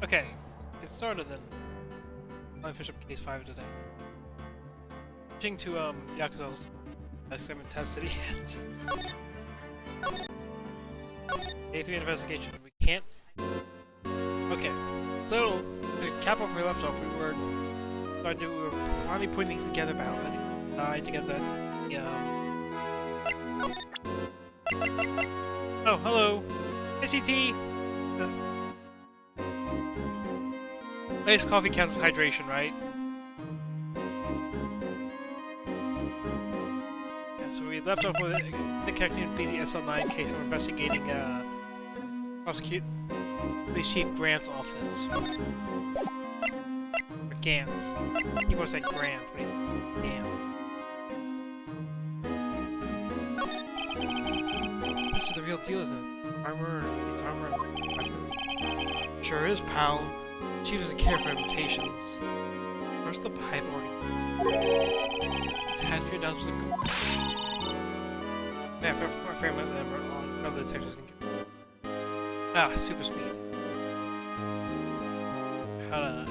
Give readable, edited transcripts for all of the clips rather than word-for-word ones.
Okay, get started then. I'll finish up case 5 today. Switching to Yakuza's. I haven't tested it yet. Day 3 investigation. We can't. Okay, so to cap off where we left off, we were finally putting things together about. I think we died together. Oh, hello, ICT. Iced coffee counts as hydration, right? Yeah, so we left off with the connecting to the SL9 case we're investigating prosecute Police Chief Grant's office. Or Gant's. He was like Grant, but he's Gant. This is the real deal, isn't it? Armor, it's armor and weapons. Sure is, pal. She doesn't care for invitations. Where's the pipe organ? It's had 3 dollars to go. Yeah, for a frame of them on the Texas can get. Ah, super speed. How to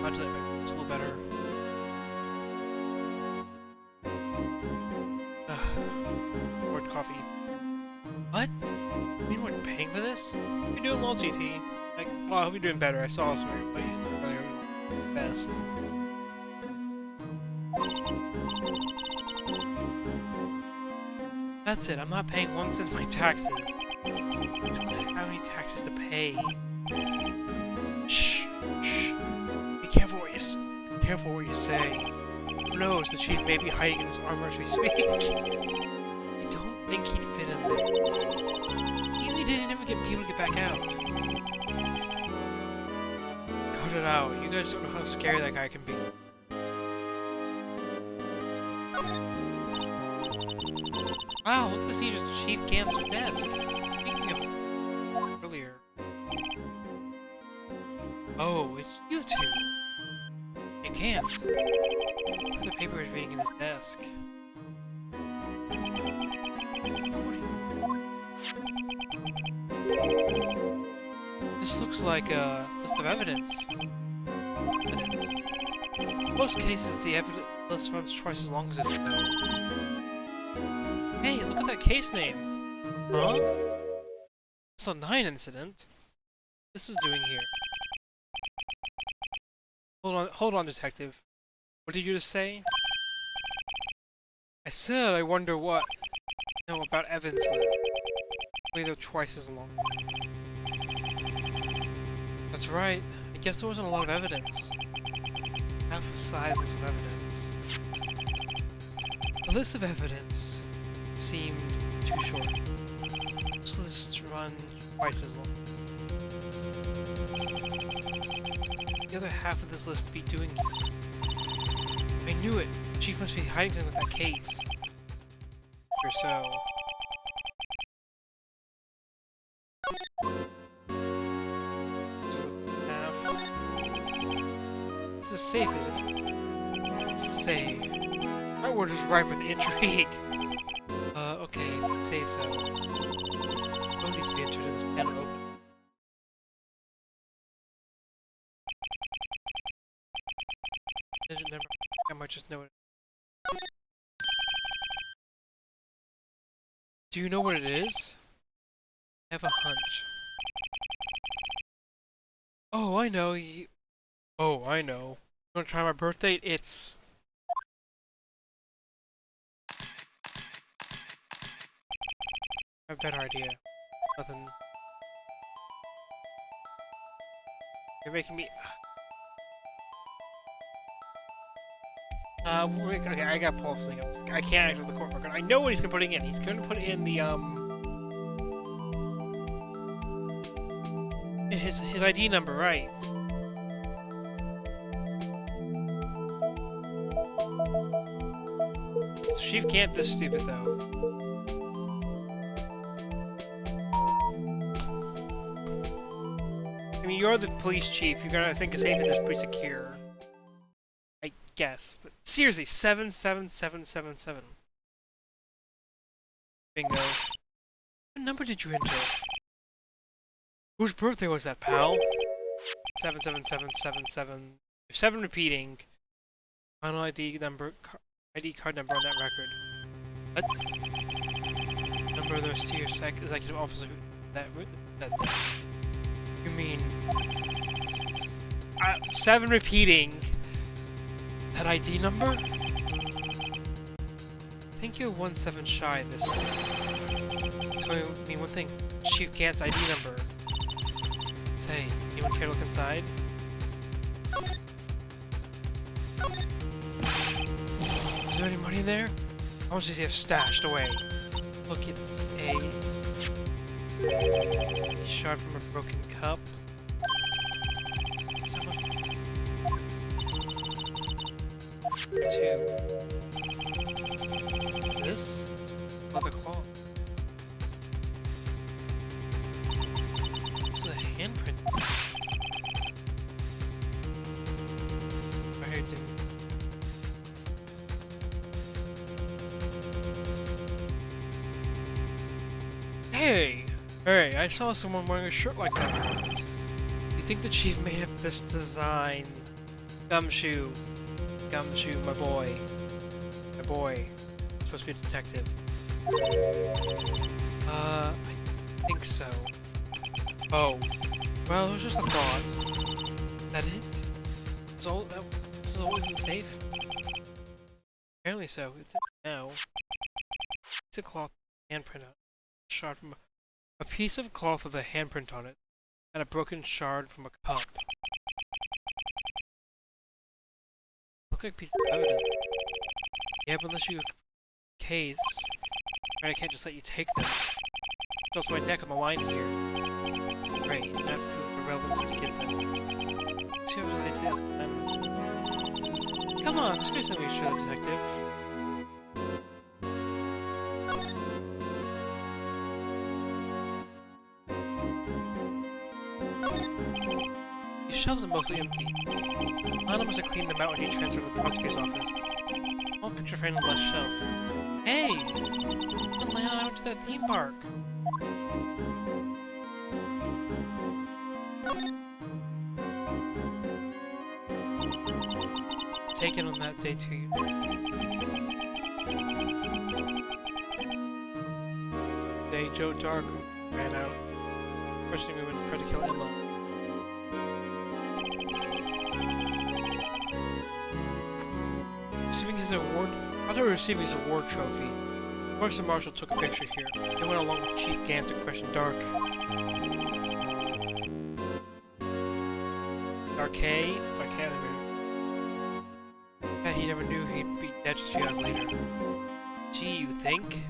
modulate my voice a little better. Poured coffee. What? You mean we're paying for this? You're doing well, CT. Like, well, I hope you're doing better. I saw some of your best. That's it. I'm not paying 1 cent of my taxes. I don't have any taxes to pay. Shh, shh. Be careful what you say. Who knows? The chief may be hiding in this armor as we speak. I don't think he'd fit in there. Even if he didn't ever be able to get back out. Cut it out. You guys don't know how scary that guy can be. Wow, look at this. Just Chief Gant's desk. Speaking of earlier. Oh, it's you two. You can't. The paper is reading in his desk. This looks like a list of evidence. In most cases, the evidence list runs twice as long as this. Hey, look at that case name. Huh? It's a 9 incident. This is doing here. Hold on, detective. What did you just say? I said I wonder what. No, about evidence list. Maybe they're twice as long. That's right. I guess there wasn't a lot of evidence. Half the size list of evidence. The list of evidence seemed too short. Most lists run twice as long. The other half of this list would be doing it. I knew it! The chief must be hiding something with that case. Or so. This is safe, isn't it? Safe. My word is ripe with intrigue. Okay, if you say so. Who needs to be entered in this panel open? I might just know it. Do you know what it is? I have a hunch. Oh, I know. Oh, I know. You wanna try my birth date? It's... I have a better idea. Nothing. You're making me... okay, I gotta pull this thing up. I can't access the court record. I know what he's gonna put in. He's gonna put in the, his ID number, right? Chief can't this stupid, though. I mean, you're the police chief. You're gonna think a safety that's pretty secure. I guess. But seriously, 77777. Bingo. What number did you enter? Whose birthday was that, pal? 77777. 7 repeating. Final ID number, ID card number on that record. What? Number of the senior executive officer who that you mean 7 repeating that ID number? I think you're 1-7 shy this time. It's going to mean one thing. Chief Gant's ID number. Say, anyone care to look inside? Is there any money in there? How much does he have stashed away? Look, it's a shard from a broken cup. Is that much? 2. What's this? Leather cloth. This is a handprint. Right here, too. Hey! Hey, I saw someone wearing a shirt like that once. You think the chief made up this design? Gumshoe. Gumshoe, my boy. My boy. I'm supposed to be a detective. I think so. Oh. Well, it was just a thought. Is that it? This is always been safe? Apparently so. It's it now. It's a cloth handprint on it. Shard from a piece of cloth with a handprint on it, and a broken shard from a cup. Look like pieces of evidence. Yeah, but unless you case, I can't just let you take them. It's also my neck on the line here. Great, you have to prove the relevancy to get them. See how they take them. Come on, just give them each other, detective. These shelves are mostly empty. Lana must have cleaned them out when he transferred to the prosecutor's office. One picture frame on the left shelf. Hey! When Lana and I went to that theme park. Taken on that day too. Day Joe Dark ran out. Questioning me when he tried to kill Emma. Receiving his award, after receiving his award trophy, Forrester Marshall took a picture here. They went along with Chief Gant to question Dark. Darkay? Darkay, yeah, he never knew he'd be dead just a few hours later. Gee, you think?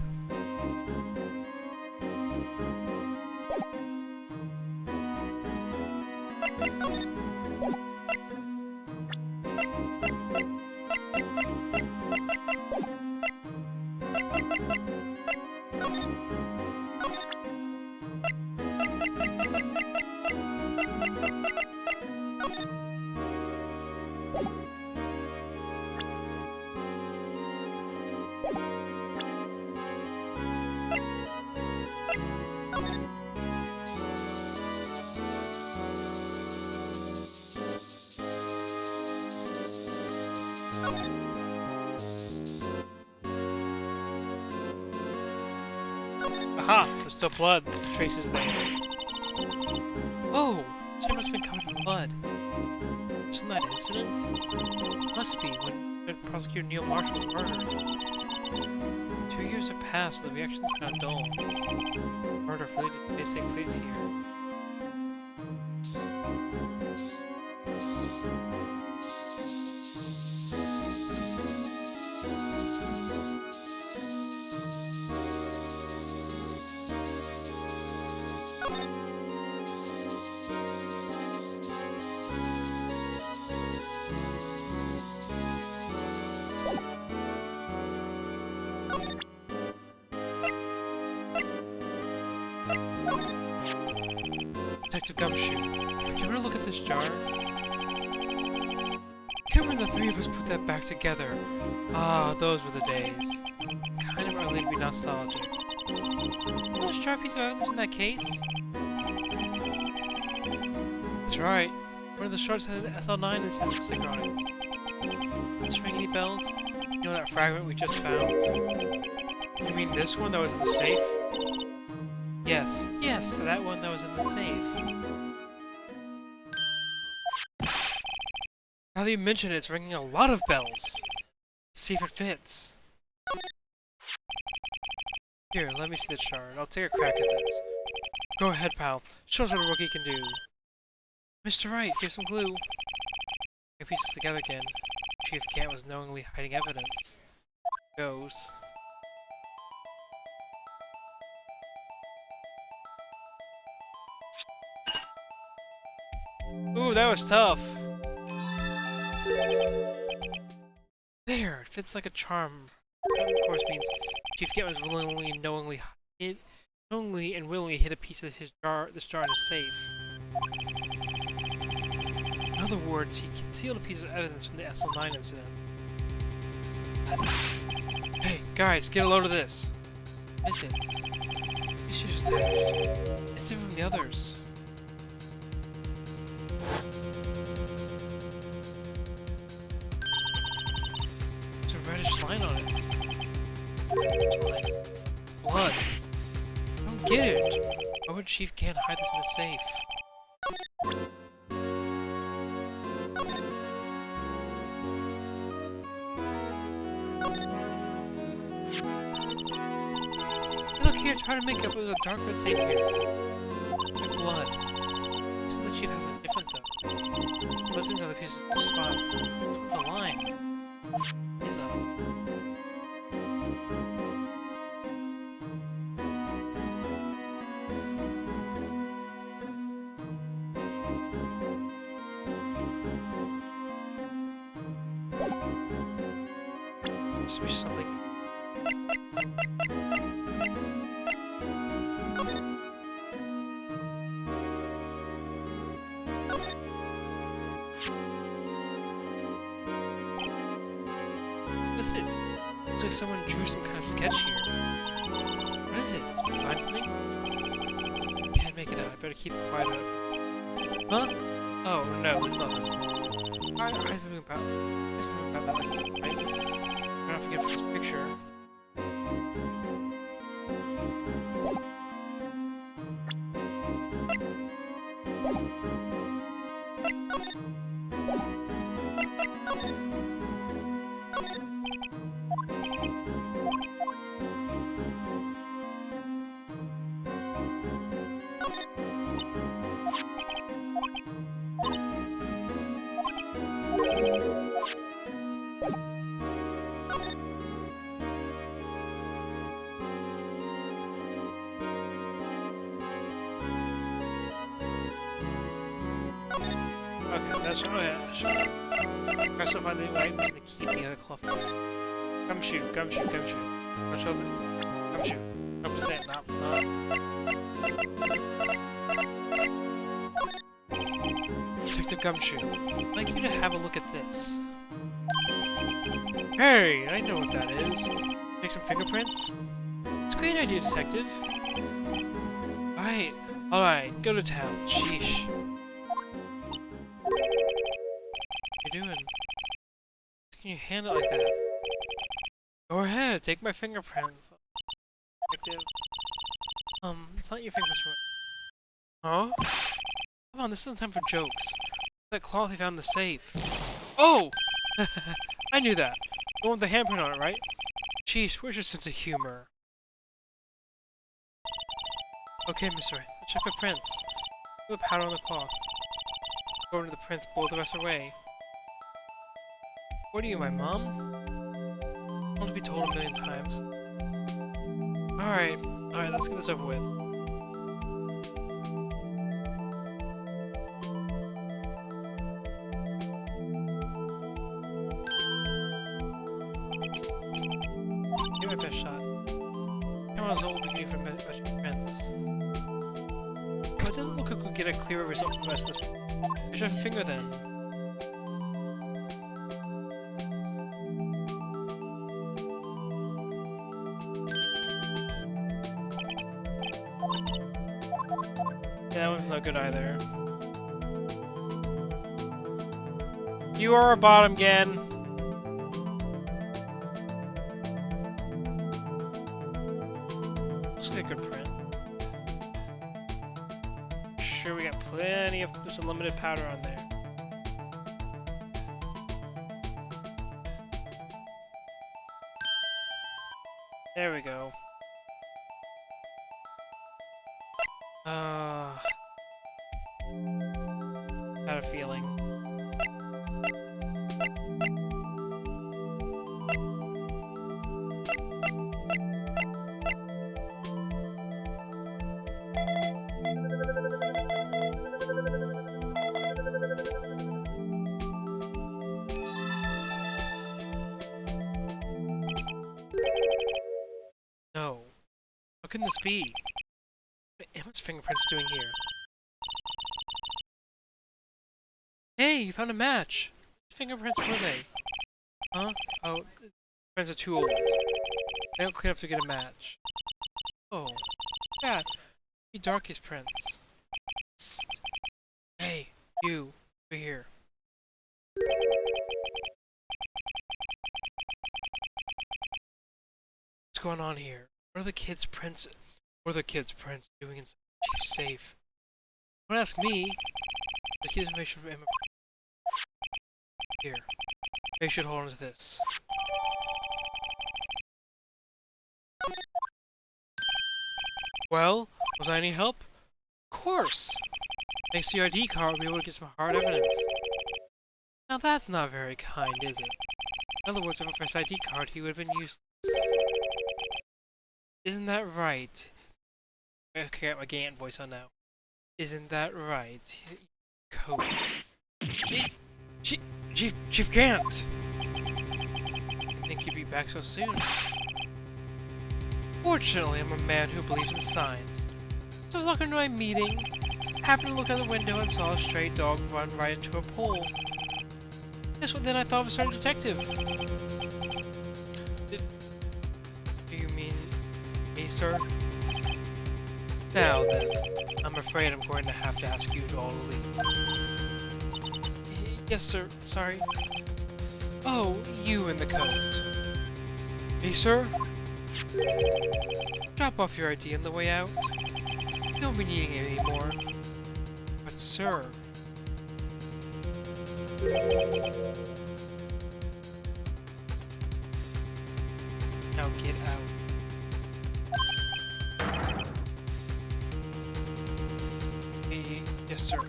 Aha! There's still blood. There's traces there. Oh! This must have been covered in blood. From that incident? Must be when Prosecutor Neil Marshall was murdered. 2 years have passed, so the reaction's gone dull. Murder related may take place here. Detective Gumshoe, do you want to look at this jar? Remember when the three of us put that back together? Ah, those were the days. Kind of early to be nostalgic. Those sharp pieces of evidence from that case? That's right. One of the shards had an SL9 instead of sticker on it. Does this ring any bells? You know that fragment we just found? You mean this one that was in the safe? Yes, yes, that one that was in the safe. Now that you mention it, it's ringing a lot of bells. Let's see if it fits. Here, let me see the shard. I'll take a crack at this. Go ahead, pal. Show us what a rookie can do. Mr. Wright, give some clue. Get pieces together again. Chief Gant was knowingly hiding evidence. Goes. Ooh, that was tough. There, it fits like a charm. That, of course, means Chief Gant was willingly and knowingly and willingly hid a piece of this jar in his safe. In other words, he concealed a piece of evidence from the SL9 incident. Hey, guys, get a load of this. What is it? These shoes are attached. It's different from the others. There's a reddish line on it. Blood. I don't get it. Why would Chief Gant hide this in the safe? Look here, it's hard to make up. It was a dark red safe here. Like blood. This is the Chief House is different though. Bloodstains are the pieces of spots. This one's a line. Is a... Just wish something. This is. Looks like someone drew some kind of sketch here. What is it? Did you find something? Can't make it out. I better keep it quiet. Huh? Oh no, it's nothing. I was thinking about that. Right? I don't forget this picture. Okay, that's oh yeah, sure. Press up on the right means the key in the other cloth. Gumshoe. Push open. Gumshoe. Represent, not. Detective Gumshoe, I'd like you to have a look at this. Hey, I know what that is. Take some fingerprints? It's a great idea, Detective. Alright, go to town. Sheesh. What are you doing? How can you handle it like that? Go ahead, take my fingerprints. Detective. It's not your fingerprints. Huh? Come on, this isn't time for jokes. That cloth we found in the safe. Oh! I knew that. The one with the handprint on it, right? Jeez, where's your sense of humor? Okay, Mr. Wright, let's check the prints. Put the powder on the cloth. Go into the prints, blow the rest away. What are you, my mom? I want to be told a million times. Alright, let's get this over with. Give it my best shot. Camera's old beginning for measuring prints. But it doesn't look like we'll get a clearer result from the rest of this. Measure a finger then. Yeah, that one's not good either. You are a bottom again. Looks like a good print. Sure, we got plenty of. There's a limited powder on there. There we go. Had a feeling. No. How can this be? What are Emma's fingerprints doing here? Hey, you found a match! What fingerprints were they? Huh? Oh, fingerprints are too old. They don't clean enough to get a match. Oh. Yeah. Be Darkest prints. Psst. Hey, you. Over here. What's going on here? What are the kids' prints? What are the kids' prints doing inside the chief's safe? Don't ask me. The kids' information from Emma. Here. They should hold on to this. Well, was I any help? Of course! Thanks to your ID card, we'll be able to get some hard evidence. Now that's not very kind, is it? In other words, if for his ID card, he would have been useless. Isn't that right? Okay, I got my Gant voice on now. Isn't that right? Code. Chief Gant! I think you'd be back so soon. Fortunately, I'm a man who believes in science. So I was walking to my meeting, happened to look out the window and saw a stray dog run right into a pole. Then I thought of a certain detective. Do you mean me, sir? Now then, I'm afraid I'm going to have to ask you to all leave. Yes, sir. Sorry. Oh, you in the coat. Me, sir? Drop off your ID on the way out. You won't be needing it anymore. But, sir... Now get out. Yes, sir.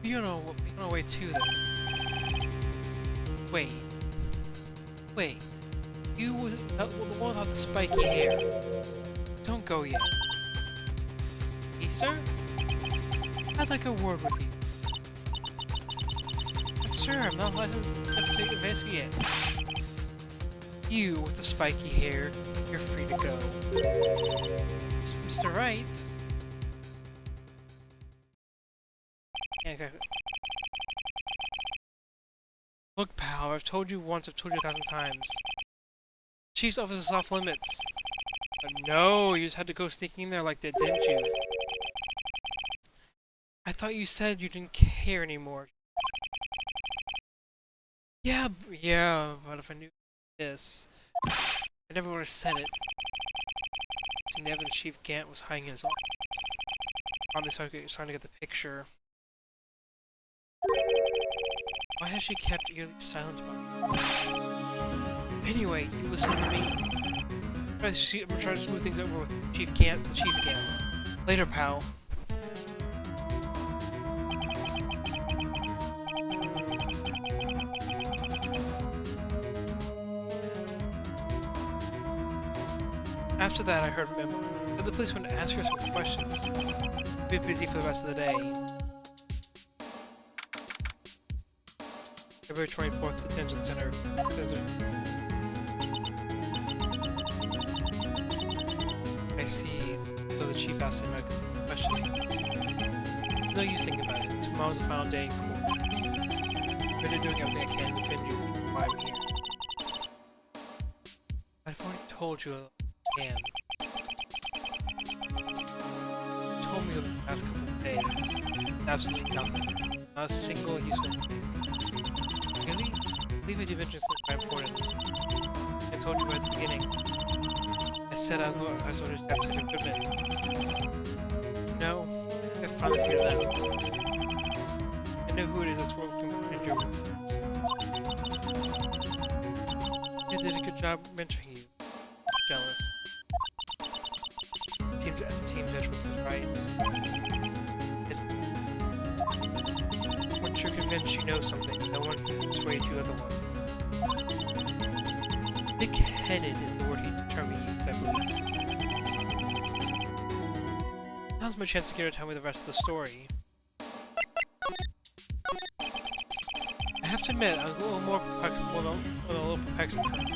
You're on a way too, then. Wait. You were the one without the spiky hair. Don't go yet. Hey, sir? I'd like a word with you. But sir, I'm not licensed to investigate yet. You with the spiky hair, you're free to go. Mr. Wright? Yeah, exactly. Look, pal, I've told you once, I've told you 1,000 times. Chief's office is off limits. But no, you just had to go sneaking in there like that, didn't you? I thought you said you didn't care anymore. Yeah, but if I knew this, I never would have said it. So never the Chief Gant was hiding in his office. Probably starting to get the picture. Why has she kept eerily silent about it? Anyway, you listen to me. I'm trying to smooth things over with Chief Gant. Later, pal. After that, I heard Memo. But the police went to ask her some questions. A bit busy for the rest of the day. February 24th, Detention Center. Desert. I see. So the chief asked him a question. It's no use thinking about it. Tomorrow's the final day in court. I'm really doing everything I can to defend you. Why I'm here. I've already told you I am. me over the past couple of days. Absolutely nothing. Not a single useful thing. Really? I believe I did mention something quite important. I told you right at the beginning. I said I was going to step to the equipment. No, I finally figured it out. I know who it is that's working in your words. They did a good job mentoring you. Jealous. Team Edgeworth was right. Once you're convinced you know something, no one can persuade you otherwise. Big-headed is the word he term he used, I believe. Now's my chance to get her to tell me the rest of the story. I have to admit, I was a little more perplexed, a little perplexed at first.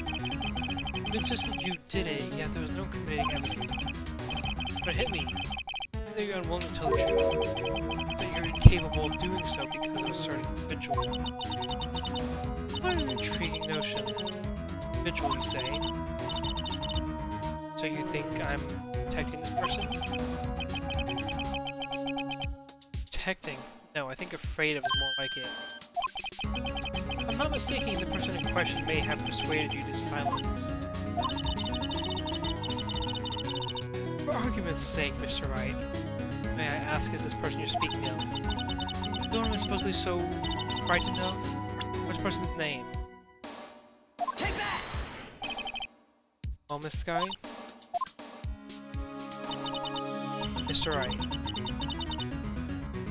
You insisted you did it, yet there was no committing evidence. But it hit me. That you're unwilling to tell the truth. That you're incapable of doing so because of a certain individual. What an intriguing notion. Individual, you say? So you think I'm protecting this person? Protecting? No, I think afraid of is more like it. If I'm not mistaken, the person in question may have persuaded you to silence. For argument's sake, Mr. Wright, may I ask, is this person you're speaking of? The one I'm supposedly so frightened of? What's the person's name? Take that! Well, Miss Guy? Mr. Wright.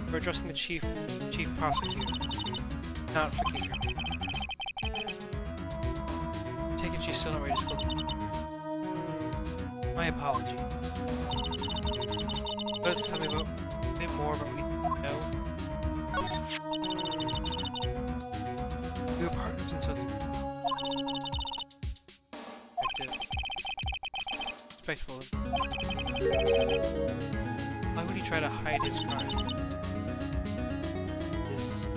We're addressing the chief prosecutor, not Fakir. Take it she's still not ready to speak. My apologies. Let's tell me a bit more about what you know. We were partners until respectful. Why would he try to hide his crimes? His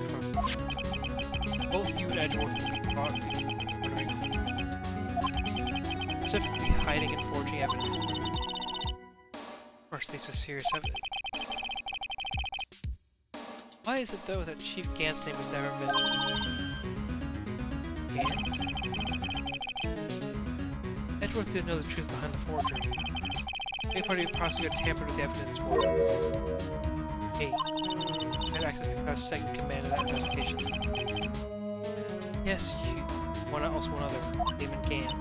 crime. Both you and Edgeworth will be brought specifically hiding and forging evidence. Of course, these are serious evidence. Why is it, though, that Chief Gant's name was never mentioned? Gant? Edgeworth didn't know the truth behind the forgery. Any party of prosecutor tampered with the evidence once. Hey, I had access because I was second command of that investigation. Yes, you. Also one other, Damon Gant.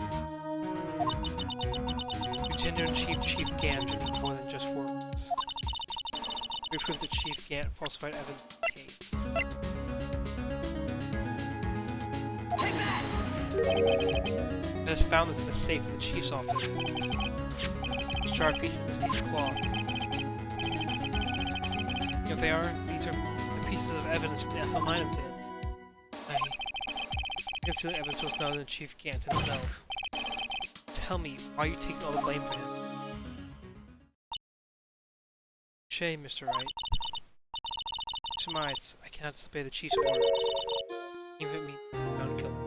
Lieutenant Chief Gant did more than just words. We proved that Chief Gant falsified evidence in the case. Take that! I just found this in a safe in the chief's office. This jarred piece of cloth. You know what they are? These are the pieces of evidence from the SL9 incident. I consider evidence was known than Chief Gant himself. Tell me, why are you taking all the blame for him? Shame, Mr. Wright. Surmise, I cannot disobey the chief's orders. Even if it means I'm killed.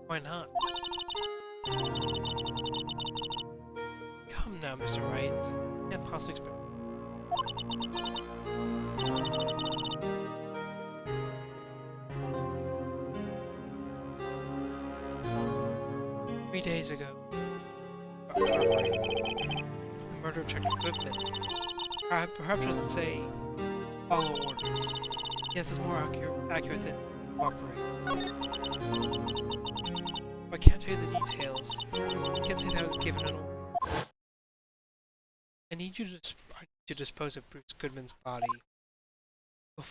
Why not? Come now, Mr. Wright. I can't possibly expect. 3 days ago. The murder of Detective Goodman. Perhaps I should say, follow orders. Yes, it's more accurate than cooperate. I can't tell you the details. I can't say that I was given an order. I need you to dispose of Bruce Goodman's body. You'll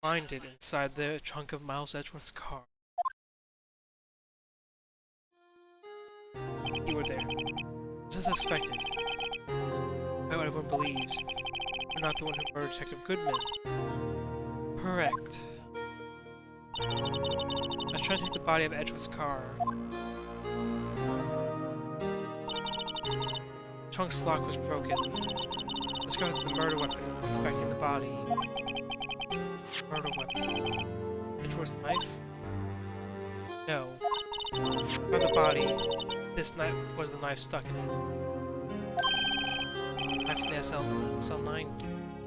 find it inside the trunk of Miles Edgeworth's car. You were there. As I suspected. By what everyone believes, you're not the one who murdered Detective Goodman. Correct. I was trying to take the body of Edgeworth's car. The trunk's lock was broken. I discovered the murder weapon while inspecting the body. Murder weapon. Edgeworth's knife? No. Found the body. This knife was the knife stuck in it. Knife from the SL9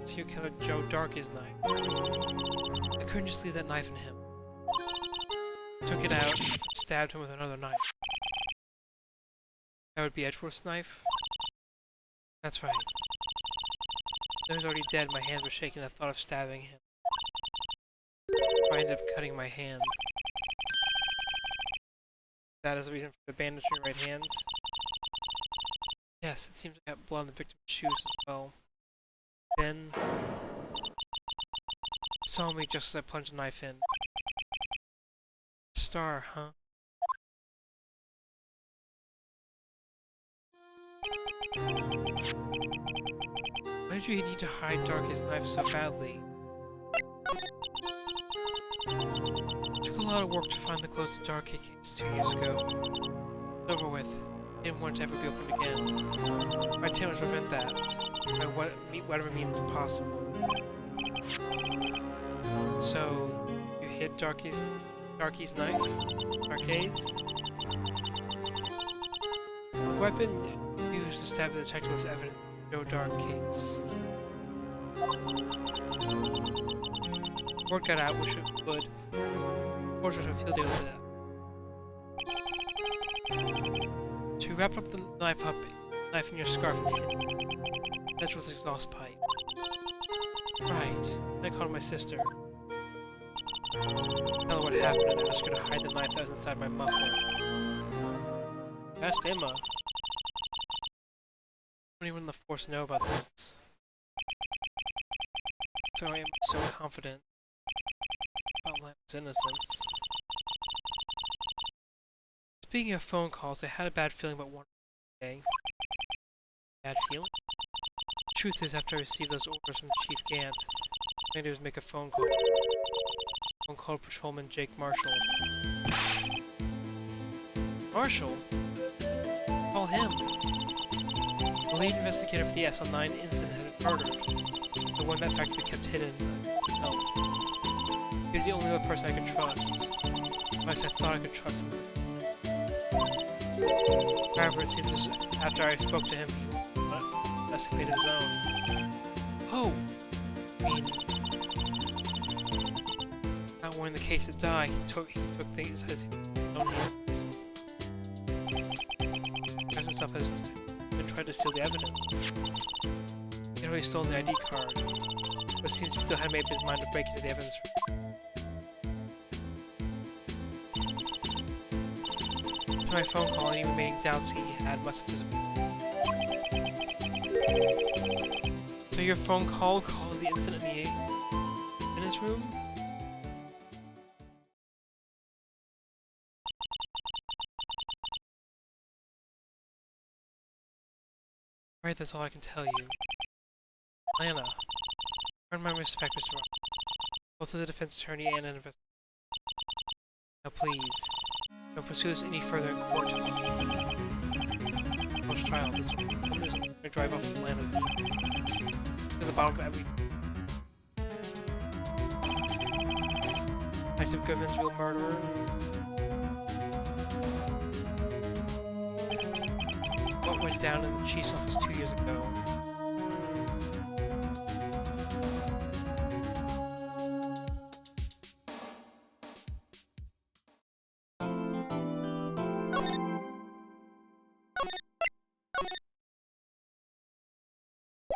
serial killer Joe Dark's knife. I couldn't just leave that knife in him. I took it out and stabbed him with another knife. That would be Edgeworth's knife? That's right. He was already dead, my hands were shaking at the thought of stabbing him. I ended up cutting my hand. That is the reason for the bandage in your right hand? Yes, it seems I got blood on the victim's shoes as well. Then... saw me just as I plunged the knife in. Star, huh? Why did you need to hide Dark's knife so badly? It took a lot of work to find the clothes to Dark case 2 years ago. It's over with. I didn't want it to ever be opened again. My intent was to prevent that, by whatever means possible. So, you hid Darky's knife? Dark's? The weapon used to stab the detective was evident in no Dark case. Word got out, which it would. Wars would have a field day with that. To wrap up the knife in your scarf and hid. That's with exhaust pipe. Right. I called my sister. Tell her what happened and asked her to hide the knife that was inside my muffler. Asked Emma. Anyone in the force know about this? So I am so confident about Lana's innocence. Speaking of phone calls, I had a bad feeling about one day. Bad feeling? The truth is, after I received those orders from Chief Gant, all I did was make a phone call. Phone call to Patrolman Jake Marshall. Marshall? Call him. The lead investigator for the SL9 incident had been murdered. The one that fact we kept hidden. No. He was the only other person I could trust. At least I thought I could trust him. However, it seems as after I spoke to him, he investigated his own. Oh! I mean... not wanting the case to die, he took things as his own hands. As himself as and tried to steal the evidence. He had already stolen the ID card, but it seems he still had made up his mind to break into the evidence room. To my phone call, any remaining doubts he had must have disappeared. So your phone call calls the incident in his room? Right, that's all I can tell you. Lana, earn my respect, Mr. Wright. Both as a defense attorney and an investigator. Now please, don't pursue this any further in court. Post trial, this one isn't going to drive off Lana's team. To the bottom of every... Detective Goodman's real murderer. What went down in the chief's office 2 years ago.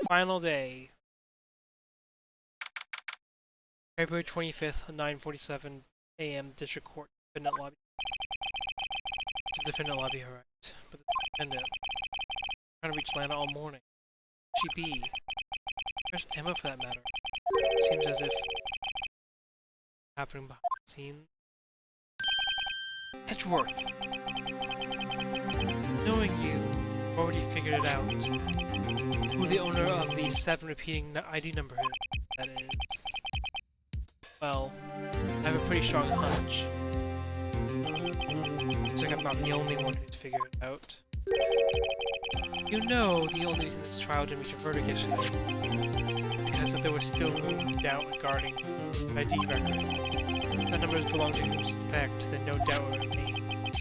Final day. February 25th, 9:47 a.m. District Court, defendant lobby. It's the defendant lobby, alright. But the defendant trying to reach Lana all morning. She be? Where's Emma for that matter? It seems as if happening behind the scenes. Edgeworth! Knowing you, already figured it out. Who the owner of the 7 repeating ID number that is. Well, I have a pretty strong hunch. Looks like I'm not the only one who's figured it out. You know the only reason this trial didn't reach a verdict yesterday because that there was still no doubt regarding the ID record. That numbers belong to who suspect, then no doubt would remain.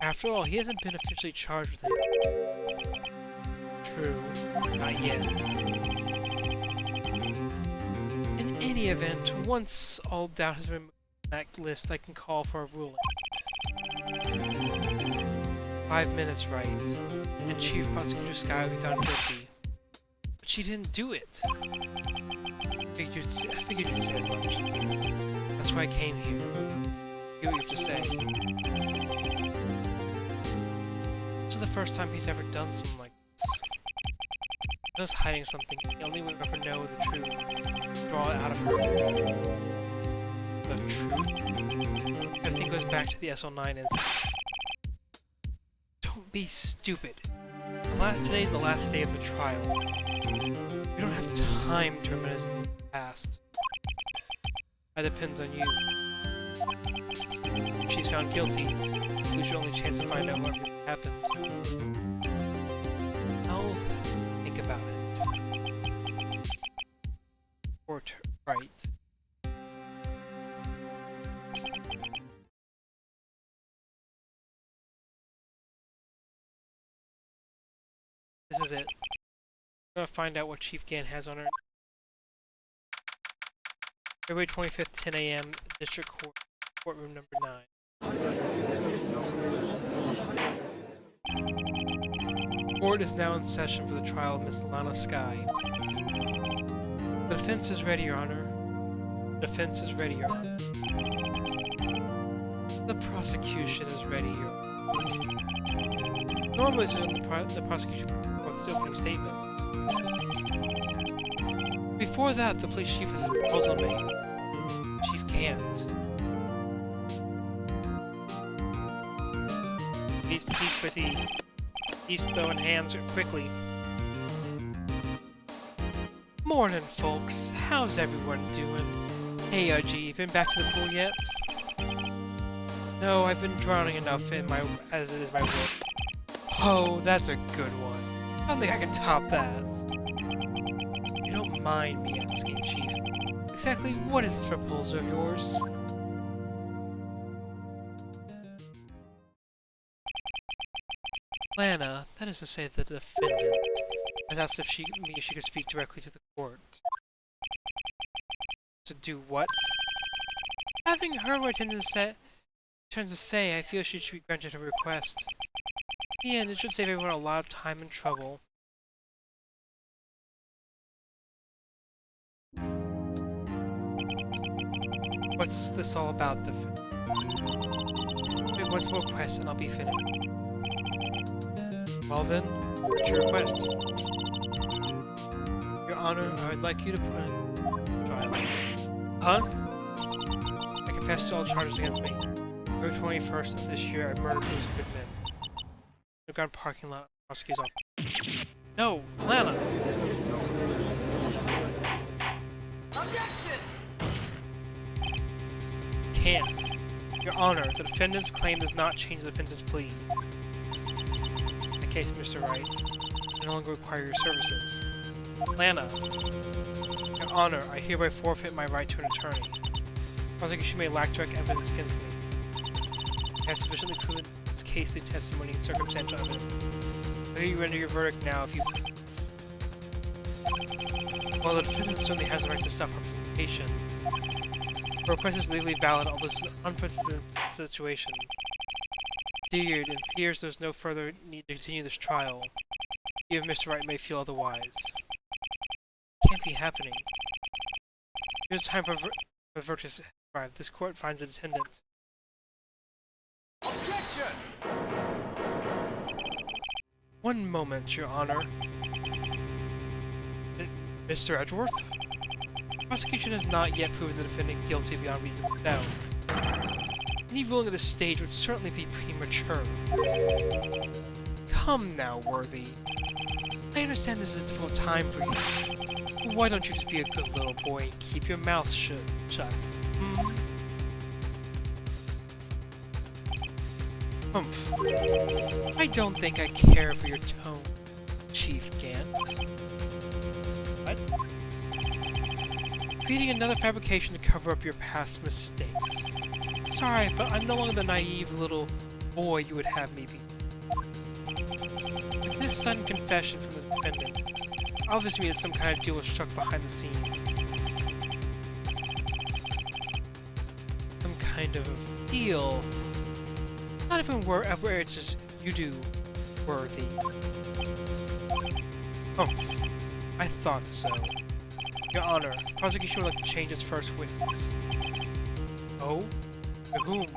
After all, he hasn't been officially charged with it. True, not yet. In any event, once all doubt has been removed from that list, I can call for a ruling. 5 minutes, Wright, and Chief Prosecutor Sky will be found guilty. But she didn't do it. I figured you'd say as much. That's why I came here. Hear what you have to say. This is the first time he's ever done something like this. Unless hiding something, the only way we'll ever know the truth. Draw it out of her. The truth? Everything goes back to the SL9 incident. Don't be stupid. Today's the last day of the trial. We don't have time to reminisce the past. That depends on you. If she's found guilty, lose your only chance to find out what really happened. I'll think about it. Right. This is it. I'm gonna find out what Chief Gan has on her. February 25th, 10 a.m., District Court, courtroom number 9. Court is now in session for the trial of Miss Lana Sky. The defense is ready, Your Honor. The defense is ready, Your Honor. The prosecution is ready, Your Honor. Normally, the prosecution reports the opening statement. Before that, the police chief has a proposal made. Chief can't. He's busy. He's throwing hands quickly. Morning, folks. How's everyone doing? Hey, G, been back to the pool yet? No, I've been drowning enough in as it is my work. Oh, that's a good one. I don't think I can top that. You don't mind me asking, Chief. Exactly what is this proposal of yours? Lana, that is to say the defendant, has asked if she could speak directly to the court. To do what? Having heard what turns to say, I feel she should be granted her request. In the end, it should save everyone a lot of time and trouble. What's this all about, defendant? Wait, what's the request and I'll be finished. Well then, what's your request? Your Honor, I would like you to put in trial. Huh? I confess to all charges against me. February 21st of this year, I murdered those good men. Underground parking lot, prosecutor's office. No, Lana! Objection! Can't. Your Honor, the defendant's claim does not change the defense's plea. In that case, Mr. Wright, I no longer require your services. Lana! Your Honor, I hereby forfeit my right to an attorney. Prosecution may lack direct evidence against me. I have sufficiently proven its case through testimony and circumstantial evidence. Will you render your verdict now if you please? While the defendant certainly has the right to self-representation, the request is legally valid, although this is an unprecedented situation. Dear, it appears there's no further need to continue this trial. You, Mr. Wright, may feel otherwise. It can't be happening. Here's time for verdict to arrive. This court finds a defendant. Objection! One moment, Your Honor. Mr. Edgeworth? The prosecution has not yet proven the defendant guilty beyond reasonable doubt. Any ruling at this stage would certainly be premature. Come now, Worthy. I understand this is a difficult time for you. But why don't you just be a good little boy and keep your mouth shut? Hmm? Humph. I don't think I care for your tone, Chief Gant. What? Creating another fabrication to cover up your past mistakes. Sorry, but I'm no longer the naive little boy you would have me be. If this sudden confession from the defendant obviously means some kind of deal was struck behind the scenes. Some kind of deal. Not even where it's just you do worthy. Oh, I thought so. Your Honor, prosecution would like to change its first witness. Oh? To whom?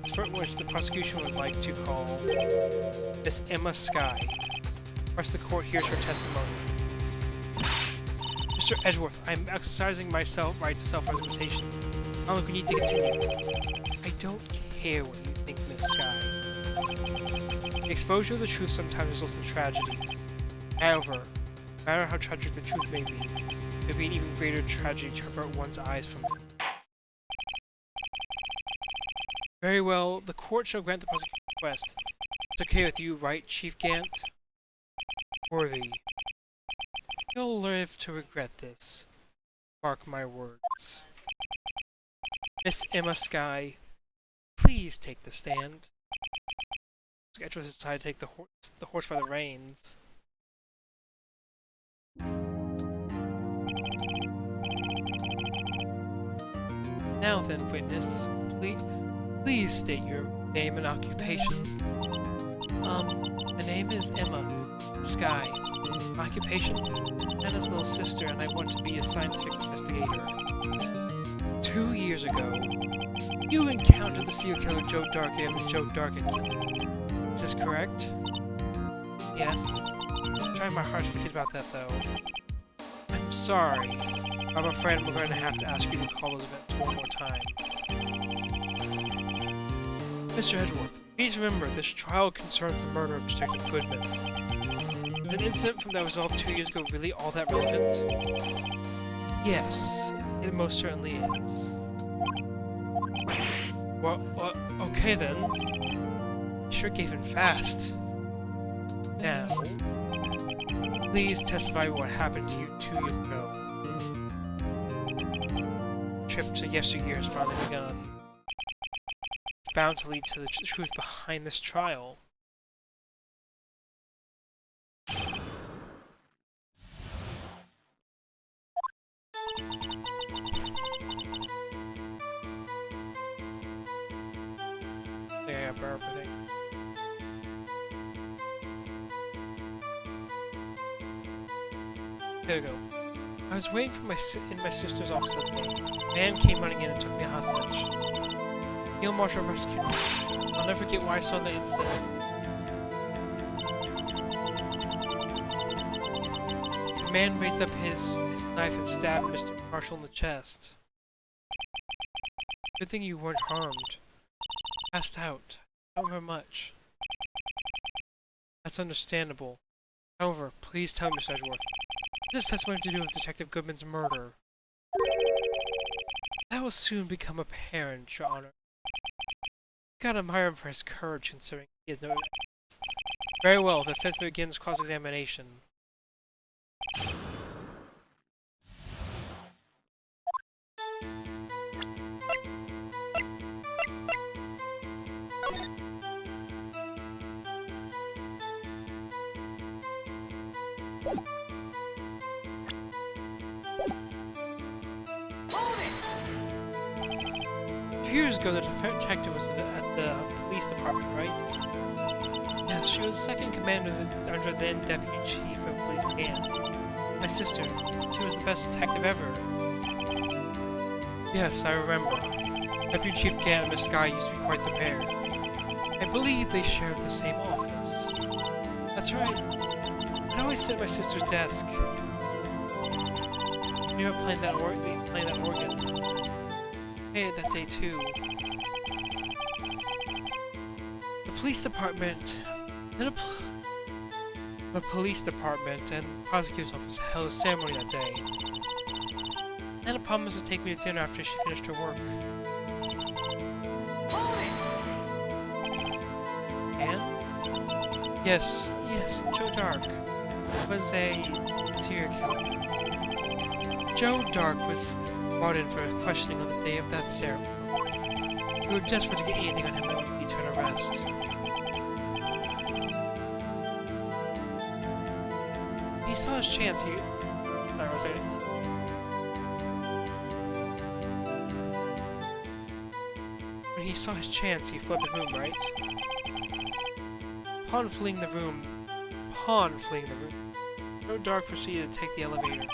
Its first witness the prosecution would like to call Miss Emma Skye. First, the court hears her testimony. Mr. Edgeworth, I am exercising my right to self-representation. I don't think we need to continue. I don't care what you think, Miss Skye. The exposure of the truth sometimes results in tragedy. However, no matter how tragic the truth may be, it would be an even greater tragedy to avert one's eyes from it. Very well, the court shall grant the prosecution's request. It's okay with you, right, Chief Gant? Worthy. You'll live to regret this. Mark my words. Miss Emma Skye, please take the stand. Edgeworth decided to take the horse by the reins. Now then, witness, please state your name and occupation. My name is Emma Skye. Occupation? Anna's little sister, and I want to be a scientific investigator. 2 years ago, you encountered the serial killer Joe Darkett and Joe Darkett. Is this correct? Yes. I'm trying my hardest to forget about that, though. I'm sorry. I'm afraid I'm going to have to ask you to call those events one more time. Mr. Edgeworth, please remember this trial concerns the murder of Detective Goodman. Is an incident from that resolved 2 years ago really all that relevant? Yes, it most certainly is. Well, okay then. You sure gave in fast. Now, please testify what happened to you 2 years ago. Trip to yesteryear has finally begun. It's bound to lead to the truth behind this trial. Yeah, burp, I think. There we go. I was waiting for in my sister's office that day. A man came running in and took me hostage. Field Marshal rescued me. I'll never forget why I saw the incident. The man raised up his knife and stabbed Mr. Marshall in the chest. Good thing you weren't harmed. Passed out. Don't remember much. That's understandable. However, please tell me, Mr. Edgeworth. What does testimony to do with Detective Goodman's murder? That will soon become apparent, Your Honor. You gotta admire him for his courage, considering he has no evidence. Very well, the defense begins cross-examination. Years ago, the detective was at the police department, right? Yes, she was second commander under then Deputy Chief of Police Gant. My sister, she was the best detective ever. Yes, I remember. Deputy Chief Gant and Miss Skye used to be quite the pair. I believe they shared the same office. That's right. I'd always sit at my sister's desk. We were playing that organ. Hey, that day too. The police department and the police department and the prosecutor's office held a ceremony that day. Anna promised to take me to dinner after she finished her work. Anne? Yes, Joe Dark was a serial killer. Joe Dark was brought in for questioning on the day of that ceremony. We were desperate to get anything on him that would be turned arrest. He saw his chance. Sorry, one second. When he saw his chance, he fled the room, right? Upon fleeing the room, Joe Dark proceeded to take the elevator.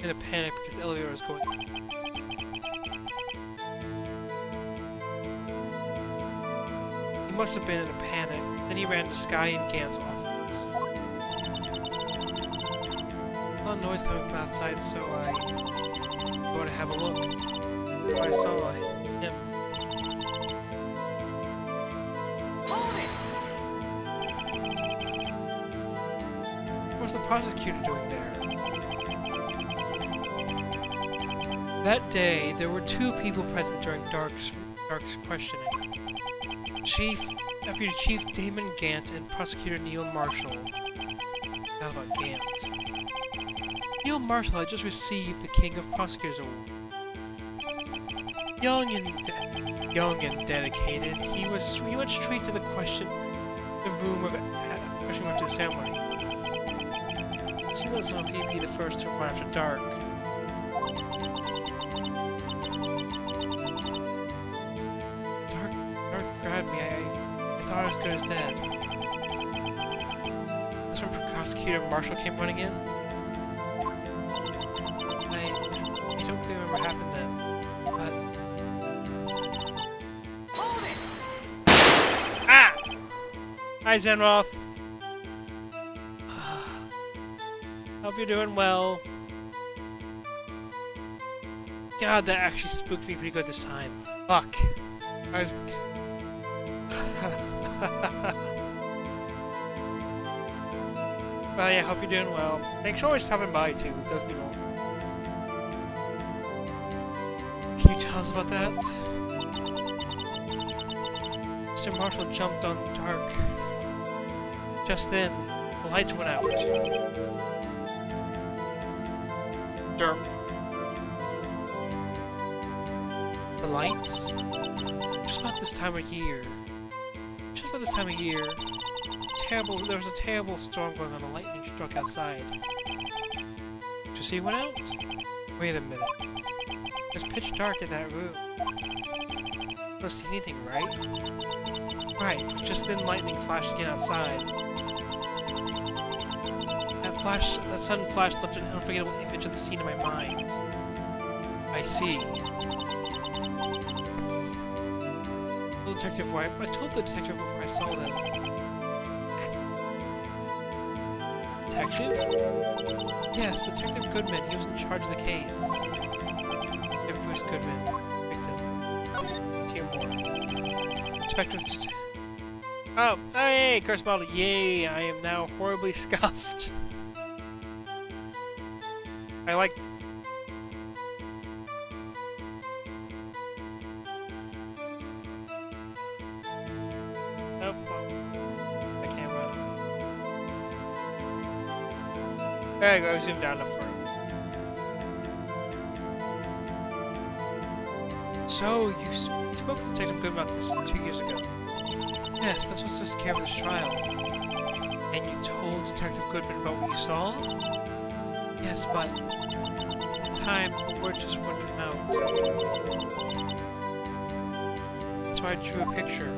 In a panic because the elevator was going. He must have been in a panic. Then he ran to Sky and Gant's office. I saw a noise coming from outside, so I go to have a look. I saw him. What was the prosecutor doing there? That day, there were two people present during Dark's questioning. Deputy Chief Damon Gant and Prosecutor Neil Marshall. How about Gant? Neil Marshall had just received the King of Prosecutors Award. Young and dedicated, he went straight to the room of the ceremony. He was not maybe the first to arrive after dark. Dark grabbed me. I thought I was good as dead. That's when Prosecutor Marshall came running in. I don't clearly remember what happened then, but... Hold it! Ah! Hi, Zenroth. Hope you're doing well. God, that actually spooked me pretty good this time. Fuck. I was... Well, yeah, hope you're doing well. Thanks for always stopping by, too. It does mean a lot. Can you tell us about that? Mr. Marshall jumped on Dark. Just then, the lights went out. Derp. The lights? Just about this time of year. There was a terrible storm going on. The lightning struck outside. Did you see it went out? Wait a minute. It was pitch dark in that room. You don't see anything, right? Right, but just then lightning flashed again outside. That sudden flash left an unforgettable image of the scene in my mind. I see. Detective Wright. I told the detective before I saw them. Detective? Yes, Detective Goodman. He was in charge of the case. Detective Bruce Goodman. Victim. Tier 4. Inspector's Oh, hey, curse model. Yay, I am now horribly scuffed. I like... The camera. There you go, I zoomed down enough for it. So, you spoke with Detective Goodman about this 2 years ago. Yes, that's what's so scary of this trial. And you told Detective Goodman about what you saw? Yes, but... at the time, the word just wouldn't come out. That's why I drew a picture.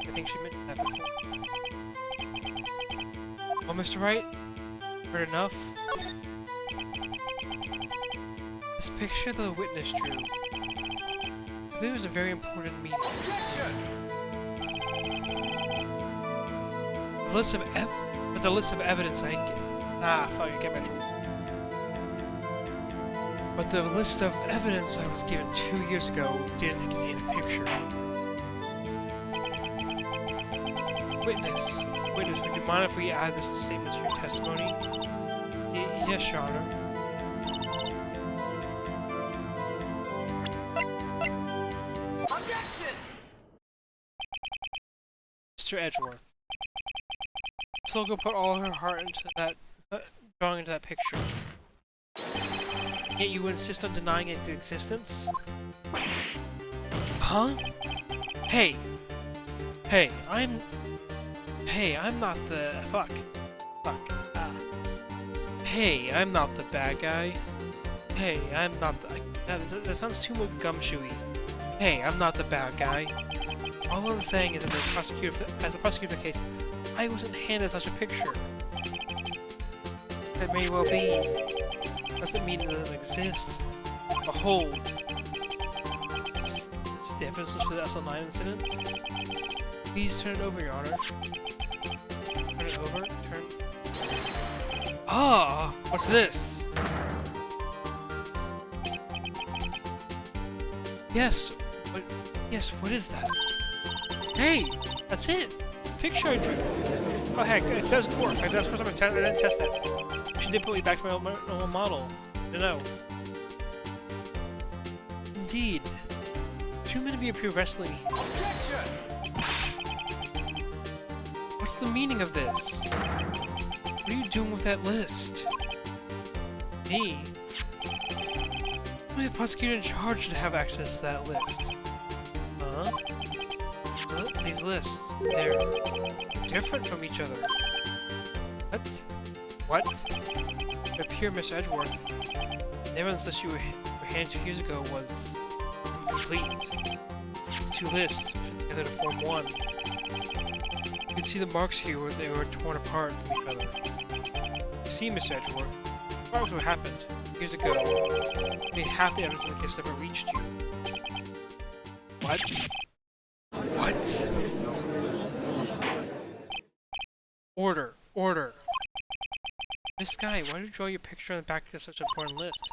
I think she mentioned that before. Well, Mr. Wright, heard enough? This picture the witness drew, I believe it was a very important meeting. Objection! The list of evidence I get. I thought you'd get my trouble. But the list of evidence I was given 2 years ago didn't contain a picture. Witness, would you mind if we add this statement to your testimony? Yes, Your Honor. Objection! Mr. Edgeworth. Silga put all her heart into that drawing into that picture. Yet you insist on denying its existence? Huh? Hey! Hey, I'm not the... Fuck. Hey, I'm not the bad guy. Hey, I'm not the... That sounds too gumshoey. Hey, I'm not the bad guy. All I'm saying is that as the prosecutor of the case, I wasn't handed such a picture. It may well be. Doesn't mean it doesn't exist. Behold. This is the evidence for the SL9 incident. Please turn it over, Your Honor. Turn it over. Turn. Ah! What's this? Yes. What is that? Hey! That's it! The picture I drew! Oh heck, it does work. That's the first time I didn't test it. She did put me back to my normal model. I don't know. Indeed. Too many to be a pure wrestling. Objection! What's the meaning of this? What are you doing with that list? Me? Only the prosecutor in charge should have access to that list. Huh? These lists, they're different from each other. What? What? It appears, Mr. Edgeworth, the evidence list you were handed 2 years ago was incomplete. These two lists fit together to form one. You can see the marks here where they were torn apart from each other. You see, Mr. Edgeworth, that was what happened years ago. Maybe half the evidence in the case never reached you. What? What? Order. Order. Miss Guy, why did you draw your picture on the back of such an important list?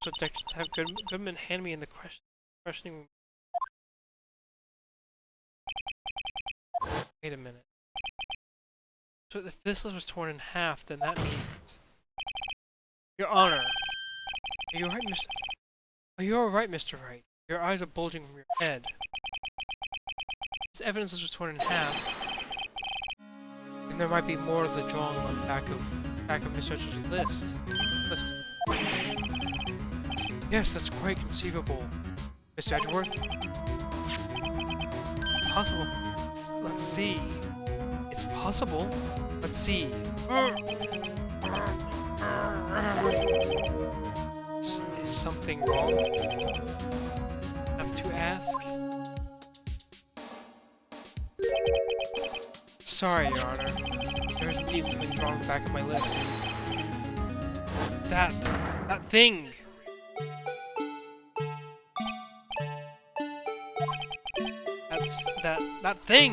So detectives have Goodman hand me in the questioning room. Wait a minute. So if this list was torn in half, then that means... Your Honor! Are you alright, Mr... Are you alright, Mr. Wright? Your eyes are bulging from your head. This evidence list was torn in half. And there might be more of the drawing on the back of Mr. Edgeworth's list. Yes, that's quite conceivable. Mr. Edgeworth? It's possible. Let's see. It's possible. Let's see. Is something wrong? I have to ask. Sorry, Your Honor. There is indeed something wrong on the back of my list. It's that thing! That's that thing!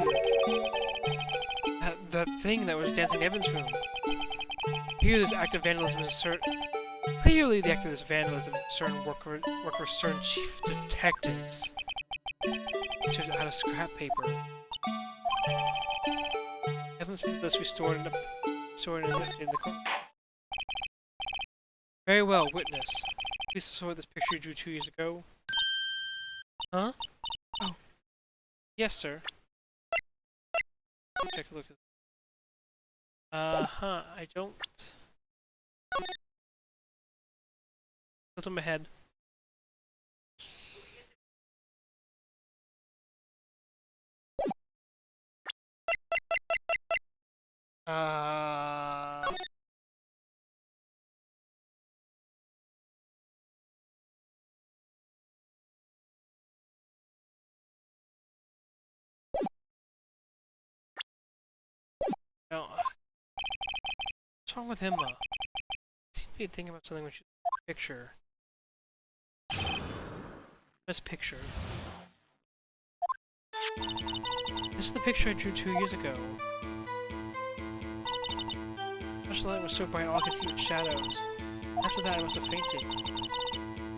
That thing that was dancing in Evan's room. Here, this act of vandalism is certain. Clearly, the act of this vandalism is certain work for certain chief detectives. It shows out of scrap paper. Evidence for this restored in the court. Very well, witness. Please saw this picture you drew 2 years ago. Huh? Oh. Yes, sir. Take a look at. I don't. What's on my head? No. What's wrong with him, He seems to be thinking about something with the picture. This picture. This is the picture I drew 2 years ago. Much light was so bright all I could see was shadows. After that I must have fainted.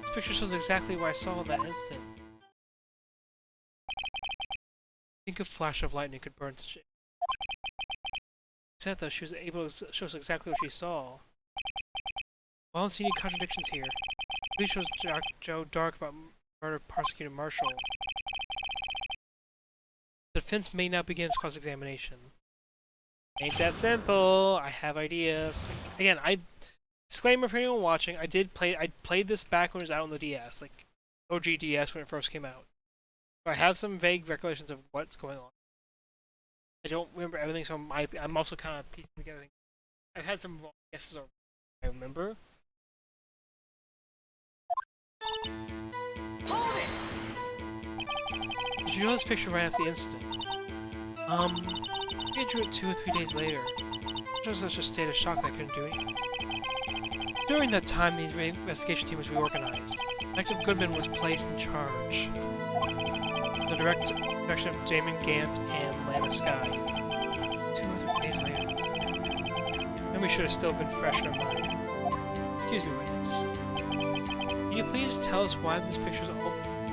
This picture shows exactly what I saw in that instant. Think a flash of lightning could burn such. Except though she was able to show us exactly what she saw. Well, I don't see any contradictions here. Please shows Joe Dark about murder of Prosecutor Marshall. The defense may now begin its cross-examination. Ain't that simple. I have ideas. Again, disclaimer for anyone watching, I played this back when it was out on the DS. Like, OGDS when it first came out. So I have some vague recollections of what's going on. I don't remember everything, so I'm also kind of piecing together things. I've had some wrong guesses already. I remember. Hold it! Did you know this picture right after the incident? I drew it 2 or 3 days later. It was such a state of shock that I couldn't do anything. During that time, the investigation team was reorganized. Detective Goodman was placed in charge. The direction of Damon Gant and Lana Sky. 2 or 3 days later. And we should have still been fresh in our mind. Excuse me, witness. Can you please tell us why this picture is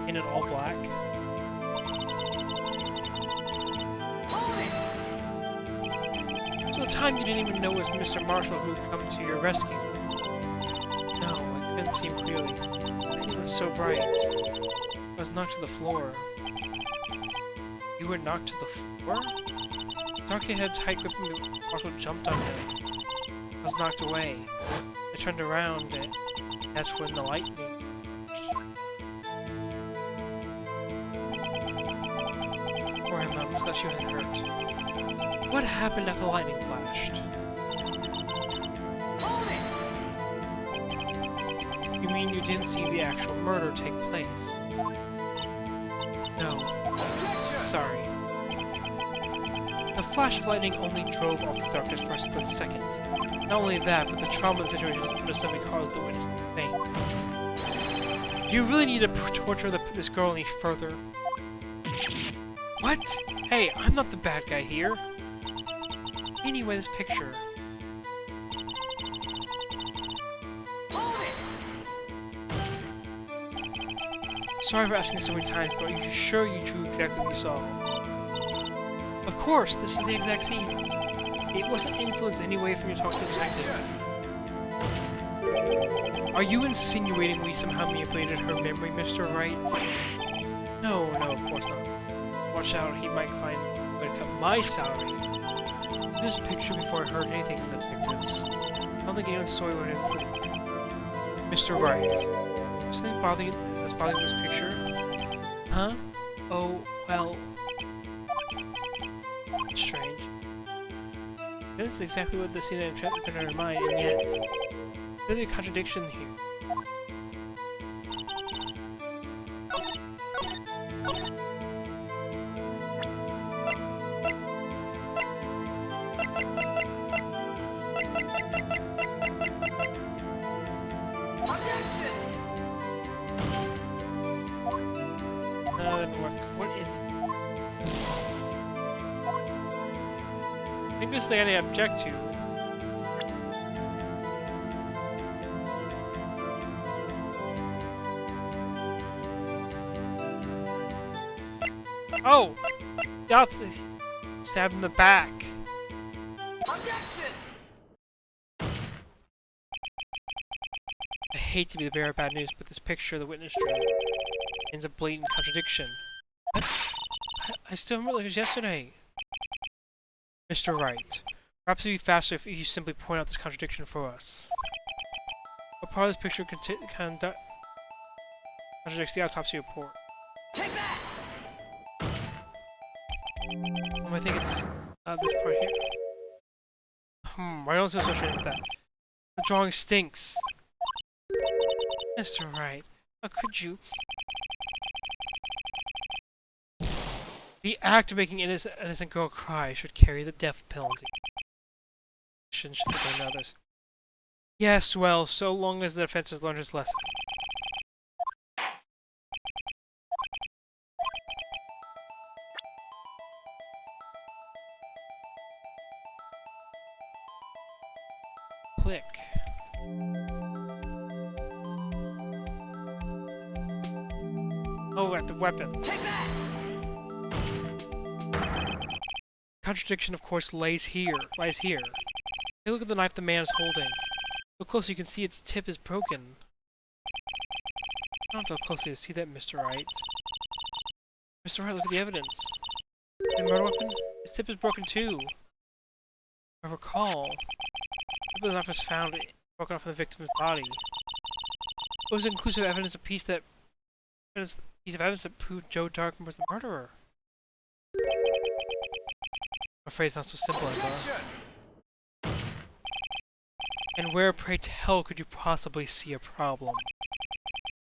in an all black? So the time you didn't even know it was Mr. Marshall who would come to your rescue. No, I couldn't see him clearly. It was so bright. I was knocked to the floor. You were knocked to the floor? Darky had a tight grip and Marshall jumped on him. I was knocked away. I turned around and that's when the lightning... Poor Emma, I thought she was hurt. What happened after the lightning flashed? You mean you didn't see the actual murder take place? No. Sorry. The flash of lightning only drove off the darkness for a split second. Not only that, but the trauma of the situation understandably caused the witness to faint. Do you really need to torture this girl any further? What? Hey, I'm not the bad guy here. Anyway, this picture. Sorry for asking so many times, but are you sure you drew exactly what you saw? Of course, this is the exact scene. It wasn't influenced in any way from your talk to the detective. Are you insinuating we somehow manipulated her memory, Mr. Wright? No, of course not. Watch out, he might find a way to cut my salary. This picture before I heard anything from the detectives. I don't think anyone's story would influence Mr. Wright. Something that's bothering this picture? Huh? Oh, well... Strange. This is exactly what the scene that I'm put in her mind, and yet... There's a contradiction here. I think this thing I object to. Oh! That's stabbed in the back. Objection! I hate to be the bearer of bad news, but this picture the witness drew is a blatant contradiction. What? I still remember it was yesterday. Mr. Wright, perhaps it'd be faster if you simply point out this contradiction for us. What part of this picture contradicts the autopsy report? Take that! I think it's this part here. I don't associate with that. The drawing stinks. Mr. Wright, how could you? The act of making an innocent girl cry should carry the death penalty. Shouldn't blame others. Yes, well, so long as the defense has learned its lesson. Click. Oh, at the weapon. Take that! Contradiction, of course, lies here. Take a look at the knife the man is holding. Look closely, you can see its tip is broken. I don't have to look closely to see that, Mr. Wright. Mr. Wright, look at the evidence. The murder weapon? Its tip is broken too. I recall. The knife was found broken off from the victim's body. It was inclusive evidence of piece that Piece of evidence that proved Joe Dark was the murderer. I'm afraid it's not so simple, Emma. And where, pray tell, could you possibly see a problem?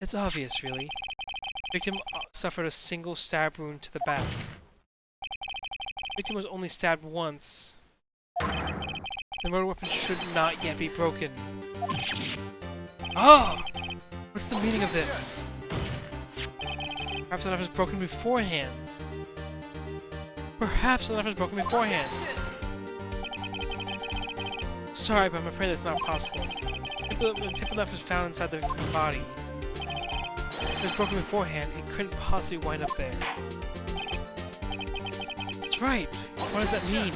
It's obvious, really. The victim suffered a single stab wound to the back. The victim was only stabbed once. The murder weapon should not yet be broken. Ah! What's the meaning of this? Perhaps the knife was broken beforehand. Perhaps the knife was broken beforehand. Sorry, but I'm afraid that's not possible. The tip of the knife was found inside the victim's body. If it was broken beforehand, it couldn't possibly wind up there. That's right! What does that mean?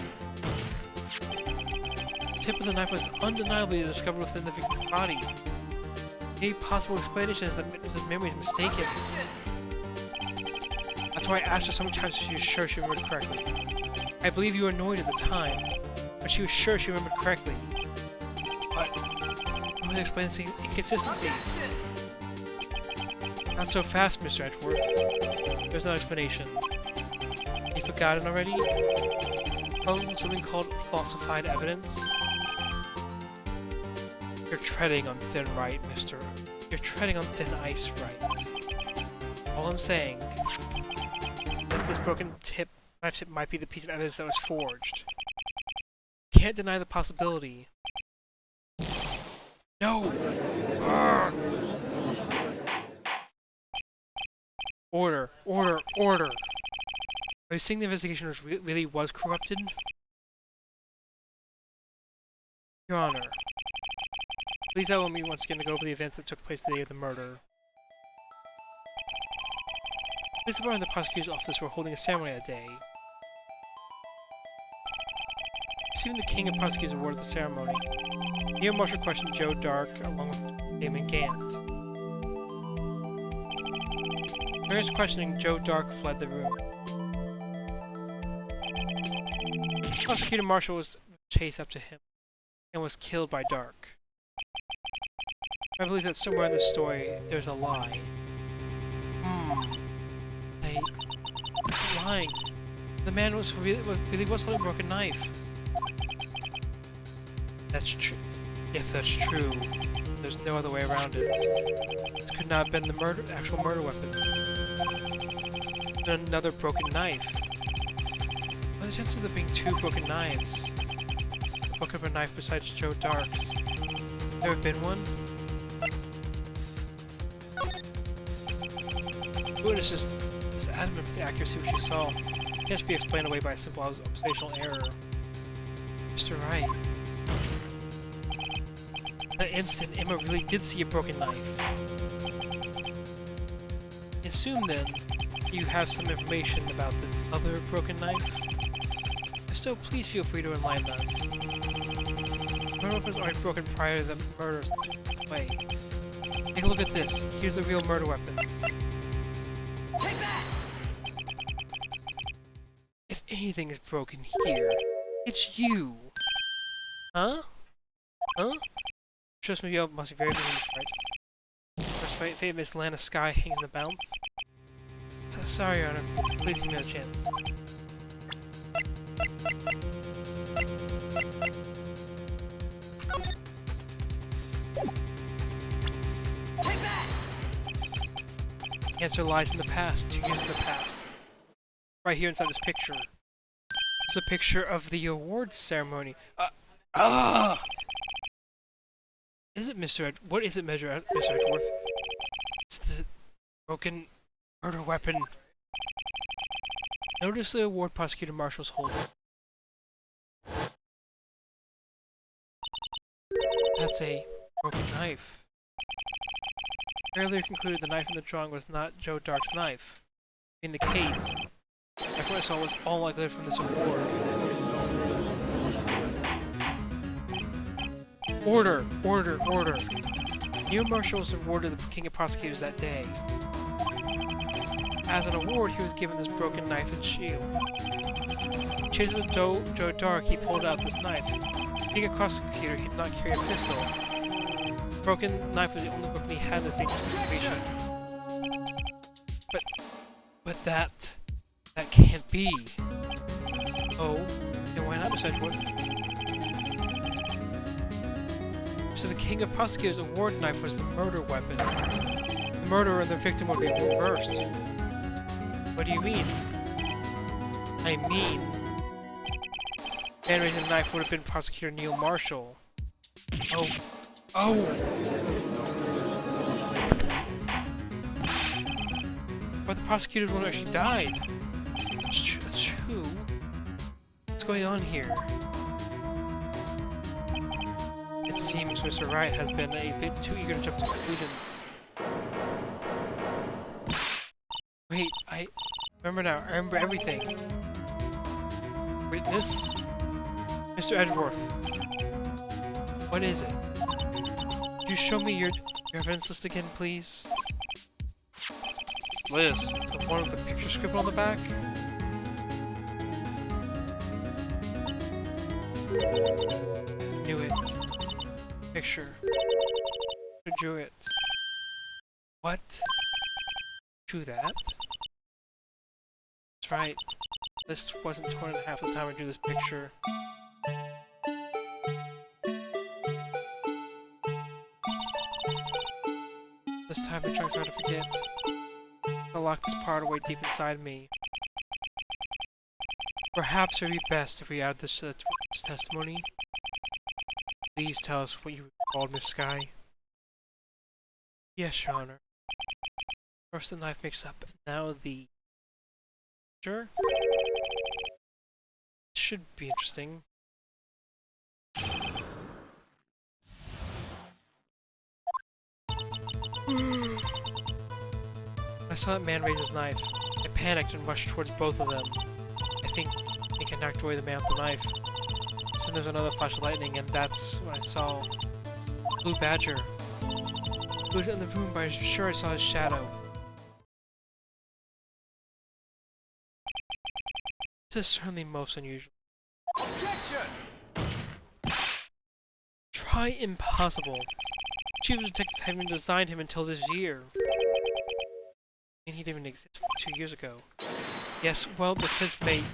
The tip of the knife was undeniably discovered within the victim's body. The only possible explanation is that his memory is mistaken. That's why I asked her so many times if she was sure she remembered correctly. I believe you were annoyed at the time, but she was sure she remembered correctly. But I'm going to explain this inconsistency. Not so fast, Mr. Edgeworth. There's no explanation. You've forgotten already? Oh, something called falsified evidence? You're treading on thin right, mister. You're treading on thin ice, right? All I'm saying is that this broken knife tip might be the piece of evidence that was forged. Can't deny the possibility. No! Urgh! Order! Order! Order! Are you saying the investigation really was corrupted? Your Honor, please allow me once again to go over the events that took place the day of the murder. Police department and the prosecutor's office were holding a ceremony that day. Receiving the king and prosecutor's award at the ceremony, Neo Marshall questioned Joe Dark along with Damon Gant. During his questioning, Joe Dark fled the room. Prosecutor Marshall was chased up to him and was killed by Dark. I believe that somewhere in this story there's a lie. I'm lying. The man really was holding a broken knife. That's true. If that's true, there's no other way around it. This could not have been the actual murder weapon. Another broken knife. What are the chances of there being two broken knives? Broken up a knife besides Joe Dark's. There been one? The witness is adamant of the accuracy of what she saw. It can't just be explained away by a simple observational error. Mr. Wright. In that instant, Emma really did see a broken knife. I assume then you have some information about this other broken knife? If so, please feel free to enlighten us. The murder weapon was already broken prior to the murders way. Take a look at this. Here's the real murder weapon. Take that! If anything is broken here, it's you! Huh? Huh? Trust me, you must be very busy, right? First fate of Miss Lana Sky hangs in the balance. So sorry, Your Honor. Please give me a chance. Take that! The answer lies in the past, 2 years in the past. Right here inside this picture. It's a picture of the awards ceremony. Is it Mr. What is it, Mr. Edgeworth? It's the broken murder weapon. Notice the award Prosecutor Marshall's holding. That's a broken knife. Earlier concluded the knife in the drawing was not Joe Dark's knife. In the case, everyone I saw was all likely from this award. Order! Order! Order! Neo Marshall was awarded the King of Prosecutors that day. As an award, he was given this broken knife and shield. Chased with Joe Dark, he pulled out this knife. Being a prosecutor, he did not carry a pistol. The broken knife was the only weapon he had in this dangerous situation. But that can't be. Oh, then why not, Miss Edgeworth? So the king of prosecutors' award knife was the murder weapon. The murderer and the victim would be reversed. What do you mean? I mean, man raising the knife would have been Prosecutor Neil Marshall. Oh. Oh! But the prosecutor's one who actually died. That's true. What's going on here? It seems Mr. Wright has been a bit too eager to jump to conclusions. Wait, I remember now. I remember everything. Witness? Mr. Edgeworth. What is it? Could you show me your evidence list again, please? List? The one with the picture scribbled on the back? Knew it. Picture. Who drew it? What? Drew that? That's right. List wasn't torn in half the time I drew this picture. This time I'm trying so hard to forget. I'll lock this part away deep inside me. Perhaps it would be best if we add this to the testimony. Please tell us what you recalled, Miss Sky. Yes, Your Honor. First the knife mix up, now the... Sure? Should be interesting. I saw that man raise his knife. I panicked and rushed towards both of them. I think I knocked away the man with the knife. Then there was another flash of lightning, and that's when I saw Blue Badger. He was in the room, but I'm sure I saw his shadow. This is certainly most unusual. Objection! Try impossible. Chief of Detectives haven't designed him until this year. And he didn't even exist 2 years ago. Yes, well, the defense may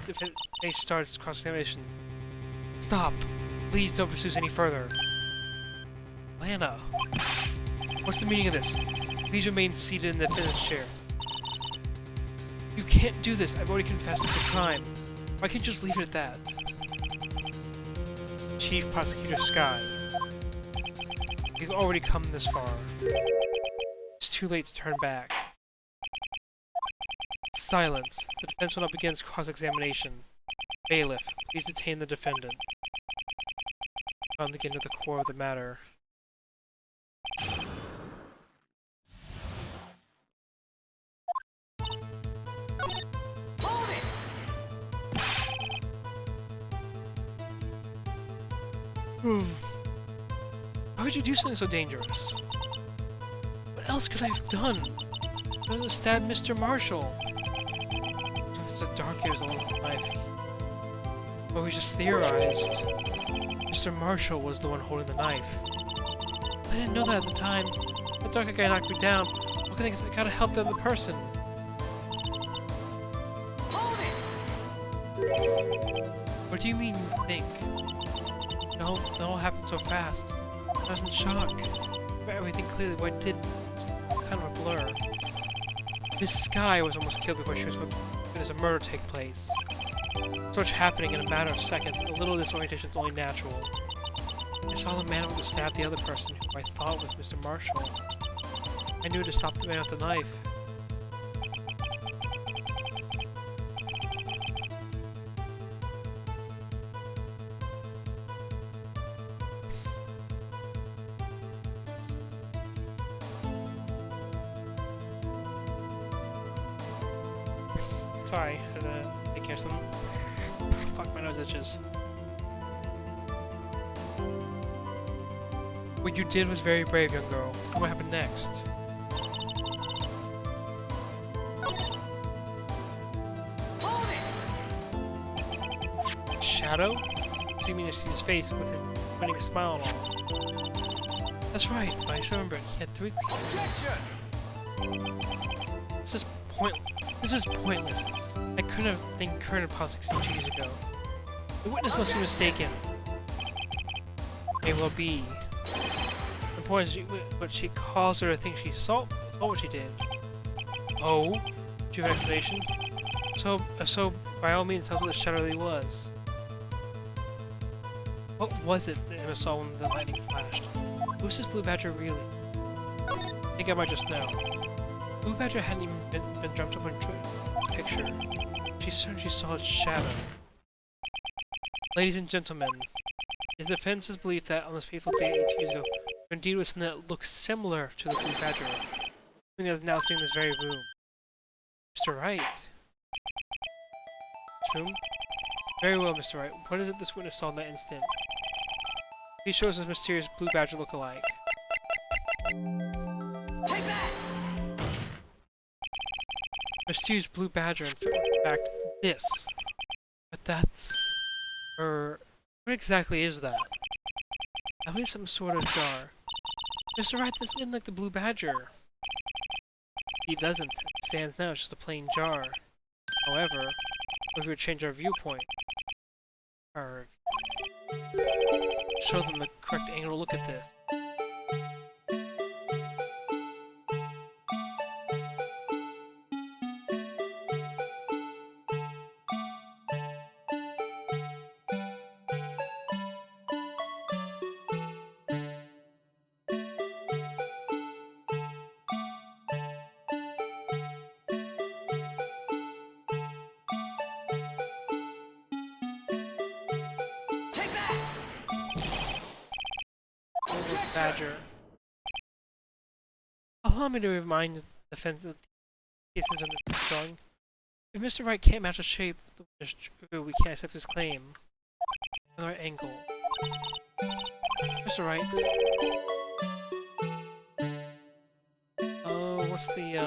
start its cross-examination. Stop! Please don't pursue this any further. Lana! What's the meaning of this? Please remain seated in the defendant's chair. You can't do this. I've already confessed to the crime. Why can't you just leave it at that? Chief Prosecutor Sky. We've already come this far. It's too late to turn back. Silence. The defense will now begin its cross-examination. Bailiff, please detain the defendant. On to get into the core of the matter. Hold it! Why would you do something so dangerous? What else could I have done? I would have stabbed Mr. Marshall. It's a dark hair was the one with the knife. But we just theorized. Mr. Marshall was the one holding the knife. I didn't know that at the time. The dark guy knocked me down. What can I gotta help the other person? Hold it! What do you mean you think? No, it all happened so fast. I was in shock. But everything clearly what I did was kind of a blur. This Sky was almost killed before she was going to a murder take place. So much happening in a matter of seconds, and a little disorientation is only natural. I saw the man who stabbed the other person, who I thought was Mr. Marshall. I knew to stop the man with the knife. Sorry, I had to take care of something. Fuck, my nose itches. What you did was very brave, young girl. So what happened next? Hold it! Shadow? So you mean to see his face with his putting a smile on? That's right, but I still remember it. He had 3... Objection! This is pointless. This is pointless. I couldn't have incurred upon 62 years ago. The witness must be mistaken. May well be. The point is, what she caused her to think she saw what she did. Oh? Do you have an explanation? So by all means, tell us what the shadow really was. What was it that Emma saw when the lightning flashed? Who's this Blue Badger really? I think I might just know. Blue Badger hadn't even been dreamt up into a picture. She certainly saw its shadow. Ladies and gentlemen, it is the defense's belief that on this fateful day 8 years ago, there indeed was something that looks similar to the Blue Badger. Something that is now seen in this very room. Mr. Wright. This room? Very well, Mr. Wright. What is it this witness saw in that instant? Please show us this mysterious Blue Badger look-alike. Take that! Mysterious Blue Badger, in fact, this. But that's... what exactly is that? I believe some sort of jar. Mr. Wright, this isn't like the Blue Badger. He doesn't. It stands now, it's just a plain jar. However, if we would change our viewpoint, show them the correct angle to look at this. Badger. Allow me to remind the defense of the cases under the drawing. If Mr. Wright can't match the shape, we can't accept his claim. Another angle. Mr. Wright. Oh, what's the,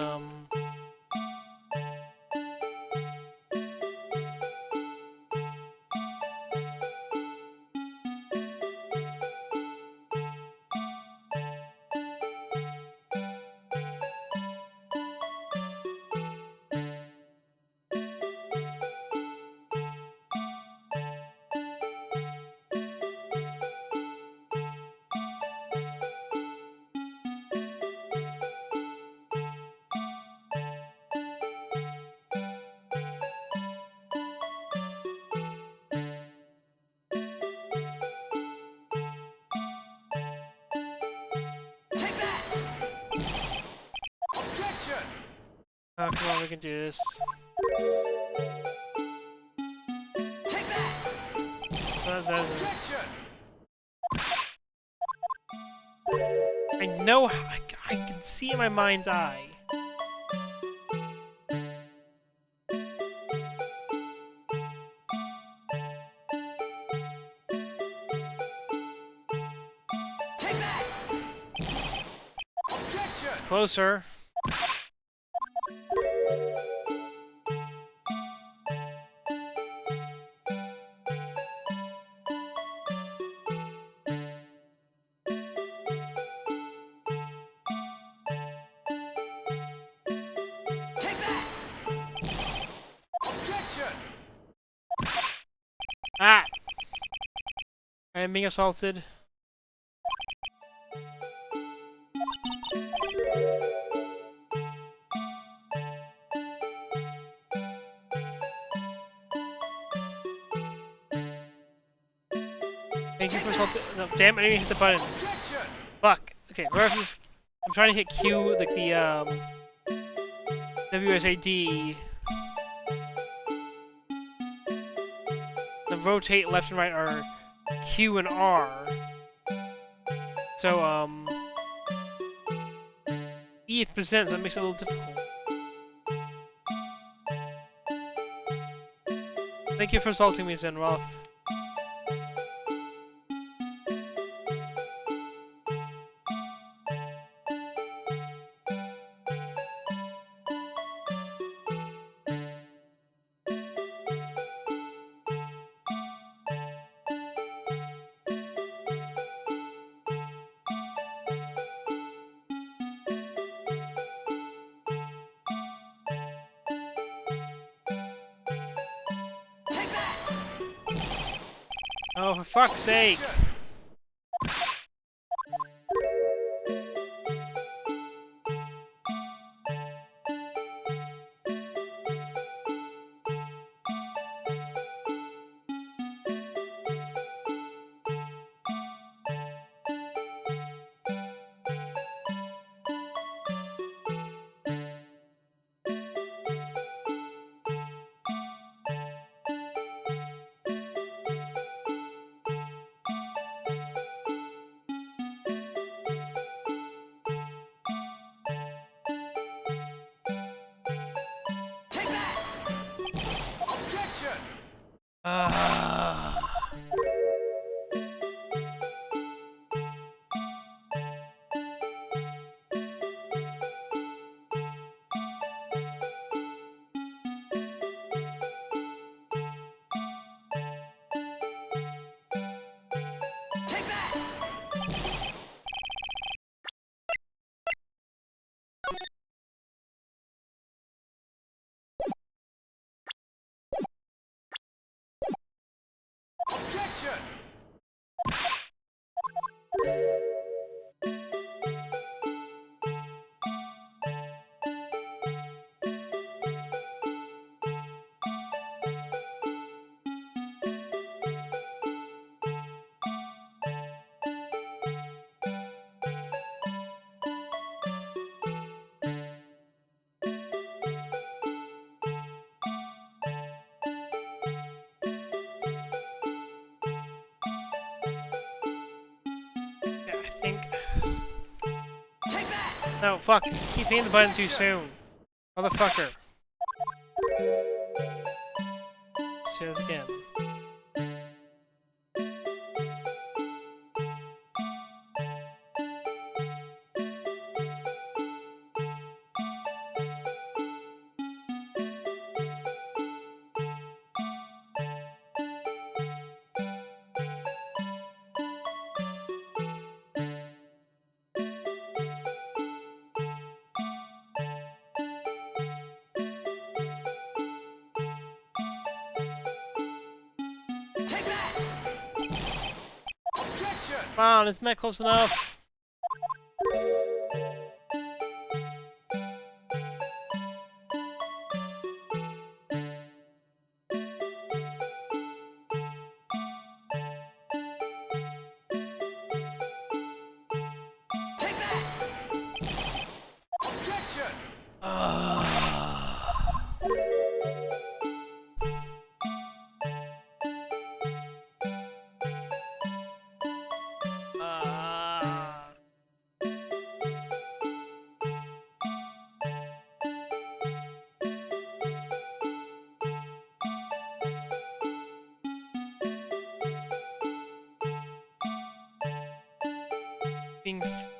oh, come on, we can do this. Take that! That doesn't... Objection! I know how I can see in my mind's eye. Take that! Objection! Closer. Take that! Objection! Ah! I am being assaulted. Thank you for assaulting. No, damn, I didn't hit the button. Objection! Fuck. Okay, wherever this. I'm trying to hit Q, like the, WSAD. The rotate left and right are Q and R. So, E is percent, so it makes it a little difficult. Thank you for assaulting me, Zenroth. Oh, for fuck's sake! Take that! Objection! Ah. Take that! Objection! Yeah, I think. Take that! No, fuck! Keep hitting the button too soon, motherfucker. Let's do this again. Take that! Objection! Come on, isn't that close enough? Take that! Objection!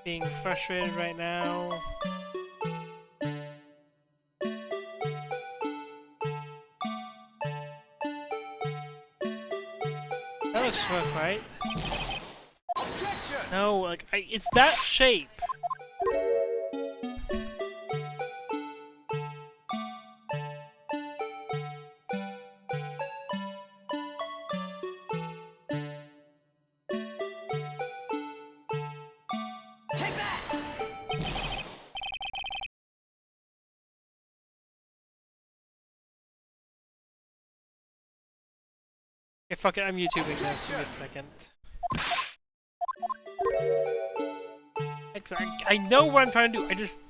Being frustrated right now. That looks swift, right? Objection! No, like it's that shape. Take that! Okay, fuck it, I'm YouTubing this. Give me a second. I know what I'm trying to do. I just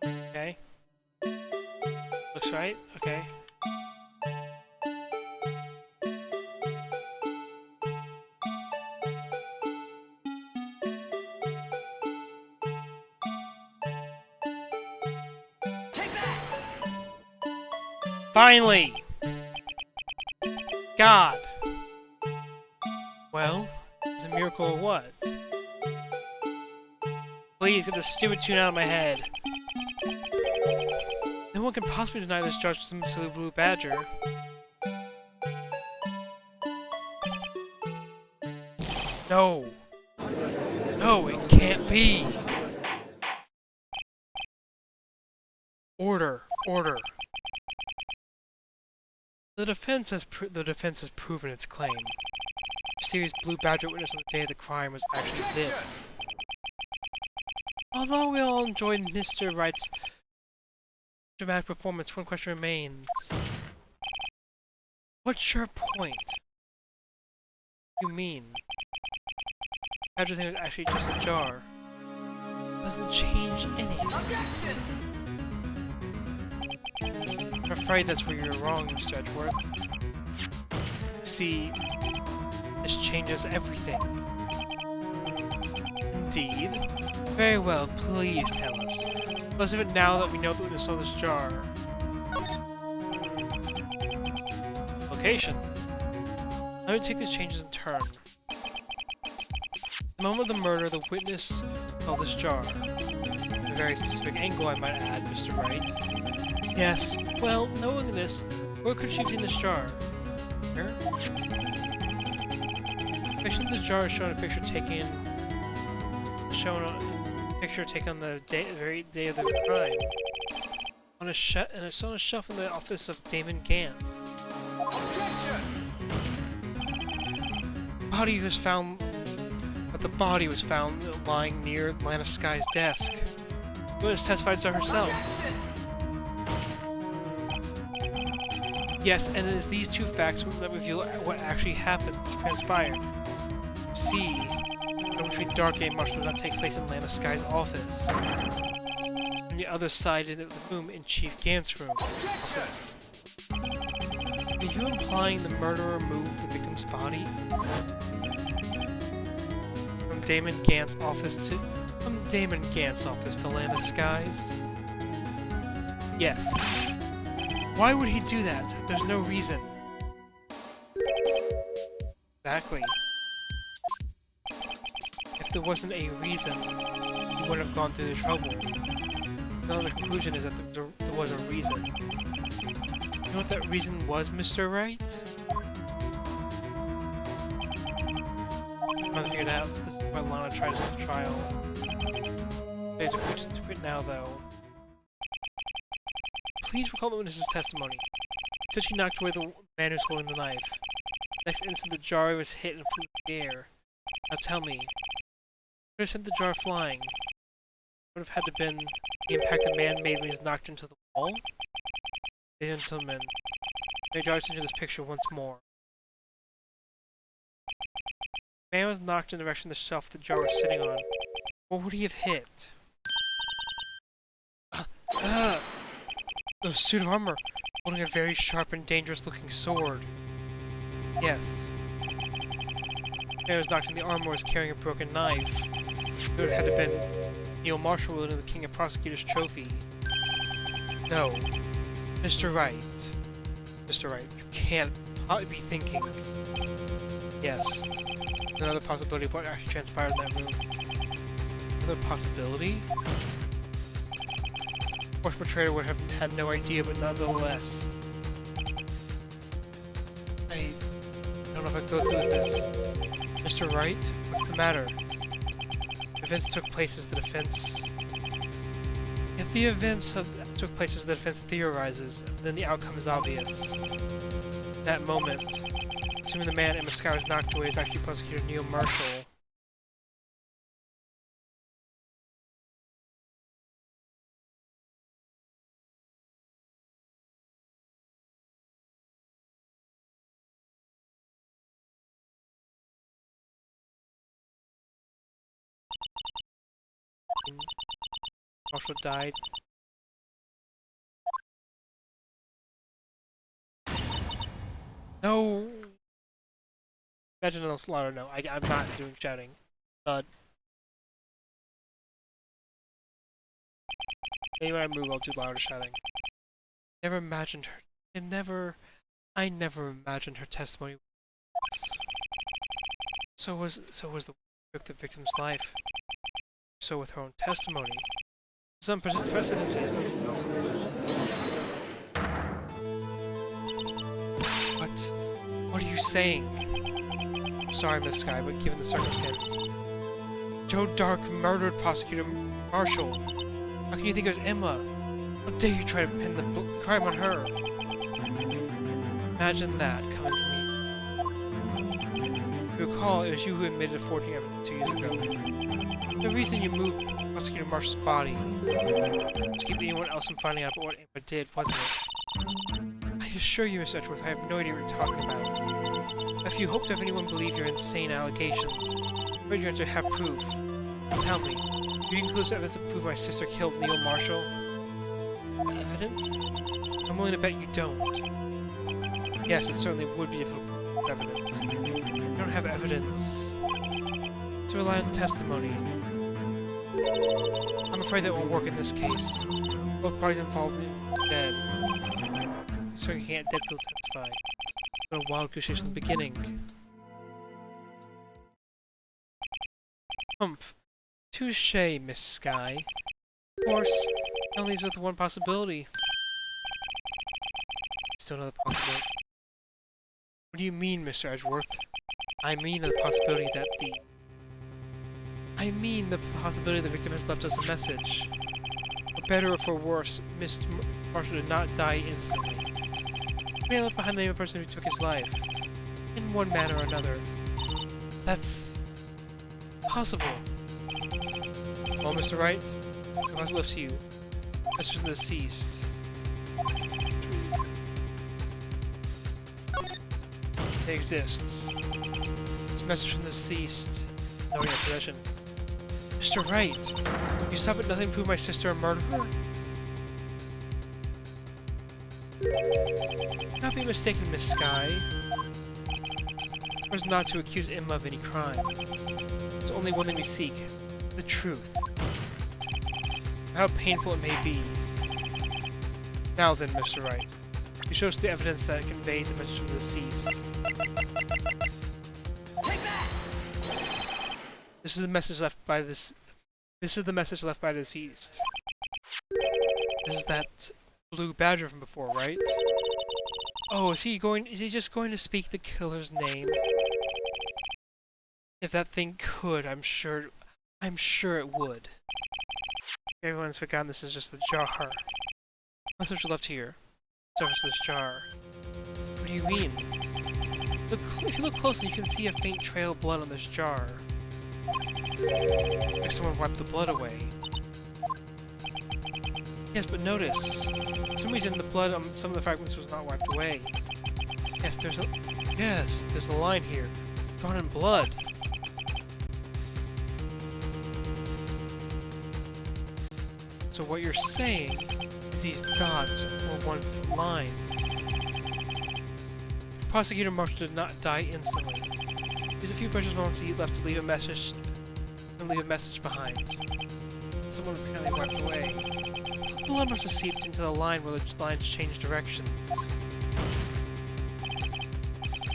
Okay. Looks right. Okay. Take that! Finally! God! Well, it's a miracle or what? Please get this stupid tune out of my head. No one can possibly deny this judge to some silly blue badger. No! No, it can't be! Order! Order! The defense has proven its claim. The mysterious blue badger witness on the day of the crime was actually this. Although we all enjoyed Mr. Wright's dramatic performance, one question remains. What's your point? You mean? The badger thing was actually just a jar. Doesn't change anything. I'm afraid that's where you're wrong, Mr. Edgeworth. See, this changes everything. Indeed. Very well, please tell us. Most of it now that we know that we saw this jar. Location. Let me take these changes in turn. The moment of the murder, the witness saw this jar. A very specific angle, I might add, Mr. Wright. Yes, well, knowing this, where could she have seen this jar? Here? The picture of the jar is showing a picture taken... on the very day of the crime. And it's on a shelf in the office of Damon Gant. The body was found lying near Lana Sky's desk. The witness testified to herself. Yes, and it is these two facts that reveal what actually transpired. See, the between Dark Game Marshall did not take place in Lana Sky's office. On the other side of the room in Chief Gant's room office. Are you implying the murderer moved the victim's body? From Damon Gant's office to Lana Sky's? Yes. Why would he do that? There's no reason. Exactly. If there wasn't a reason, he wouldn't have gone through the trouble. No, the conclusion is that there was a reason. You know what that reason was, Mr. Wright? I'm trying to figure it out, so this is why Lana tried to stop the trial. They have to just do it now, though. Please recall the witness's testimony. Said she knocked away the man who's holding the knife. Next instant, the jar was hit and flew through the air. Now tell me, would have sent the jar flying? Would have had to been the impact the man made when he was knocked into the wall? Ladies and gentlemen, may I draw attention to this picture once more. The man was knocked in the direction of the shelf the jar was sitting on. What would he have hit? The suit of armor, holding a very sharp and dangerous-looking sword. Yes. The man who was knocked in the armor was carrying a broken knife. It would have had to been Neil Marshall wielding the King of Prosecutors trophy. No. Mr. Wright. Mr. Wright, you can't be thinking. Yes. Another possibility of what actually transpired in that room. Another possibility? Of course, portrayer would have had no idea, but nonetheless. I don't know if I can go through with this. Mr. Wright, what's the matter? Events took place as the defense... If the events took place as the defense theorizes, then the outcome is obvious. In that moment, assuming the man in the sky was knocked away is actually Prosecutor Neil Marshall. Marshall died. No! Imagine a slaughter. No, I'm not doing shouting. Maybe when I move, I'll do louder shouting. Never imagined her. I never imagined her testimony. So was the one who took the victim's life. So with her own testimony. It's unprecedented. What are you saying? I'm sorry, Miss Sky, but given the circumstances... Joe Dark murdered Prosecutor Marshall. How can you think it was Emma? How dare you try to pin the crime on her? Imagine that coming from me. You recall, it was you who admitted forging evidence 2 years ago. The reason you moved Prosecutor Marshall's body was to keep anyone else from finding out what Emma did, wasn't it? I assure you, Mr. Edgeworth, I have no idea what you're talking about. If you hope to have anyone believe your insane allegations, I'm afraid you're going to have proof. Tell me, do you include evidence to prove my sister killed Neil Marshall? Evidence? I'm willing to bet you don't. Yes, it certainly would be difficult to prove it's evidence. You don't have evidence to rely on testimony. I'm afraid that won't work in this case. Both parties involved are dead. So you can't dead people testify. It's been a wild goose chase from the beginning. Humph. Touché, Miss Sky. Of course, it only leaves with one possibility. Still another possibility. What do you mean, Mr. Edgeworth? I mean the possibility that the victim has left us a message. For better or for worse, Miss Marshall did not die instantly. She may have left behind the name of the person who took his life. In one manner or another. That's possible. Well, Mr. Wright, the question left to you. Message from the deceased. It exists. This message from the deceased. No, your possession. Mr. Wright, you stop at nothing to prove my sister a murderer? Do not be mistaken, Miss Sky. Was not to accuse Emma of any crime. There's only one thing we seek. The truth. How painful it may be. Now then, Mr. Wright. You show us the evidence that conveys the message from the deceased. Take that! This is the message left by this. This is the message left by the deceased. This is that blue badger from before, right? Oh, is he just going to speak the killer's name? If that thing could, I'm sure it would. Everyone's forgotten this is just a jar. Message left here. Surface this jar. What do you mean? If you look closely, you can see a faint trail of blood on this jar. Like someone wiped the blood away. Yes, but notice. For some reason, the blood on some of the fragments was not wiped away. Yes, there's a line here, drawn in blood. So what you're saying is these dots were once lines. Prosecutor Marshall did not die instantly. There's a few precious moments he left to leave a message behind. Someone apparently wiped away. Blood must have seeped into the line where the lines changed directions.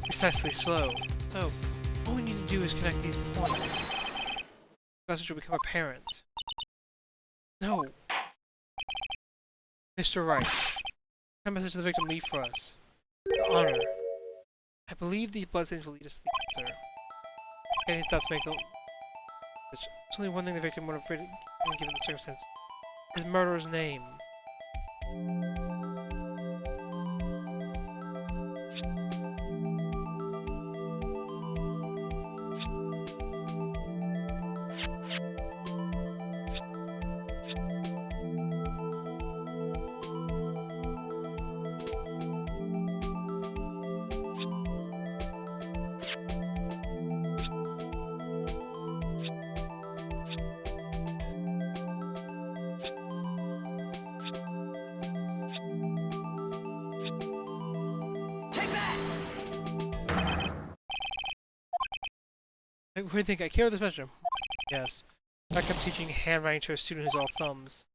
Precisely so. So, all we need to do is connect these points. The message will become apparent. No. Mr. Wright. What message does the victim leave for us? The honor. I believe these bloodstains will lead us to the answer. Getting these dots make the... There's only one thing the victim would have written given the circumstance. His murderer's name. What do you think? I care this message. Yes. I kept teaching handwriting to a student who's all thumbs.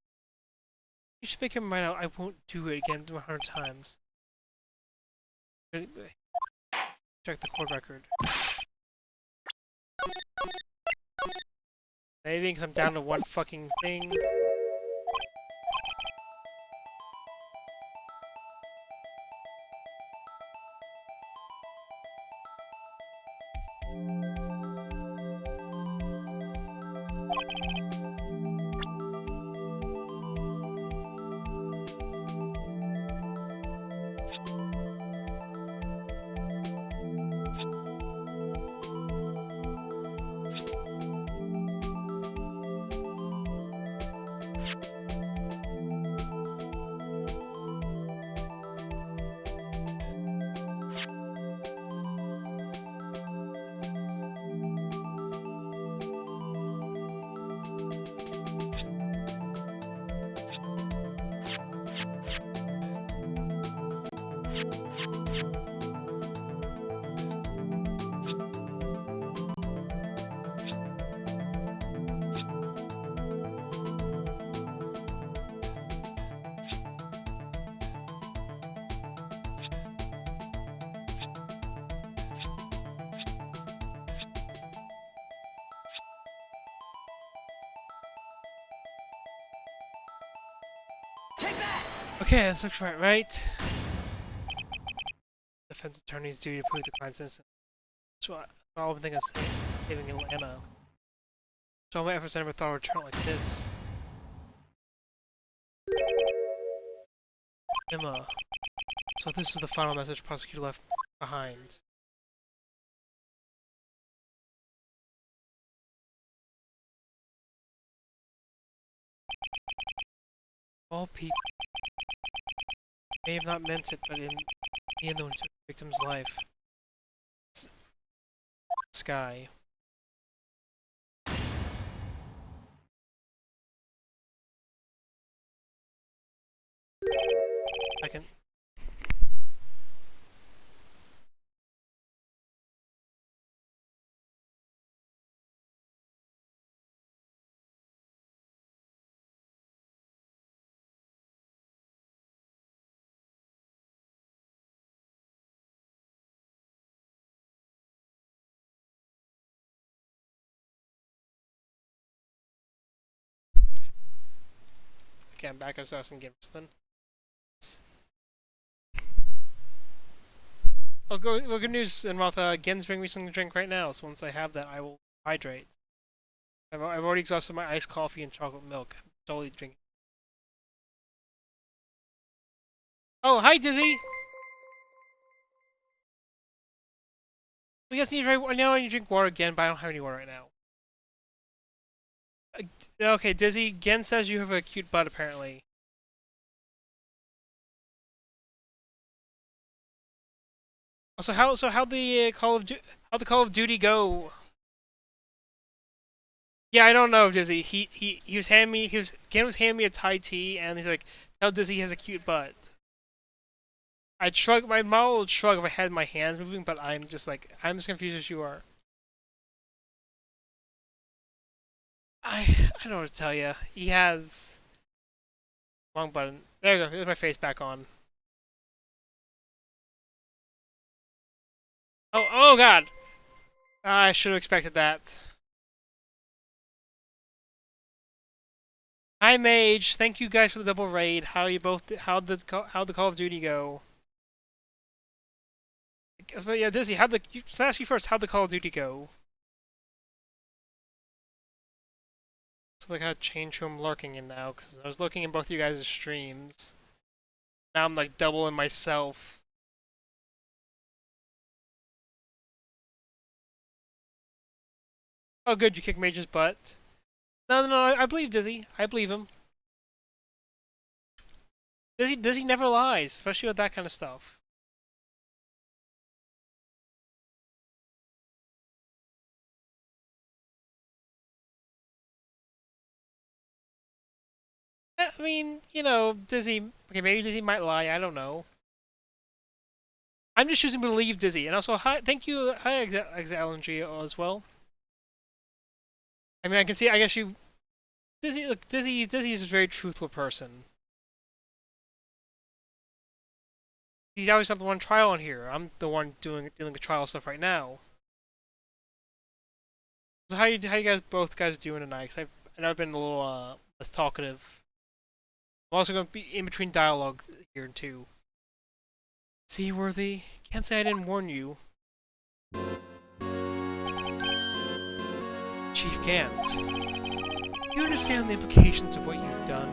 You should make him write out, I won't do it again 100 times. Check the court record. Maybe because I'm down to one fucking thing. Okay, this looks right? Defense attorney's duty to prove the client's innocence. So all I'm thinking is saving ammo. So all my efforts I never thought would turn out like this. Emma. So this is the final message prosecutor left behind. All people may have not meant it, but in the end, one took the victim's life. Sky. I can. Okay, I'm back as us and Gibson. Oh, well, good news, and Martha. Gen's bringing me something to drink right now. So once I have that, I will hydrate. I've already exhausted my iced coffee and chocolate milk. I'm totally drinking. Oh, hi, Dizzy. We just need to drink. Now I need to drink water again, but I don't have any water right now. Okay, Dizzy. Gen says you have a cute butt, apparently. Also, how'd the how'd the Call of Duty go? Yeah, I don't know, Dizzy. He was handing me Gen was handing me a Thai tea, and he's like, "Tell Dizzy he has a cute butt." I'd shrug. My mouth would shrug if I had my hands moving, but I'm just as confused as you are. I don't know what to tell you. He has wrong button. There you go. There's my face back on. Oh God! I should have expected that. Hi Mage, thank you guys for the double raid. How'd the Call of Duty go? But yeah, Dizzy, let's ask you first, how'd the Call of Duty go? So I gotta change who I'm lurking in now, because I was looking in both you guys' streams. Now I'm like doubling myself. Oh good, you kicked Mage's butt. No, I believe Dizzy. I believe him. Dizzy never lies, especially with that kind of stuff. I mean, you know, Dizzy. Okay, maybe Dizzy might lie. I don't know. I'm just choosing to believe Dizzy, and also hi, thank you, hi LNG as well. I mean, I can see. I guess you, Dizzy. Look, Dizzy is a very truthful person. He's always have the one trial on here. I'm the one dealing with trial stuff right now. So how you guys doing tonight? Cause I've been a little less talkative. I'm also going to be in between dialogue here too. Seaworthy, can't say I didn't warn you. Chief Gant, you understand the implications of what you've done?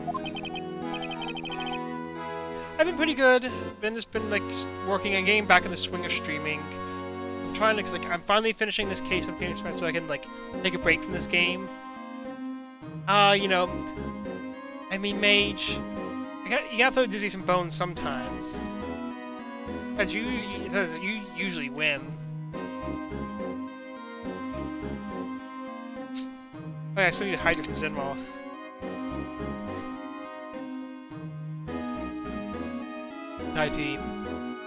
I've been pretty good. Just been like working on getting back in the swing of streaming. I'm trying to, like, I'm finally finishing this case on Phoenix Wright so I can like take a break from this game. You know, I mean, Mage, you gotta throw Dizzy some bones sometimes. Because you usually win. Oh yeah, I still need to hide it from Zenmoth. Thai tea.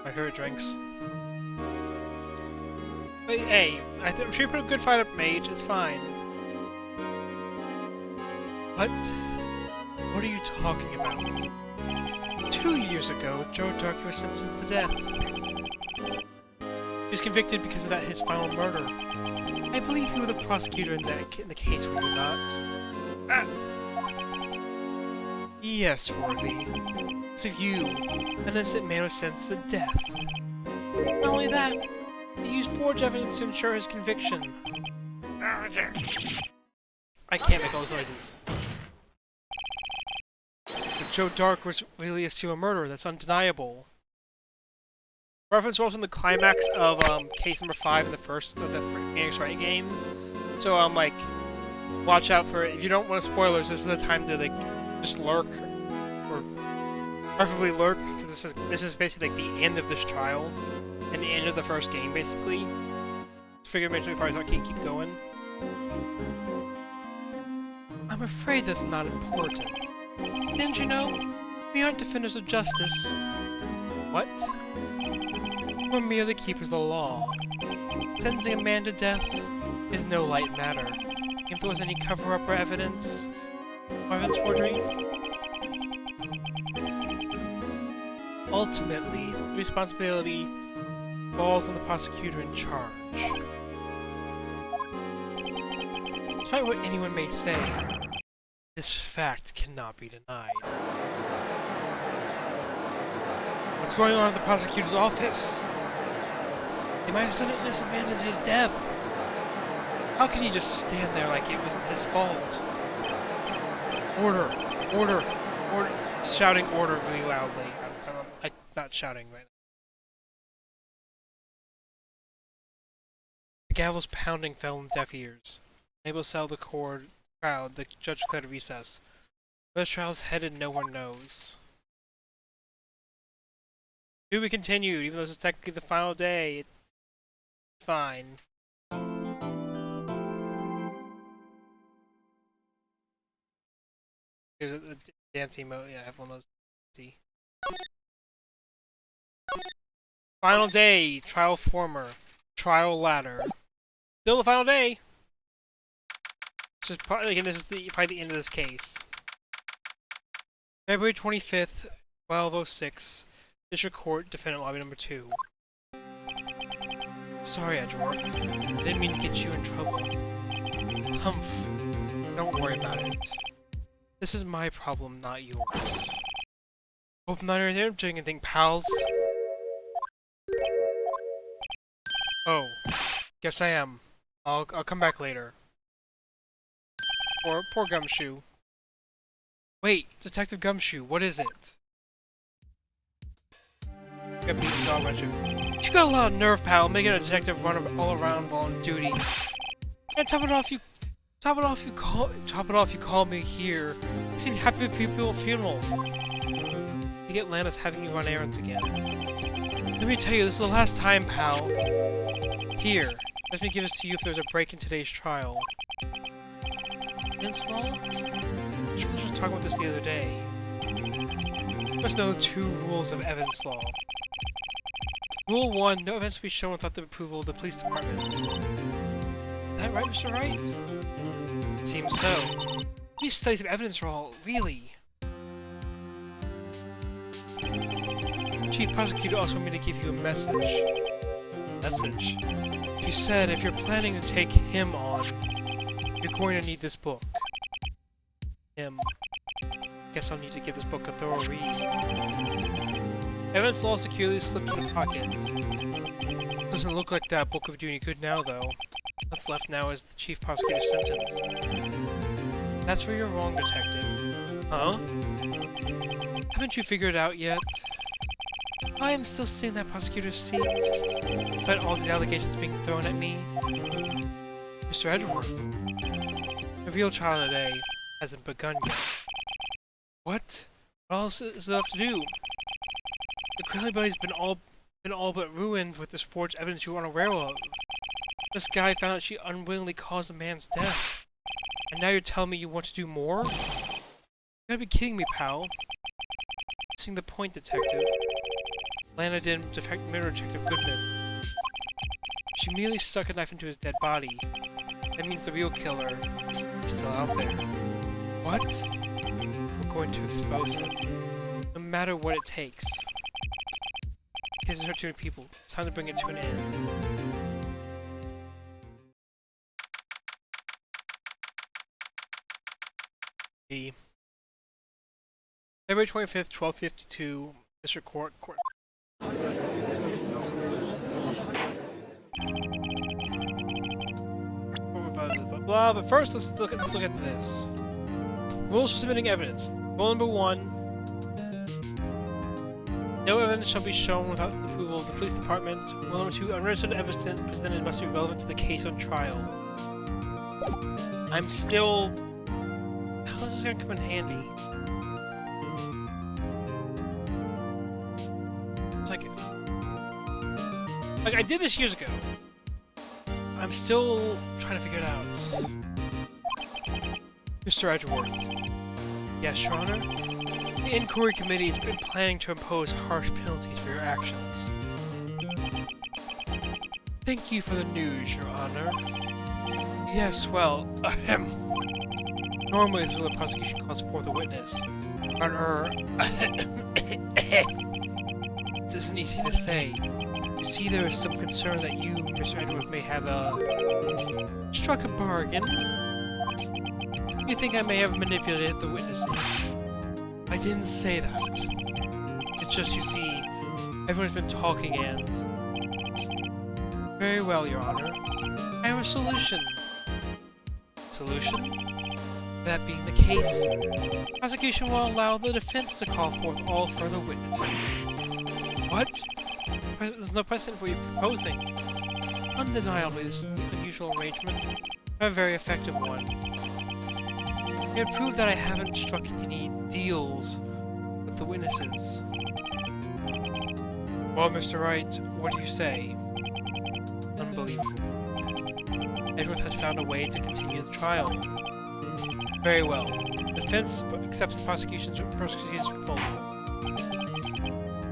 My favorite drinks. But hey, I'm sure you put a good fight up, Mage. It's fine. What? What are you talking about? 2 years ago, Joe Darky was sentenced to death. He was convicted because of his final murder. I believe you were the prosecutor in the case, were you not? Ah. Yes, Worthy. Because of you, an innocent man was sentenced to death. Not only that, he used forged evidence to ensure his conviction. I can't make all those noises. But Joe Dark was really a serial murderer, that's undeniable. Reference was in the climax of case number 5 in the first of the Phoenix Wright games. So like, watch out for it. If you don't want spoilers, this is the time to like just lurk, or preferably lurk, because this is basically like the end of this trial and the end of the first game, basically. Figure eventually probably not keep going. I'm afraid that's not important. Didn't you know? We aren't defenders of justice. What? We're merely keepers of the law. Sentencing a man to death is no light matter. If there was any cover-up or evidence forgery. Ultimately, the responsibility falls on the prosecutor in charge. Despite what anyone may say, this fact cannot be denied. What's going on at the prosecutor's office? They might have sent an innocent man to his death. How can he just stand there like it wasn't his fault? Order! Order! Order! Shouting order really loudly. I'm not shouting right now. The gavel's pounding fell on deaf ears. Unable to settle the crowd, the judge declared a recess. Where the trial's headed, no one knows. To be continued, even though this is technically the final day. It's fine. Here's a dancing mode. Yeah, I have one of those. See. Final day. Trial former. Trial ladder. Still the final day. This is probably, again, this is probably the end of this case. February 25th, 12:06. District Court, Defendant Lobby Number 2. Sorry, Edgeworth. I didn't mean to get you in trouble. Humph. Don't worry about it. This is my problem, not yours. Hope I'm not interrupting anything, pals. Oh. Guess I am. I'll come back later. Poor Gumshoe. Wait, Detective Gumshoe, what is it? Got beaten dog by you. You got a lot of nerve, pal, making a detective run all around while on duty. And top it off, you call me here. You seem happy with people at funerals. You get Lana's having you run errands again. Let me tell you, this is the last time, pal. Here, let me give this to you if there's a break in today's trial. Evidence law? We were talking about this the other day. There's no 2 rules of evidence law. Rule 1, no evidence will be shown without the approval of the police department. Is that right, Mr. Wright? It seems so. These studies of evidence law, really? Chief Prosecutor also wanted me to give you a message. Message? You said if you're planning to take him on, you're going to need this book. Guess I'll need to give this book a thorough read. Evidence law securely slipped in the pocket. Doesn't look like that book would do any good now, though. What's left now is the chief prosecutor's sentence. That's where you're wrong, detective. Huh? Haven't you figured it out yet? I am still sitting in that prosecutor's seat, despite all these allegations being thrown at me. Mr. Edgeworth, the real trial today hasn't begun yet. What? What else is there left to do? The Crowley Buddy's been all but ruined with this forged evidence you were unaware of. This guy found out she unwillingly caused a man's death. And now you're telling me you want to do more? You gotta be kidding me, pal. Missing the point, detective. Lana didn't murder Detective Goodman. She merely stuck a knife into his dead body. That means the real killer is still out there. What? We're going to expose him. No matter what it takes. Because it's hurt too many people. It's time to bring it to an end. February 25th, 1252, District Court. Blah, but first let's look at this. Rules for submitting evidence. Rule number 1. No evidence shall be shown without the approval of the police department. Rule number 2. Unregistered evidence presented must be relevant to the case on trial. I'm still... How is this gonna come in handy? It's like I did this years ago. I'm still trying to figure it out. Mr. Edgeworth. Yes, Your Honor? The Inquiry Committee has been planning to impose harsh penalties for your actions. Thank you for the news, Your Honor. Yes, well, normally until the prosecution calls forth a witness. However, this isn't easy to say. You see, there is some concern that you, Mr. Edgeworth, may have struck a bargain. You think I may have manipulated the witnesses? I didn't say that. It's just, you see, everyone's been talking and... Very well, Your Honor. I have a solution. Solution? That being the case, prosecution will allow the defense to call forth all further witnesses. What? There's no precedent for you proposing. Undeniably, this unusual arrangement is a very effective one. It would prove that I haven't struck any deals with the witnesses. Well, Mr. Wright, what do you say? Unbelievable. Edgeworth has found a way to continue the trial. Very well. The defense accepts the prosecution's proposal.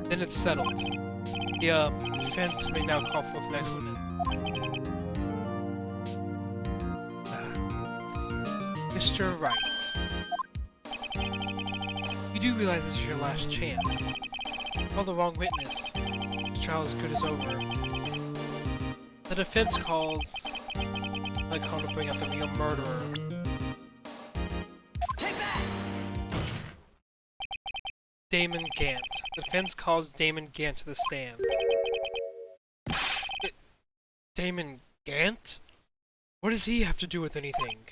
Then it's settled. The defense may now call forth the next witness. Mr. Wright. You do realize this is your last chance. Call the wrong witness. The trial is good as over. The defense calls... I call to bring up the real murderer. Take that! Damon Gant. The defense calls Damon Gant to the stand. Damon Gant? What does he have to do with anything?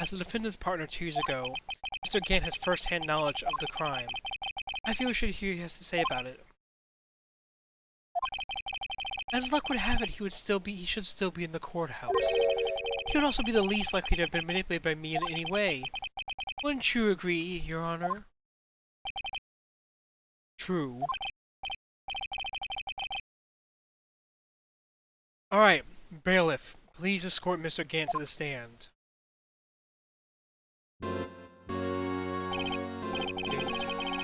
As the defendant's partner 2 years ago, Mr. Gant has first-hand knowledge of the crime. I feel we should hear what he has to say about it. As luck would have it, he should still be in the courthouse. He would also be the least likely to have been manipulated by me in any way. Wouldn't you agree, Your Honor? True. Alright, bailiff, please escort Mr. Gant to the stand.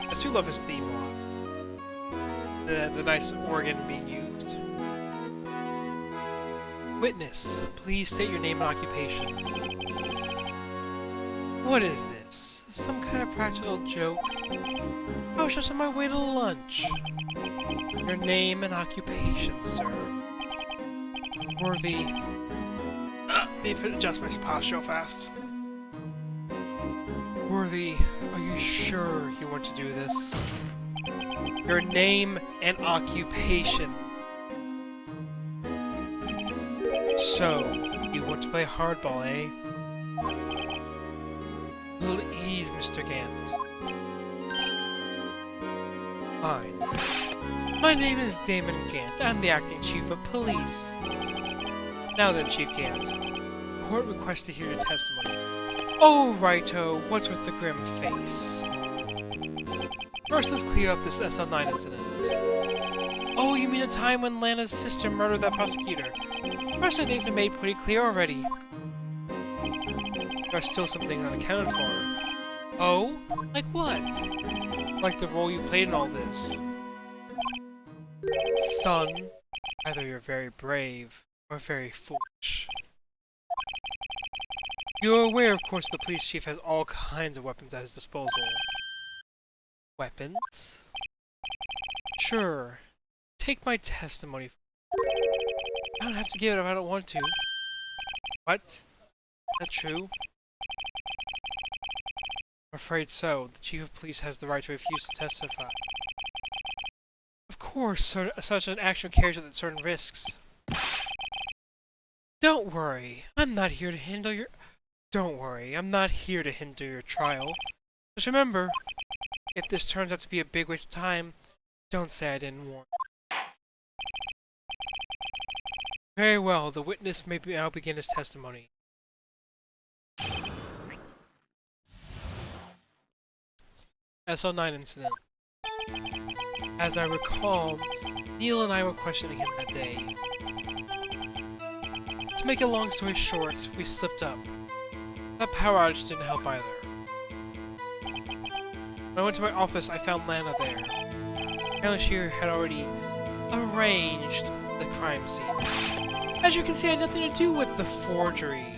I still love his theme song. The nice organ being used. Witness, please state your name and occupation. What is this? Some kind of practical joke? I was just on my way to lunch. Your name and occupation, sir. Worthy. Maybe adjust my posture fast. Worthy, are you sure you want to do this? Your name and occupation. So, you want to play hardball, eh? A little ease, Mr. Gant. Fine. My name is Damon Gant. I'm the acting chief of police. Now then, Chief Gant. Court requests to hear your testimony. Oh, righto. What's with the grim face? First, let's clear up this SL9 incident. Oh, you mean the time when Lana's sister murdered that prosecutor? First, things are made pretty clear already. There are still some things unaccounted for. Oh? Like what? Like the role you played in all this. Son, either you're very brave, or very foolish. You're aware, of course, the police chief has all kinds of weapons at his disposal. Weapons? Sure. Take my testimony. I don't have to give it if I don't want to. What? Is that true? afraid so. The chief of police has the right to refuse to testify. Of course, such an action carries with it certain risks. Don't worry, I'm not here to hinder your... Don't worry, I'm not here to hinder your trial. Just remember, if this turns out to be a big waste of time, don't say I didn't warn. Very well, the witness may now begin his testimony. SL9 incident. As I recall, Neil and I were questioning him that day. To make a long story short, we slipped up. That power outage didn't help either. When I went to my office, I found Lana there. Apparently she had already arranged the crime scene. As you can see, I had nothing to do with the forgery.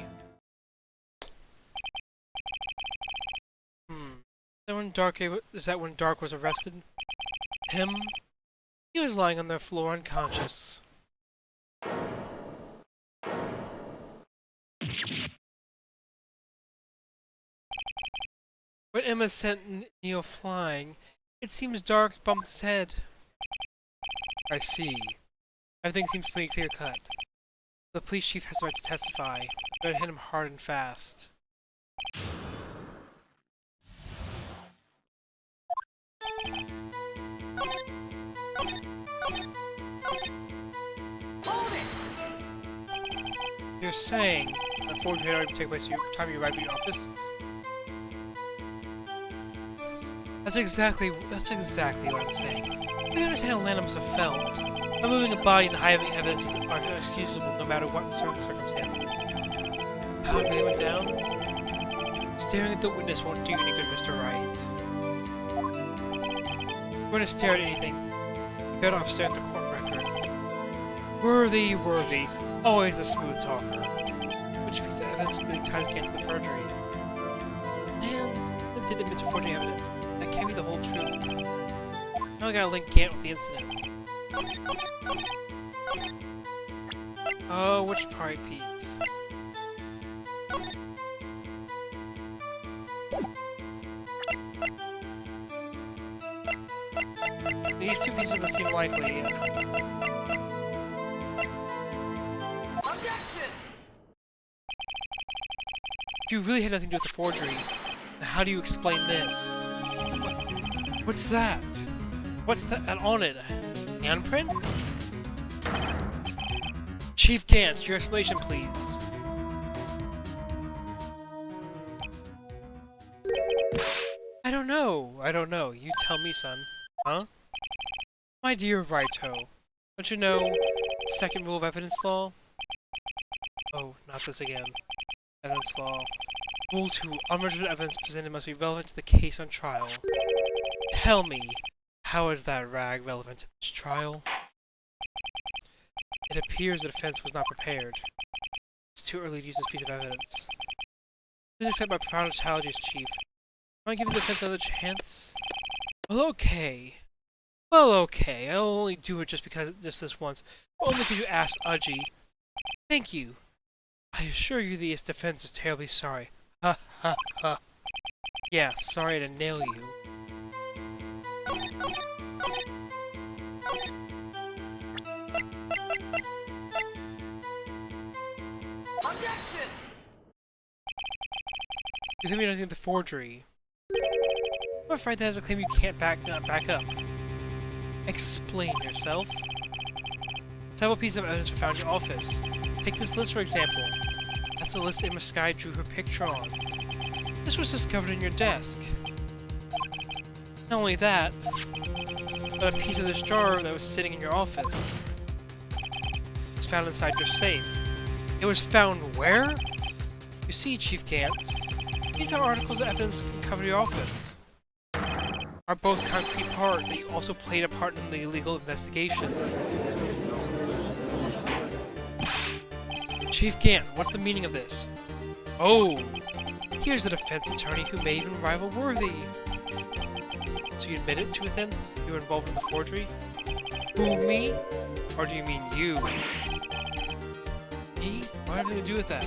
Is that when Dark was arrested? Him? He was lying on the floor unconscious. When Emma sent Neil flying, it seems Dark bumped his head. I see. Everything seems pretty clear-cut. The police chief has the right to testify. They're gonna hit him hard and fast. Hold it! You're saying that forgery had already taken place the time you arrived at your office? That's exactly what I'm saying. We understand how Lana must have felt. Removing a body and hiding evidence is inexcusable no matter what certain circumstances. How it went down? Staring at the witness won't do you any good, Mr. Wright. If you're going to stare at anything, you're better off staring at the court record. Worthy, always the smooth talker. Which piece of evidence did he tie against the forgery? And it did admit to forging evidence. That can't be the whole truth. Now I gotta link Gant with the incident. Oh, which part, Pete? These two pieces don't seem likely. Objection! You really had nothing to do with the forgery. Now how do you explain this? What's that? What's that on it? Handprint? Chief Gant, your explanation, please. I don't know. You tell me, son. Huh? My dear Righto, don't you know the second rule of evidence law? Oh, not this again. Evidence law. Rule 2. Unregistered evidence presented must be relevant to the case on trial. Tell me, how is that rag relevant to this trial? It appears the defense was not prepared. It's too early to use this piece of evidence. Please accept my profound apologies, Chief. Can I give the defense another chance? Well, okay. I'll only do it just this once. Only because you asked, Udgy. Thank you. I assure you this defense is terribly sorry. Ha ha ha. Yeah, sorry to nail you. Objection! You claim nothing of the forgery. I'm afraid that is a claim you can't back up. Explain yourself. Several pieces of evidence were found in your office. Take this list for example. That's the list Emma Sky drew her picture on. This was discovered in your desk. Not only that, but a piece of this jar that was sitting in your office. It was found inside your safe. It was found where? You see, Chief Gant, these are articles of evidence that cover your office. Are both concrete part that you also played a part in the illegal investigation. Chief Gant, what's the meaning of this? Oh, here's a defense attorney who may even rival Worthy. So you admitted to it then? You were involved in the forgery? Who, me? Or do you mean you? Me? What have anything to do with that?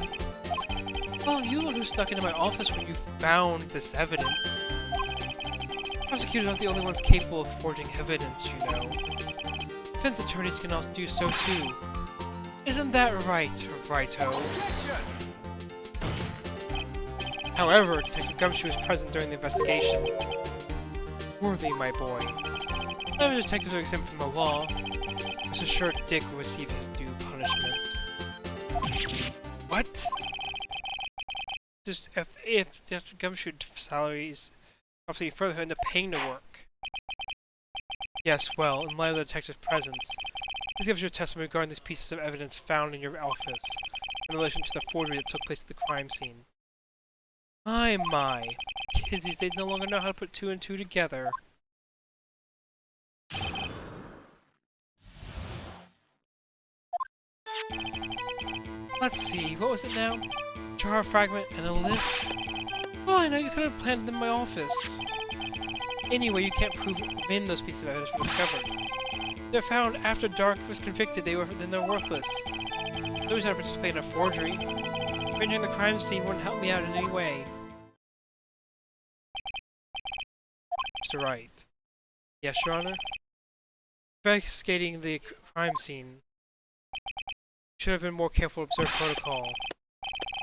Well, you were who snuck into my office when you found this evidence. Prosecutors aren't the only ones capable of forging evidence, you know. Defense attorneys can also do so too. Isn't that right, Righto? However, Detective Gumshoe was present during the investigation. Worthy, my boy. Other detectives are exempt from the law. Mr. Sure Dick will receive his due punishment. What? Just if Detective Gumshoe's salaries obviously further into paying to work. Yes, well, in light of the detective's presence, please give us your testimony regarding these pieces of evidence found in your office in relation to the forgery that took place at the crime scene. My. Kids these days no longer know how to put two and two together. Let's see, what was it now? Jar fragment and a list? Oh, I know you could have planted them in my office. Anyway, you can't prove when those pieces of evidence were discovered. They're found after Dark was convicted, then they're worthless. Those that participate in a forgery. Arranging the crime scene wouldn't help me out in any way. Mr. Wright. Yes, Your Honor? Investigating the crime scene. Should have been more careful to observe protocol.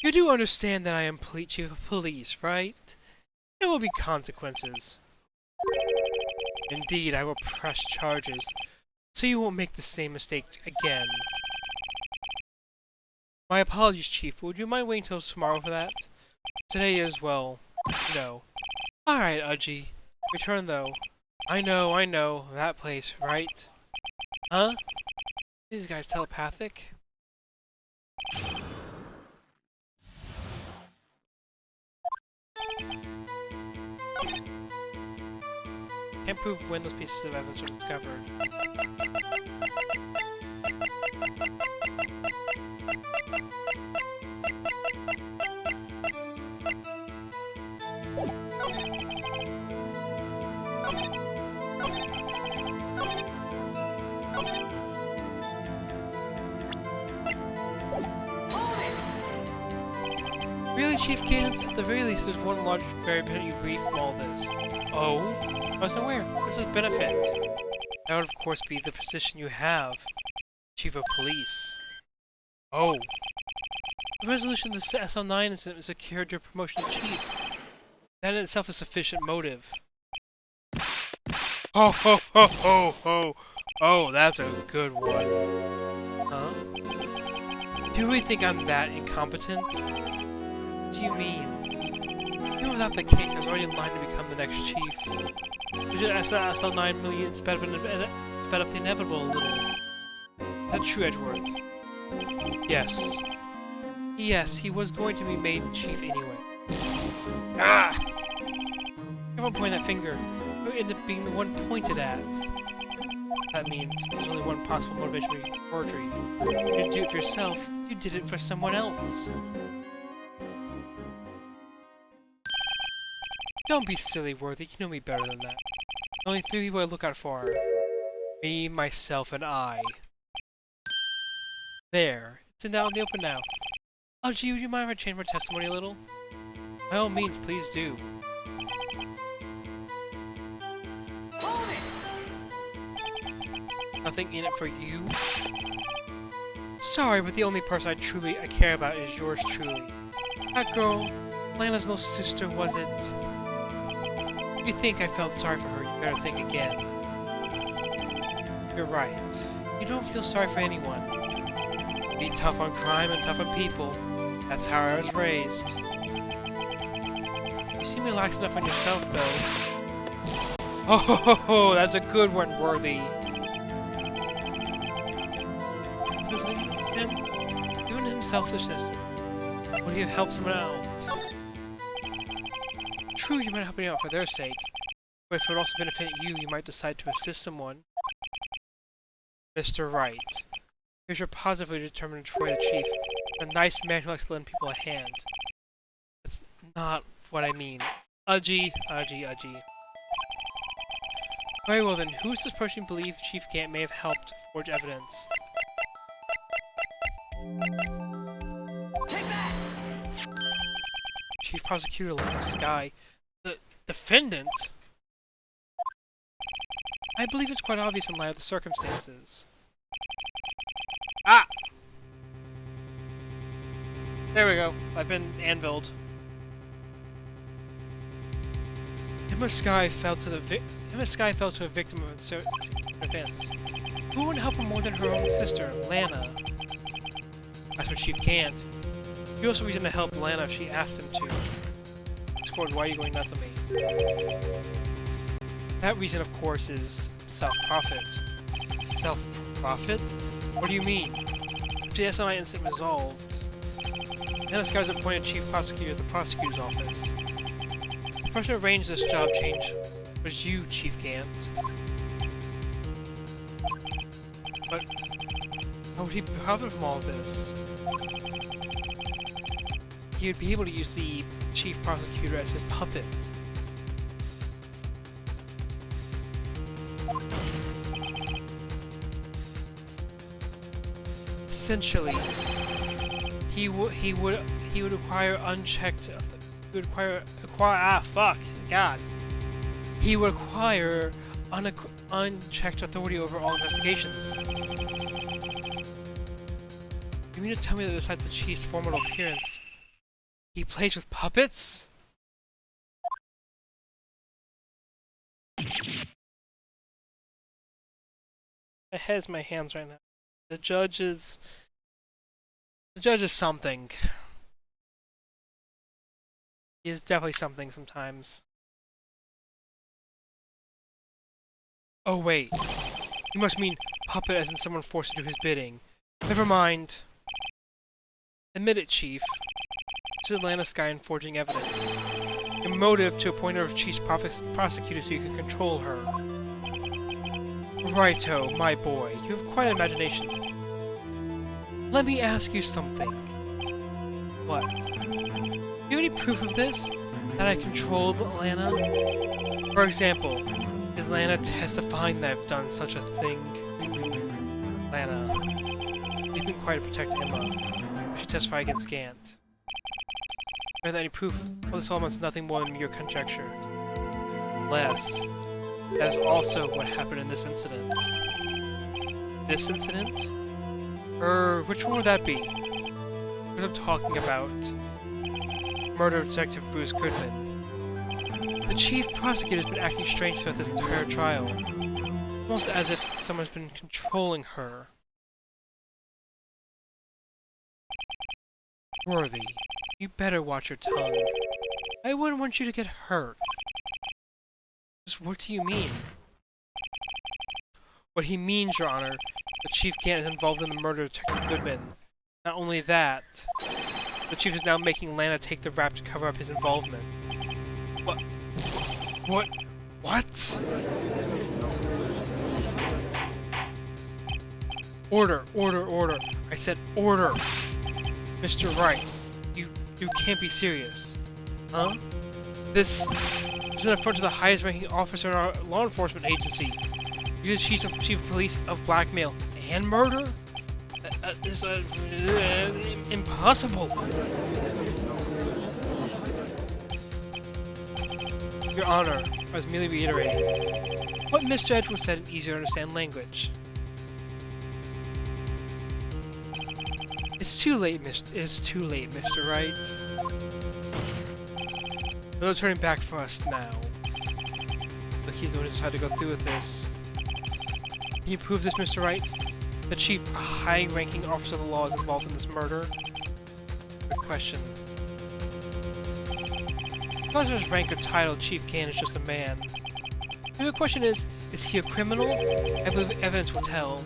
You do understand that I am Chief of Police, right? There will be consequences. Indeed, I will press charges, so you won't make the same mistake again. My apologies, Chief, but would you mind waiting till tomorrow for that? Today as well. No. Alright, Udgy. Return though. I know. That place, right? Huh? These guys telepathic? Can't prove when those pieces of evidence were discovered. Really, Chief Gans? At the very least, there's one large variability you've read from all this. Oh? I wasn't aware. This is benefit. That would, of course, be the position you have. Chief of Police. Oh. The resolution of the SL9 incident secured your promotion to Chief. That in itself is sufficient motive. Ho ho ho ho ho! Oh, that's a good one. Huh? Do you really think I'm that incompetent? What do you mean? Even without the case, I was already in line to become the next chief. SL9 million sped up the inevitable a little. Is that true, Edgeworth? Yes. Yes, he was going to be made chief anyway. Ah! Everyone point that finger. You end up being the one pointed at. That means there's only one possible motivation for forgery. You didn't do it for yourself, you did it for someone else. Don't be silly, Worthy. You know me better than that. The only three people I look out for are me, myself, and I. There. It's out in the open now. Oh, gee, would you mind if I change my testimony a little? By all means, please do. Hold it! Nothing in it for you? Sorry, but the only person I care about is yours truly. That girl, Lana's little sister, was it? If you think I felt sorry for her, you better think again. You're right. You don't feel sorry for anyone. Be tough on crime and tough on people. That's how I was raised. You seem relaxed enough on yourself, though. Oh, ho, ho, ho, that's a good one, Worthy. Even him selfishness, would he have helped someone out? True, you might help me out for their sake, but if it would also benefit you, you might decide to assist someone. Mr. Wright, here's your positively determined Troy the Chief, a nice man who likes to lend people a hand. That's not what I mean. Udgy. Very well then, who is this person you believe Chief Gant may have helped forge evidence? Take that! Chief Prosecutor Lana Sky. The defendant? I believe it's quite obvious in light of the circumstances. Ah! There we go. I've been anviled. Emma Sky fell to a victim of uncertain events. Who would help her more than her own sister, Lana? As for Chief Gant, he also reasoned to help Lana if she asked him to. Discord, why are you going nuts on me? That reason, of course, is self-profit. Self-profit? What do you mean? After the SNI incident resolved, Lana Sky was appointed Chief Prosecutor at the Prosecutor's Office. The person who arranged this job change was you, Chief Gant. But how would he profit from all of this? He would be able to use the Chief Prosecutor as his puppet. Essentially, he would acquire unchecked. He would acquire He would acquire unchecked authority over all investigations. You mean to tell me that besides the Chief's formidable appearance, he plays with puppets? My head's in my hands right now. The judge is something. He is definitely something sometimes. Oh wait, you must mean puppet as in someone forced to do his bidding. Never mind. Admit it, Chief. This is Lana Sky in forging evidence. Your motive to appoint her as Chief Prosecutor so you can control her. Righto, my boy. You have quite an imagination. Let me ask you something. What? Do you have any proof of this? That I controlled Lana? For example, is Lana testifying that I've done such a thing? Lana, you've been quite a protective Emma. She testified against Gant. Without any proof, well, this element's nothing more than mere conjecture. Unless, that is also what happened in this incident. This incident? Which one would that be? What I'm talking about. Murder Detective Bruce Goodman. The Chief Prosecutor has been acting strange throughout this entire trial. Almost as if someone's been controlling her. Worthy, you better watch your tongue. I wouldn't want you to get hurt. Just what do you mean? What he means, Your Honor, the Chief Gant is involved in the murder of Detective Goodman. Not only that, the Chief is now making Lana take the rap to cover up his involvement. What? What? Order, order, order. I said order. Mr. Wright, you can't be serious. Huh? This is an affront to the highest ranking officer in our law enforcement agency. You're the chief of police of blackmail and murder? This is impossible. Your Honor, I was merely reiterating what Mr. Edgeworth said in easier to understand language. It's too late, Mr. Wright. No turning back for us now. Look, he's the one who decided to go through with this. Can you prove this, Mr. Wright? The chief, high-ranking officer of the law is involved in this murder? Good question. Not just rank or title, Chief Gant is just a man. The question is he a criminal? I believe evidence will tell.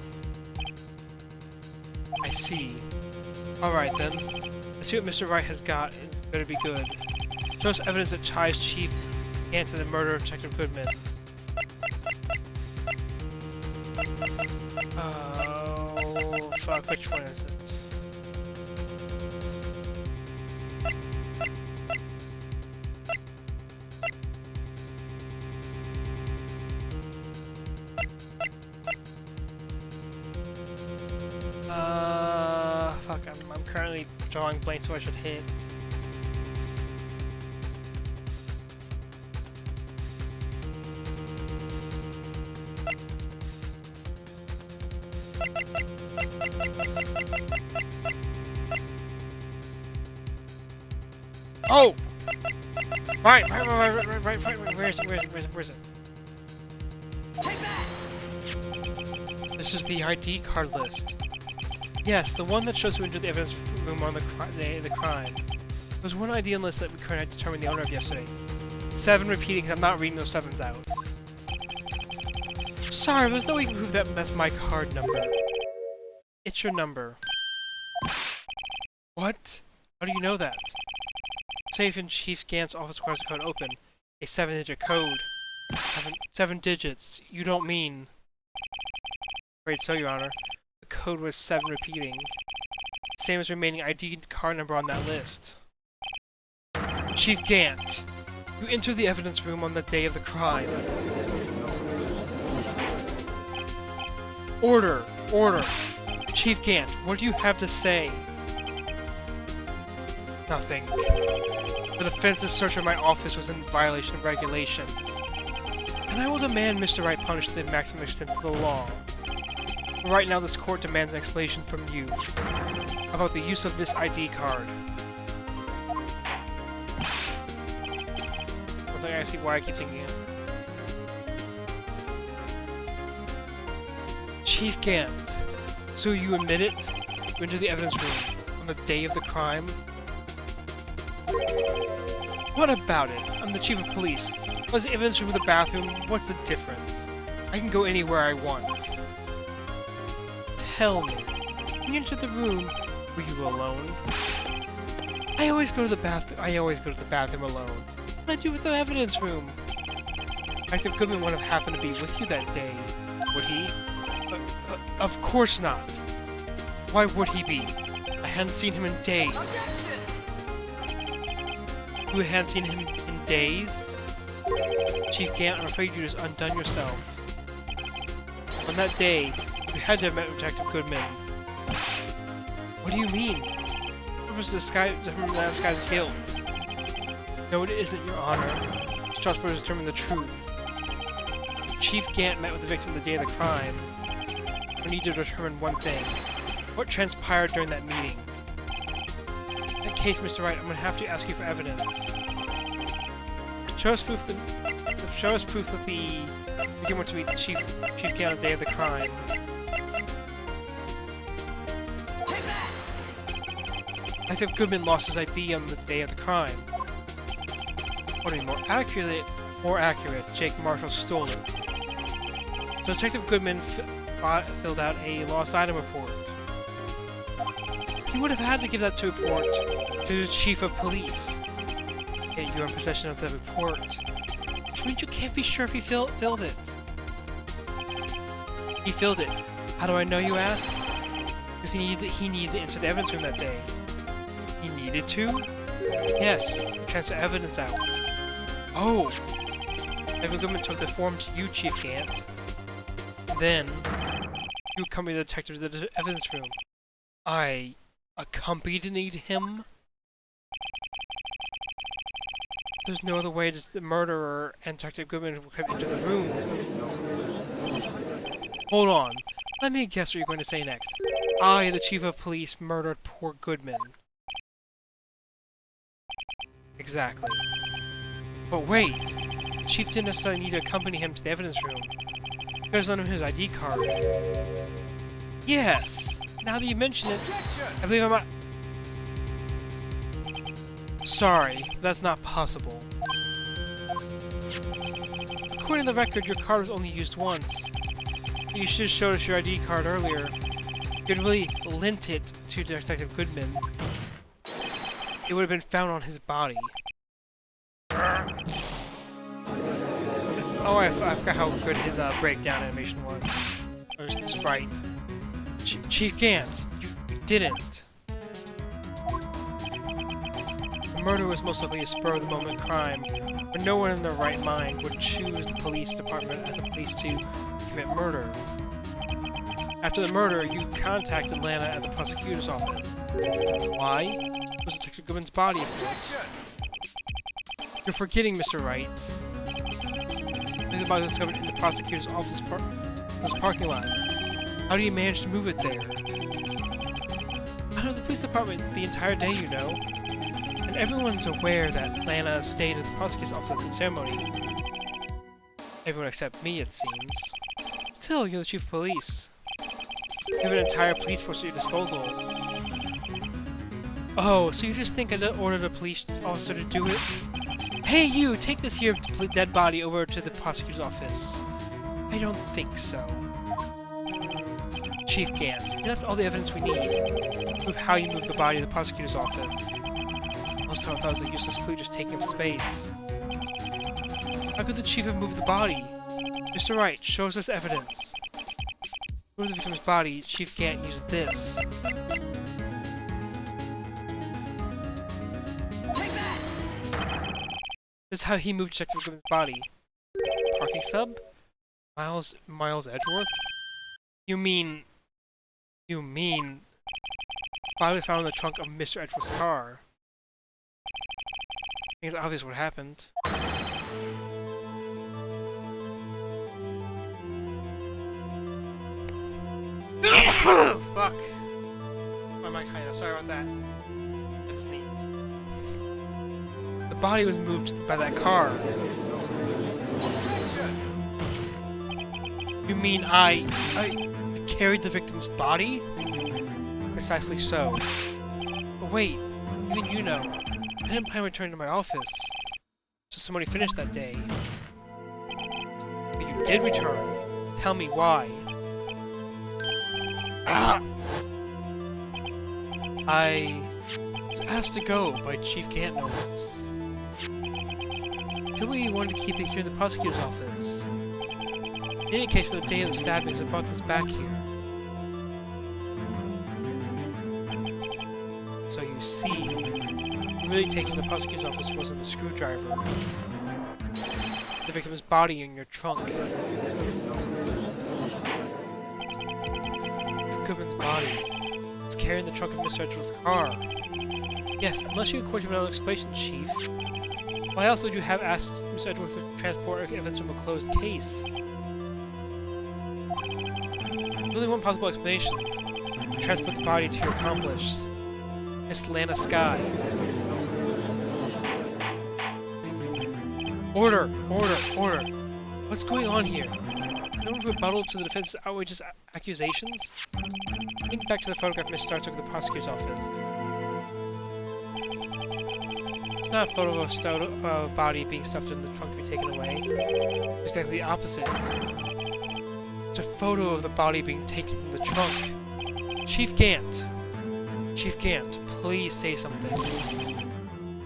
I see. Alright then. Let's see what Mr. Wright has got. It better be good. Show us evidence that ties Chief Gant to the murder of Detective Goodman. Oh, fuck, which one is it? Fuck, I'm currently drawing blank, so I should hit. Oh! Right. Where is it? Take that! This is the ID card list. Yes, the one that shows who entered the evidence room on the crime. There was one ID on the list that we couldn't determine the owner of yesterday. 7 repeating, because I'm not reading those 7s out. Sorry, there's no way you can prove that that's my card number. It's your number. What? How do you know that? Safe in Chief Gant's office requires the code open. A 7-digit code. Seven digits. You don't mean... Great, so, Your Honor. The code was 7 repeating. Same as remaining ID card number on that list. Chief Gant, you entered the evidence room on the day of the crime. Order! Order! Chief Gant, what do you have to say? Nothing. The defense's search of my office was in violation of regulations. And I will demand Mr. Wright punish to the maximum extent of the law. But right now, this court demands an explanation from you about the use of this ID card. I see why I keep thinking it. Chief Gant, so you admit it? You entered the evidence room on the day of the crime? What about it? I'm the chief of police. Was the evidence room in the bathroom? What's the difference? I can go anywhere I want. Tell me, when you entered the room, were you alone? I always go to the bathroom alone. What did I do with the evidence room? Detective Goodman would have happened to be with you that day, would he? Of course not. Why would he be? I hadn't seen him in days. You hadn't seen him in days? Chief Gant, I'm afraid you just undone yourself. On that day, you had to have met with Detective Goodman. What do you mean? What was this guy's guilt? No, it isn't, Your Honor. Strasbourg supposed to determine the truth. Chief Gant met with the victim the day of the crime. We need to determine one thing. What transpired during that meeting? In that case, Mr. Wright, I'm going to have to ask you for evidence. Show us proof that the victim went to meet the Chief Gant on the day of the crime. Detective Goodman lost his ID on the day of the crime. Or to be more accurate, Jake Marshall stole it. So Detective Goodman filled out a lost item report. He would have had to give that report to the chief of police. Yet you're in possession of the report, which means you can't be sure if he filled it. He filled it. How do I know, you ask? Because he needed to enter the evidence room that day. He needed to? Yes, to transfer evidence out. Oh! Detective Goodman took the form to you, Chief Gant. Then, you accompanied the detective to the evidence room. I accompanied him? There's no other way that the murderer and Detective Goodman could enter the room. Hold on. Let me guess what you're going to say next. I, the chief of police, murdered poor Goodman. Exactly. But wait! The chief didn't necessarily need to accompany him to the evidence room. There's none of his ID card. Yes! Now that you mention it, I believe I'm Sorry, that's not possible. According to the record, your card was only used once. You should have showed us your ID card earlier. You'd really lent it to Detective Goodman. It would have been found on his body. Oh, I forgot how good his breakdown animation was. Or his Wright. Chief Gant, you didn't. The murder was most likely a spur-of-the-moment crime, but no one in their right mind would choose the police department as a place to commit murder. After the murder, you contacted Lana at the prosecutor's office. Why? It was Detective Goodman's body, of course. You're forgetting, Mr. Wright. The body was discovered in the prosecutor's office parking lot. How do you manage to move it there? I was at the police department the entire day, you know. And everyone's aware that Lana stayed at the prosecutor's office at the ceremony. Everyone except me, it seems. Still, you're the chief of police. You have an entire police force at your disposal. Oh, so you just think I ordered a police officer to do it? Hey you, take this here dead body over to the prosecutor's office. I don't think so. Chief Gant, you left all the evidence we need to prove how you moved the body to the prosecutor's office. Most of I thought it was a useless clue just taking up space. How could the chief have moved the body? Mr. Wright, show us this evidence. To move the victim's body, Chief Gant used this. This is how he moved Detective Goodman's body. Parking stub? Miles Edgeworth? You mean... body was found in the trunk of Mr. Edgeworth's car. I think it's obvious what happened. Fuck. My mic kinda, sorry about that. I just need... The body was moved by that car. You mean I carried the victim's body? Precisely so. But wait, even you know, I didn't plan on returning to my office. So somebody finished that day. But you did return. Tell me why. I was asked to go by Chief Gant notice. We wanted to keep it here in the prosecutor's office. In any case, on the day of the stabbings, I brought this back here. So you see, really taking the prosecutor's office wasn't the screwdriver. The victim's body in your trunk. Goodman's body was carrying the trunk of Mr. Edgeworth's car. Yes, unless you accord another explanation, Chief. Why else would you have asked Mr. Edgeworth to transport evidence from a closed case? There's only one possible explanation. Transport the body to your accomplice, Miss Lana Skye. Order! Order! Order! What's going on here? No rebuttal to the defense's outrageous accusations? Think back to the photograph Miss Starr took at the prosecutor's office. It's not a photo of a body being stuffed in the trunk to be taken away. It's exactly the opposite. It's a photo of the body being taken from the trunk. Chief Gant! Chief Gant, please say something.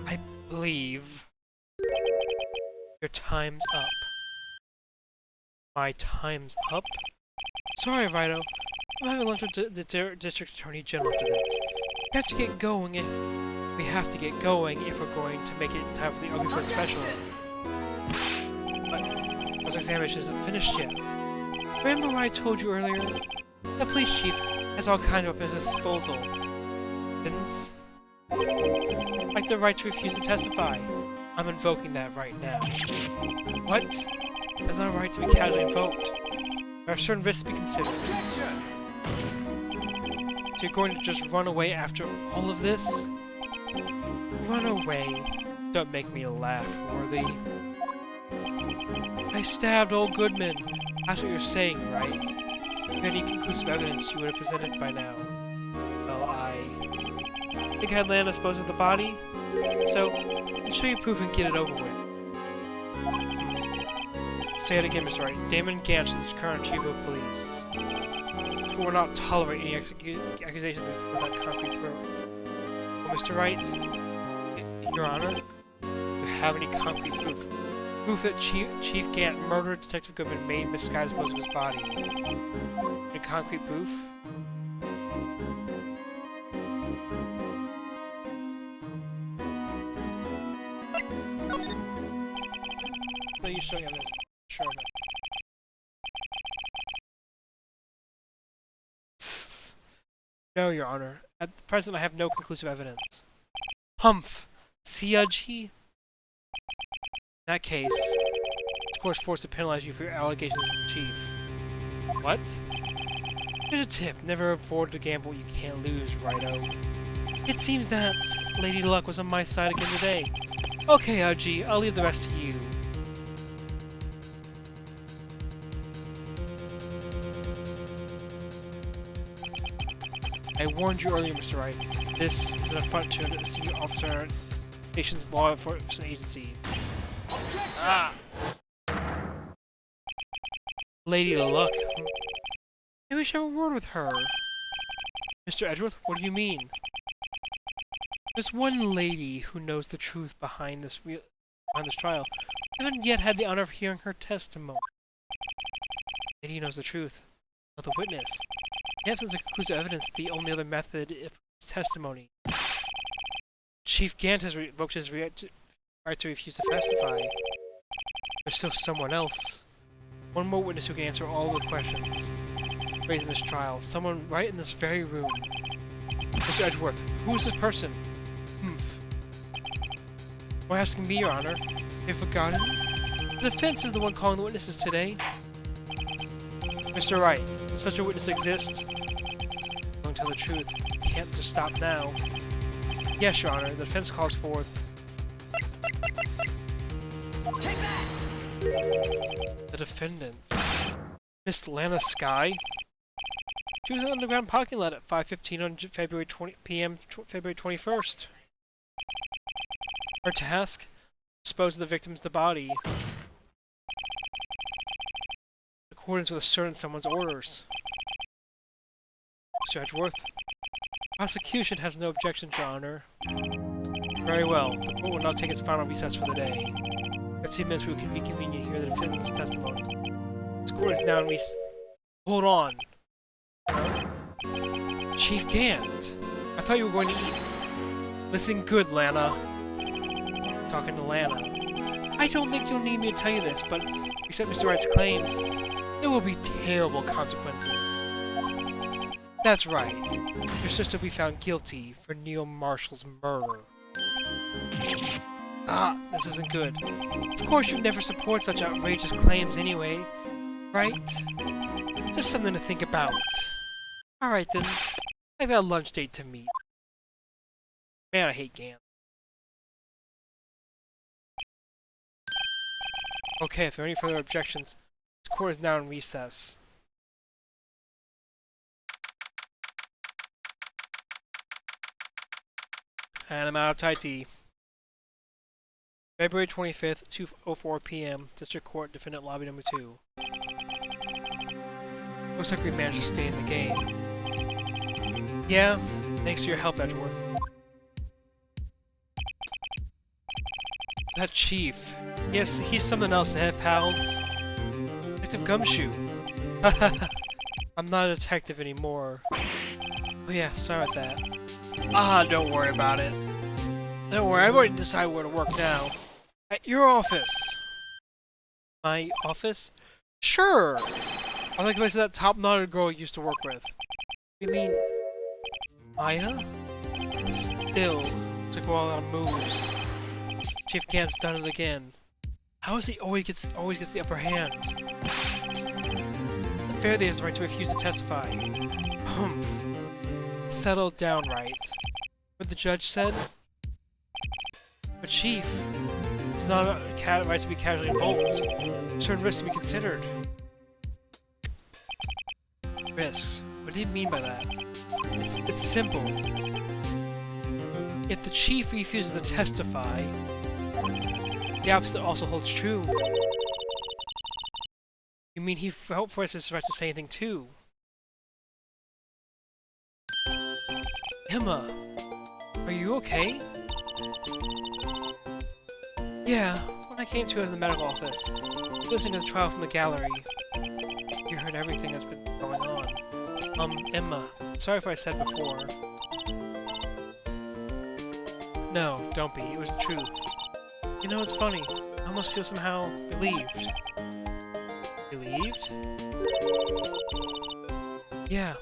I believe your time's up. My time's up? Sorry, Vito. I'm having lunch with the District Attorney General after this. We have to get going if we're going to make it in time for the Ugly Bird special. But those examinations isn't finished yet. Remember what I told you earlier? The police chief has all kinds of weapons at his disposal. Didn't? Like the right to refuse to testify. I'm invoking that right now. What? That's not a right to be casually invoked. There are certain risks to be considered. So you're going to just run away after all of this? Run away. Don't make me laugh, Worthy. I stabbed old Goodman. That's what you're saying, right? If you had any conclusive evidence, you would have presented by now. Well, I think I had Lana dispose of the body. So, I'll show you proof and get it over with. Say it again, Mr. Wright. Damon Gant is the current chief of police. We will not tolerate any accusations without concrete proof. Well, Mr. Wright, Your Honor, do you have any concrete proof? Proof that Chief Gant murdered Detective Goodman and made Miss Skye dispose of his body. Any concrete proof? No, you're showing evidence. Sure of it. No, Your Honor. At present, I have no conclusive evidence. Humph! CLG? In that case, the court's forced to penalize you for your allegations to the chief. What? Here's a tip. Never afford to gamble what you can't lose, Righto. It seems that Lady Luck was on my side again today. Okay, Aji, I'll leave the rest to you. I warned you earlier, Mr. Wright. This is an affront to a senior officer in our nation's law enforcement agency. Ah! Lady Luck. Maybe we should have a word with her. Mr. Edgeworth, what do you mean? There's one lady who knows the truth behind this trial. I haven't yet had the honor of hearing her testimony. Lady knows the truth. But the witness. In the absence of conclusive evidence, the only other method is testimony. Chief Gant has revoked his right to refuse to testify. There's still someone else. One more witness who can answer all the questions raised in this trial. Someone right in this very room. Mr. Edgeworth, who is this person? Humph. Why asking me, Your Honor? You've forgotten? The defense is the one calling the witnesses today. Mr. Wright, does such a witness exist? Don't tell the truth. You can't just stop now. Yes, Your Honor. The defense calls forth. Take that! The defendant. Miss Lana Sky? She was in an underground parking lot at 5:15 on February 20 p.m. February 21st. Her task? Dispose of the victim's body. In accordance with a certain someone's orders. Mr. Edgeworth. Prosecution has no objections, Your Honor. Very well. The court will now take its final recess for the day. 15 minutes we can reconvene to hear the defendant's testimony. This court is now in recess. Hold on. Chief Gant. I thought you were going to eat. Listen good, Lana. Talking to Lana. I don't think you'll need me to tell you this, but except Mr. Wright's claims, there will be terrible consequences. That's right. Your sister will be found guilty for Neil Marshall's murder. Ah, this isn't good. Of course you'd never support such outrageous claims anyway, right? Just something to think about. Alright then, I've got a lunch date to meet. Man, I hate Gant. Okay, if there are any further objections, this court is now in recess. And I'm out of Thai tea. February 25th, 2:04 p.m. District Court, Defendant Lobby Number 2. Looks like we managed to stay in the game. Yeah, thanks to your help, Edgeworth. That chief. Yes, he's something else, eh, pals? Detective Gumshoe. I'm not a detective anymore. Oh yeah, sorry about that. Ah, don't worry about it. Don't worry, I've already decided where to work now. At your office. My office? Sure! I like the place that top-knotted girl you used to work with. You mean... Maya? Still, took a lot of moves. Chief Gant's done it again. How is he always gets the upper hand? The Faraday has the right to refuse to testify. Humph. Settle down, Wright. What the judge said? But Chief, it's not a right to be casually involved. Certain risks to be considered. Risks? What do you mean by that? It's simple. If the Chief refuses to testify, the opposite also holds true. You mean he forfeits his right to say anything too? Emma, are you okay? Yeah, when I came to in the medical office, listening to the trial from the gallery, you heard everything that's been going on. Emma, sorry if I said before. No, don't be, it was the truth. You know, it's funny, I almost feel somehow relieved. Relieved? Yeah,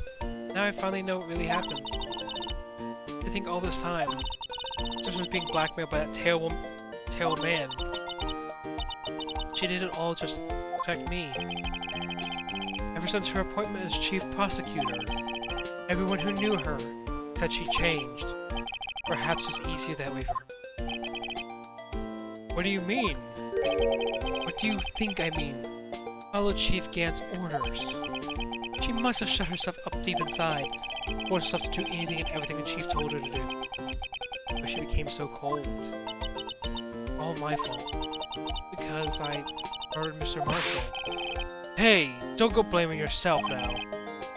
now I finally know what really happened. I think all this time, Sis was being blackmailed by that terrible man. She did it all just to protect me. Ever since her appointment as chief prosecutor, everyone who knew her said she changed. Perhaps it's easier that way for her. What do you mean? What do you think I mean? Follow Chief Gant's orders. She must have shut herself up deep inside, forced herself to do anything and everything the Chief told her to do. But she became so cold. All my fault. Because I murdered Mr. Marshall. Hey, don't go blaming yourself now.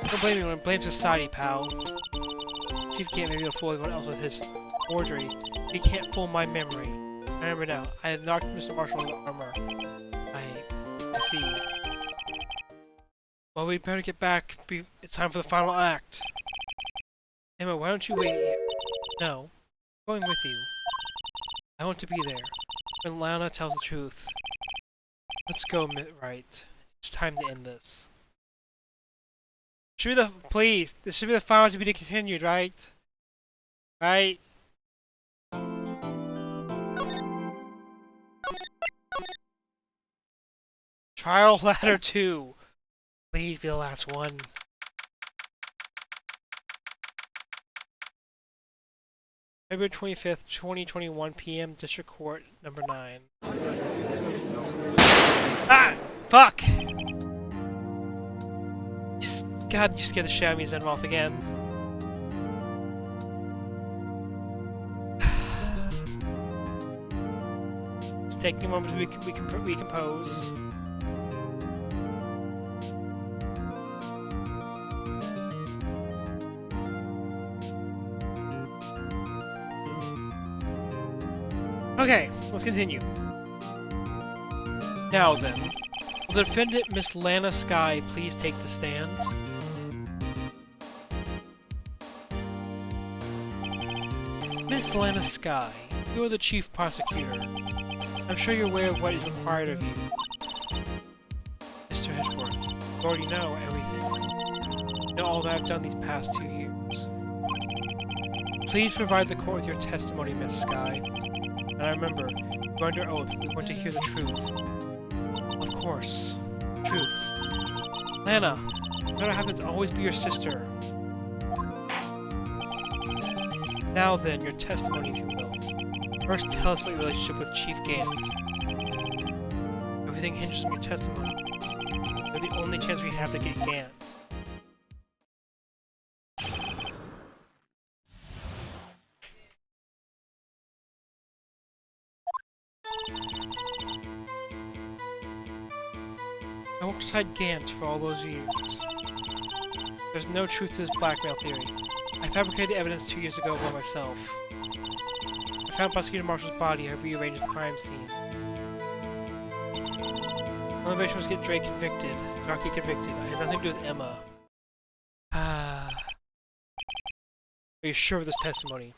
Don't blame me when I blame society, pal. Chief Gant may be able to fool everyone else with his forgery. He can't fool my memory. I remember now. I had knocked Mr. Marshall in the armor. I see. Well, we'd better get back. It's time for the final act. Emma, why don't you wait here? No. I'm going with you. I want to be there. When Lana tells the truth. Let's go, Wright. It's time to end this. Please, this should be the final to be continued, right? Right? Trial Ladder 2. Please be the last one. February 25th, 2021 PM, District Court, number 9. Ah! Fuck! God, you scared the shit out of me, Zenwolf, again. It's taking a moment to recompose. Okay, let's continue. Now then, will the defendant, Miss Lana Skye, please take the stand? Miss Lana Skye, you are the chief prosecutor. I'm sure you're aware of what is required of you. Mr. Edgeworth, you already know everything. You know all that I've done these past 2 years. Please provide the court with your testimony, Miss Skye. And I remember, you're under oath, we want to hear the truth. Of course. Truth. Lana, whatever happens, always be your sister. Now then, your testimony, if you will. First, tell us about your relationship with Chief Gant. Everything hinges on your testimony. You're the only chance we have to get Gant. I worked beside Gant for all those years. There's no truth to this blackmail theory. I fabricated the evidence 2 years ago by myself. I found Prosecutor Marshall's body. I rearranged the crime scene. My motivation was to get Drake convicted. Darky convicted. I had nothing to do with Emma. Are you sure of this testimony?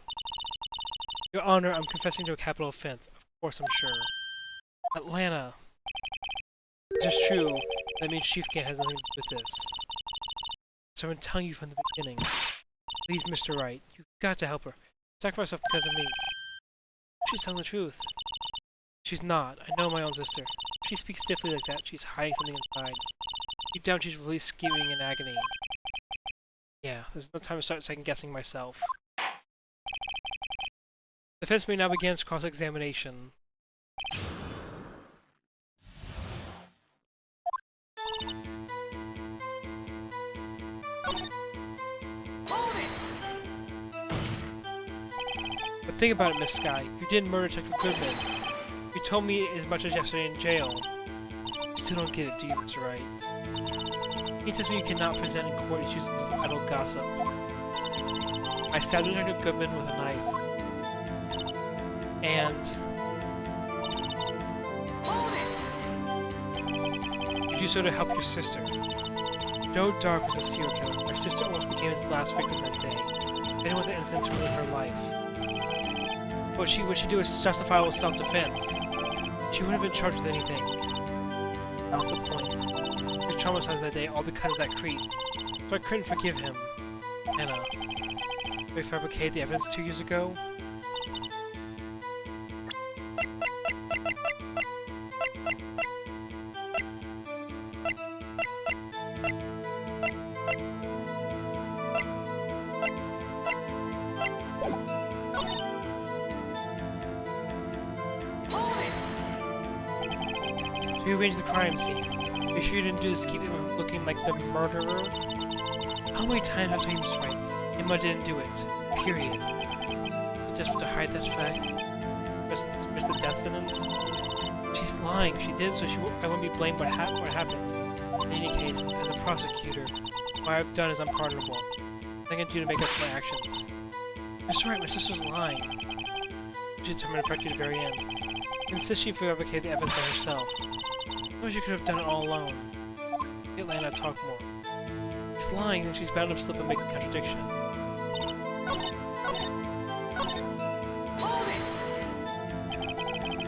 Your Honor, I'm confessing to a capital offense. Of course I'm sure. Atlanta. If this is true, that means Chief Gant has nothing to do with this. So I've been telling you from the beginning. Please, Mr. Wright, you've got to help her. Sacrifice herself because of me. She's telling the truth. She's not. I know my own sister. If she speaks stiffly like that, she's hiding something inside. Deep down, she's really scheming in agony. Yeah, there's no time to start second-guessing myself. The defense may now begin its cross-examination. But think about it, Miss Skye. You didn't murder Detective Goodman. You told me as much as yesterday in jail. You still don't get it, do you, Mr. Wright? He tells me you cannot present in court issues as idle gossip. I stabbed Detective Goodman with a knife. And you do so to help your sister. Joe Dark was a serial killer. My sister almost became his last victim that day. Anyone with the incident to ruin her life. What she did was justifiable self-defense. She wouldn't have been charged with anything. Not the point. He was traumatized that day, all because of that creep. So I couldn't forgive him. Anna. We fabricated the evidence 2 years ago. Rearrange the crime scene. Make sure you didn't do this to keep him looking like the murderer. How many times have I told you, Mr. Wright? Emma didn't do it. Period. Desperate to hide that fact. Risk the death sentence. She's lying. She did, so I won't be blamed what happened. In any case, as a prosecutor, what I've done is unpardonable. Nothing I can do to make up for my actions. Mr. Wright, my sister's lying. She determined to protect you to the very end. Insists she fabricated the evidence by herself. Maybe she could have done it all alone. Get Lana to talk more. She's lying, and she's bound to slip and make a contradiction.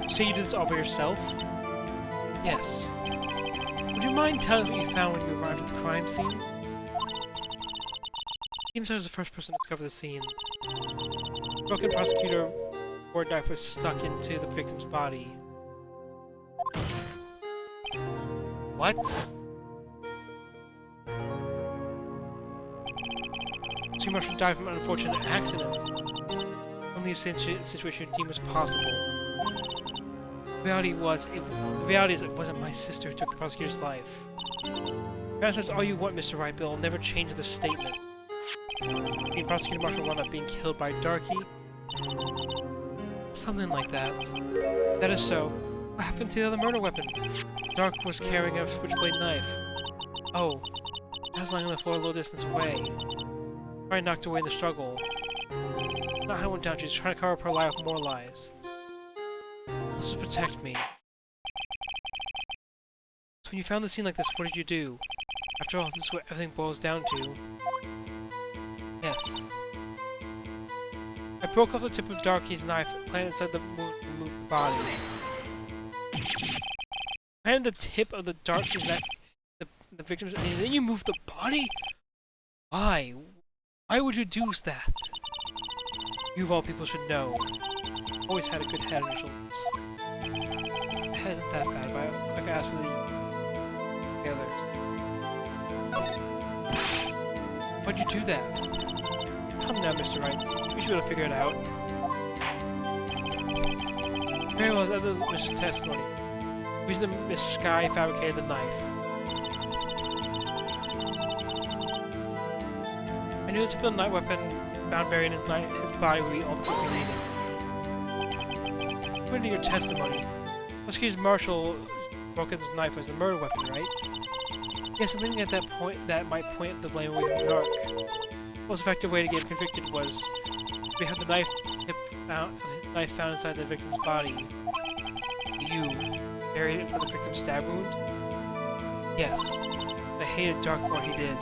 So you did this all by yourself? Yes. Would you mind telling us what you found when you arrived at the crime scene? Seems I was the first person to discover the scene. The broken prosecutor board knife was stuck into the victim's body. What? Two Marshall died from an unfortunate accident. Only a situation deemed was possible. The reality is it wasn't my sister who took the prosecutor's life. Perhaps that's all you want, Mr. Wright, but it'll never change the statement. The prosecutor Marshall wound up being killed by Darky? Something like that. That is so. What happened to the other murder weapon? Dark was carrying a switchblade knife. Oh. I was lying on the floor a little distance away. Probably knocked away in the struggle. Not how it went down, she's trying to cover up her lie with more lies. This will protect me. So when you found the scene like this, what did you do? After all, this is what everything boils down to. Yes. I broke off the tip of Darky's knife, planted inside the wound to remove the body. Planted the tip of the Darky's knife, the victim's, and then you moved the body? Why? Why would you do that? You of all people should know. Always had a good head on your shoulders. It isn't that bad, but I can ask for the others. Why'd you do that? Come now, Mr. Wright. You should be able to figure it out. Very well, that was Mr. Testimony. The reason that Miss Sky fabricated the knife. I knew the tip of the night weapon found buried in his body would be ultimately needed. According to your testimony, Prosecutor Marshall broken his knife was the murder weapon, right? Yes, and leaving at that point that might point the blame away from Dark. The most effective way to get him convicted was we have the knife found inside the victim's body. You buried it for the victim's stab wound? Yes. I hated Dark for what he did.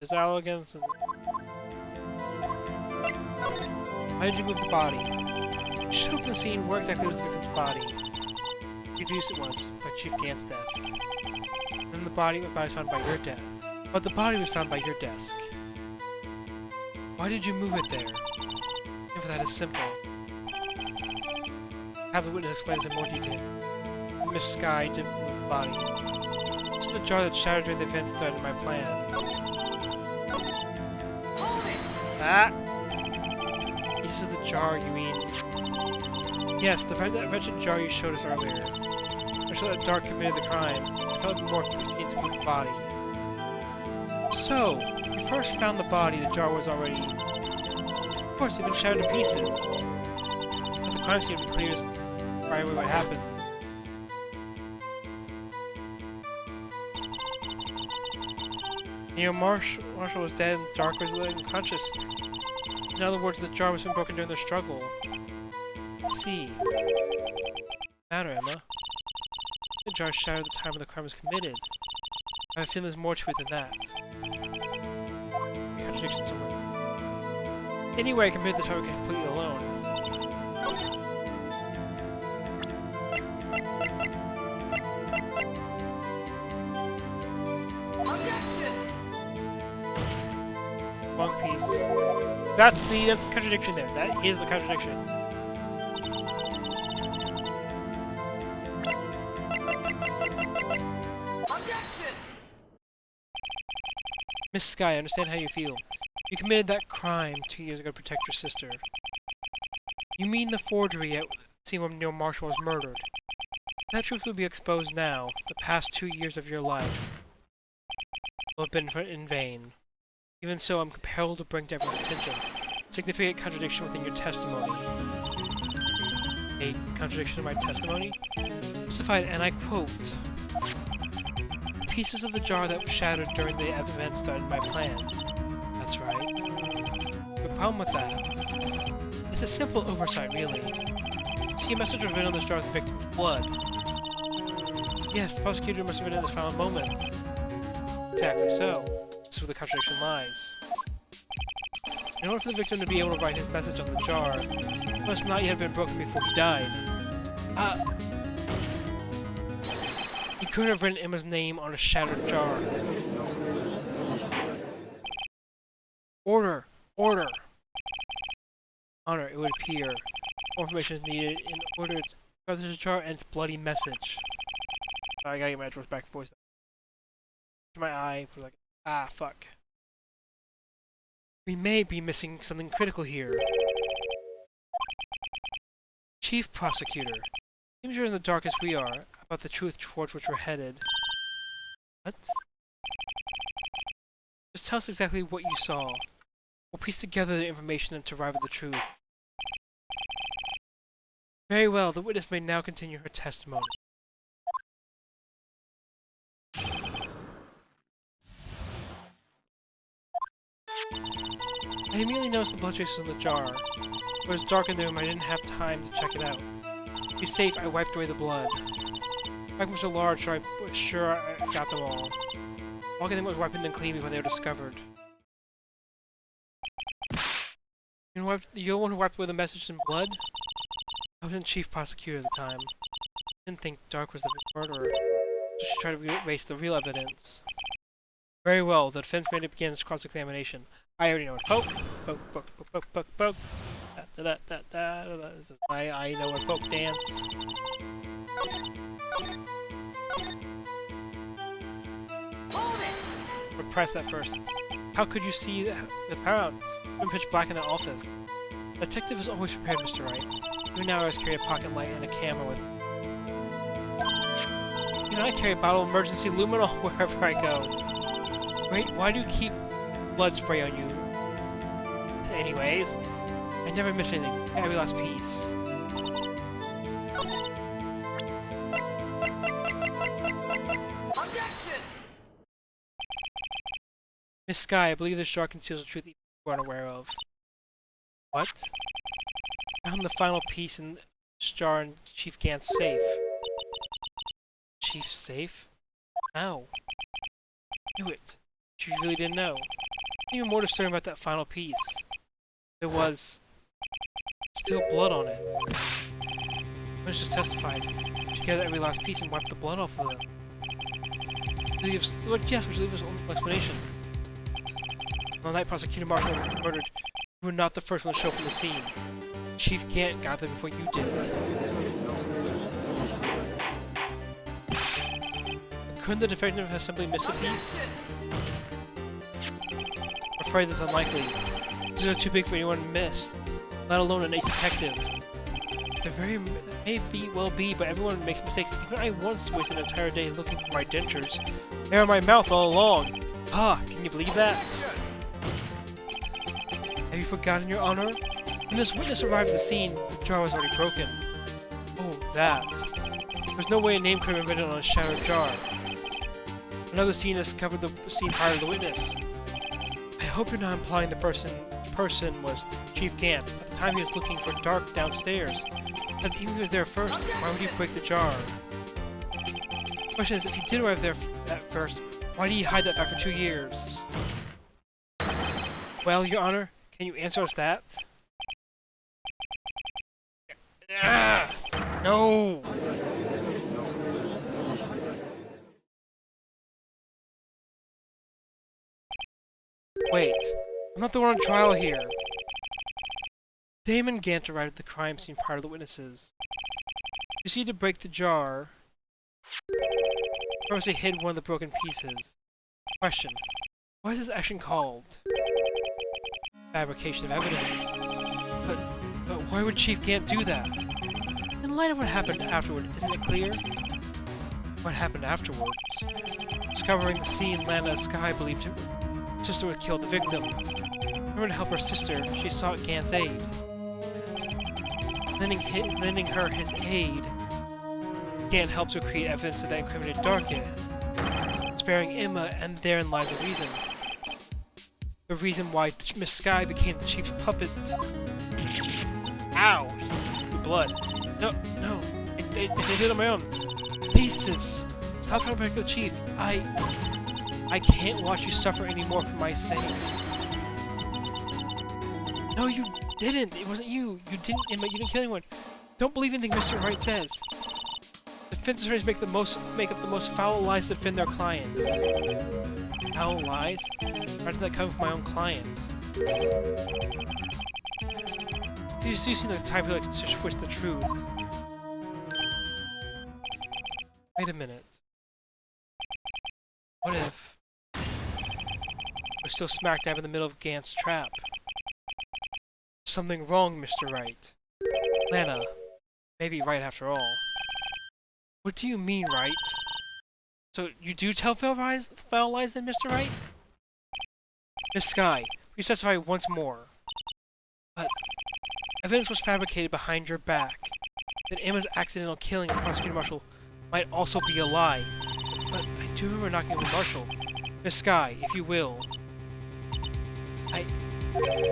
His arrogance and... How did you move the body? You should open the scene where exactly was the victim's body. Reduce it was, by Chief Gant's desk. And then the body was found by your desk. But the body was found by your desk. Why did you move it there? If that is simple. Have the witness explain this in more detail. Miss Sky didn't move the body. This is the jar that shattered during the events that threatened my plan. Ah! This is the jar, you mean? Yes, the wretched jar you showed us earlier. I showed that Dark committed the crime. I felt more convenient to move the body. So, when you first found the body, the jar was already... Of course, it had been shattered to pieces. But the crime scene clears right away what happened. Marshall was dead and Dark was unconscious. In other words, the jar was been broken during the struggle. Let's see. Matter, Emma. The jar shattered at the time when the crime was committed. I have a feeling there's more to it than that. A contradiction somewhere. Anyway, I committed this crime completely alone. One piece. That's the contradiction there. That is the contradiction. Miss Sky, I understand how you feel. You committed that crime 2 years ago to protect your sister. You mean the forgery at scene when Neil Marshall was murdered. That truth will be exposed now. The past 2 years of your life will have been in vain. Even so, I'm compelled to bring to everyone's attention a significant contradiction within your testimony. A contradiction in my testimony? Justified, and I quote, "Pieces of the jar that were shattered during the events threatened my plan." That's right. The problem with that? It's a simple oversight, really. See, a message written on this jar with the victim's blood. Yes, the prosecutor must have written in his final moments. Exactly so. This is where the contradiction lies. In order for the victim to be able to write his message on the jar, it must not yet have been broken before he died. He could have written Emma's name on a shattered jar. Order! Order! Honor, it would appear. More information is needed in order to cover this jar and its bloody message. I gotta get my address back and forth. My eye for like, fuck. We may be missing something critical here. Chief Prosecutor, seems you're in the dark as we are about the truth towards which we're headed. What? Just tell us exactly what you saw. We'll piece together the information to arrive at the truth. Very well, the witness may now continue her testimony. I immediately noticed the blood traces on the jar. It was dark in the room, I didn't have time to check it out. To be safe, I wiped away the blood. Fragments were large, so I was sure I got them all. All I was wiping them clean before they were discovered. You're the one who wiped away the message in blood? I wasn't chief prosecutor at the time. I didn't think Dark was the murderer, so she tried to erase the real evidence. Very well, the defense may begin its cross-examination. I already know it. Poke! Poke, poke, poke, poke, poke, poke. Da, da, da, da, da, da. This is my I know a poke dance. Hold it! But press that first. How could you see the power? It's been pitch black in the office. The detective is always prepared, Mr. Wright. Even now I always carry a pocket light and a camera with me. Even I carry a bottle of emergency luminol wherever I go. Wait, why do you keep blood spray on you? Anyways, I never miss anything. Every last piece. Objection! Miss Sky, I believe this jar conceals a truth you are unaware of. What? I found the final piece in this jar in Chief Gant's safe. Chief's safe? How? I knew it. She really didn't know. Even more disturbing about that final piece. There was still blood on it. Witness just testified. She gathered every last piece and wiped the blood off of them. Yes, which leaves us only one explanation. On the night Prosecutor Marshall was murdered, you were not the first one to show up on the scene. Chief Gant got there before you did. Couldn't the defendant have simply missed a piece? I'm afraid that's unlikely. These are too big for anyone to miss, let alone an ace detective. There may well be, but everyone makes mistakes. Even I once wasted an entire day looking for my dentures. They were in my mouth all along. Can you believe that? Have you forgotten, Your Honor? When this witness arrived at the scene, the jar was already broken. Oh, that. There's no way a name could have been written on a shattered jar. Another scene has covered the scene prior to the witness. I hope you're not implying the person was Chief Gant. At the time he was looking for Dark downstairs. But even if he was there first, why would he break the jar? The question is, if he did arrive there at first, why did he hide that back for 2 years? Well, Your Honor, can you answer us that? No! Wait, I'm not the one on trial here. Damon Gant arrived at the crime scene prior to the witnesses. You see to break the jar. Purposely hid one of the broken pieces. Question. Why is this action called fabrication of evidence? But why would Chief Gant do that? In light of what happened afterward, isn't it clear? What happened afterwards? Discovering the scene, Lana Sky believed her sister would kill the victim. In order to help her sister, she sought Gant's aid. Lending her his aid, Gant helps her create evidence of that incriminated Darkit, sparing Emma, and therein lies the reason. The reason why Miss Sky became the Chief's puppet. Ow! The blood. No, I did it on my own. Pieces! Stop trying to protect the Chief. I can't watch you suffer anymore for my sake. No, you didn't! It wasn't you! You didn't, Emma, you didn't kill anyone! Don't believe anything Mr. Wright says! Defense attorneys make up the most foul lies to defend their clients. Foul lies? Imagine that coming from my own client. You seem like the type who likes to twist the truth. Wait a minute. What if we're still smack dab in the middle of Gant's trap? Something wrong, Mr. Wright. Lana, maybe right after all. What do you mean, Wright? So you do tell foul lies then, Mr. Wright? Miss Sky, please testify once more. But evidence was fabricated behind your back. That Emma's accidental killing of Prosecutor Marshall might also be a lie. But I do remember knocking over Marshall. Miss Sky, if you will. I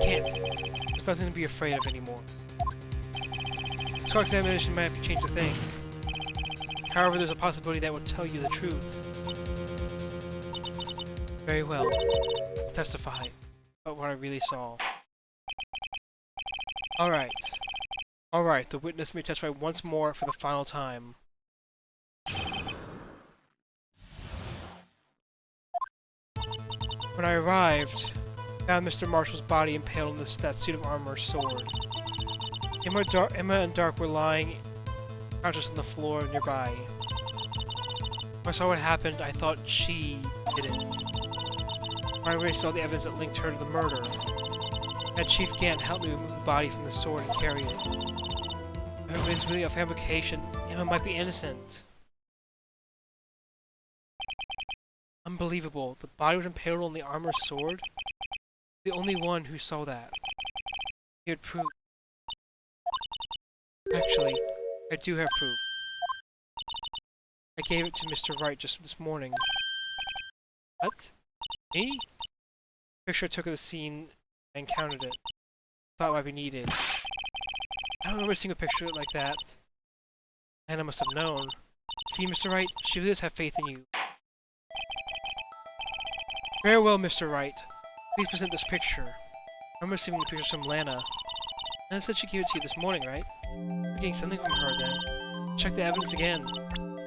can't. There's nothing to be afraid of anymore. This cross-examination might have to change the thing. However, there's a possibility that will tell you the truth. Very well. Testify about what I really saw. Alright. Alright, the witness may testify once more for the final time. When I arrived, I found Mr. Marshall's body impaled on that suit of armor sword. Emma and Dark were lying unconscious on the floor nearby. When I saw what happened, I thought she did it. When I already saw the evidence that linked her to the murder. Had Chief Gant helped me remove the body from the sword and carry it. If it was really a fabrication, Emma might be innocent. Unbelievable. The body was impaled on the armor sword? The only one who saw that. He had proof. Actually, I do have proof. I gave it to Mr. Wright just this morning. What? Me? Picture I took of the scene and counted it. Thought it might be needed. I don't remember seeing a picture like that. And I must have known. See, Mr. Wright, she really does have faith in you. Very well, Mr. Wright. Please present this picture. I remember receiving the picture from Lana. Lana said she gave it to you this morning, right? You're getting something from her then. Check the evidence again.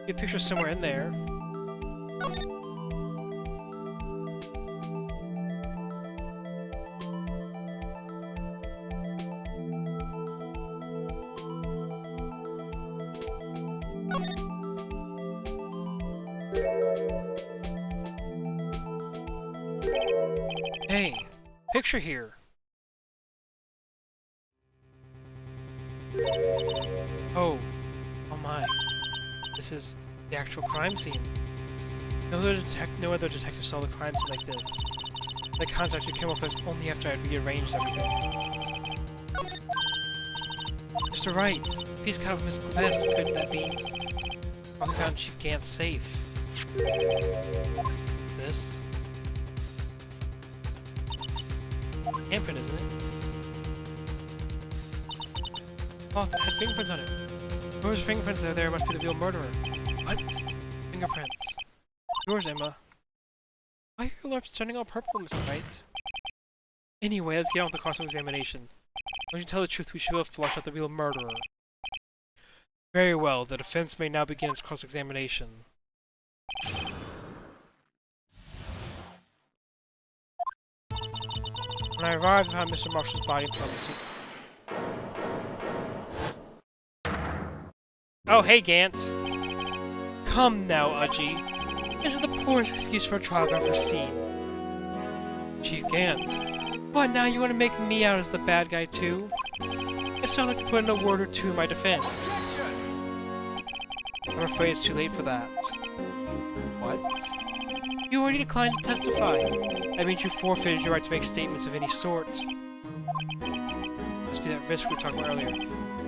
Your picture's somewhere in there. Hey, picture here. Oh my. This is the actual crime scene. No other detective saw the crime scene like this. The contacted came up as only after I had rearranged everything. Mr. Wright, please cut off Miss Vest, couldn't that be? We found Chief Gant's safe. What's this? Handprint, isn't it? Oh, it had fingerprints on it. Whoever's fingerprints are there must be the real murderer. What? Fingerprints. Yours, Emma. Why are your lips turning all purple, Mr. Wright? Anyway, let's get on with the cross-examination. When you tell the truth, we should be able to flush out the real murderer. Very well, the defense may now begin its cross-examination. When I arrived, I found Mr. Marshall's body in front of the suit. Oh, hey, Gant! Come now, Udgy. This is the poorest excuse for a trial I've ever seen. Chief Gant. What, now you want to make me out as the bad guy too? If so, I'd like to put in a word or two in my defense. I'm afraid it's too late for that. What? You already declined to testify. That means you forfeited your right to make statements of any sort. Must be that risk we were talking about earlier.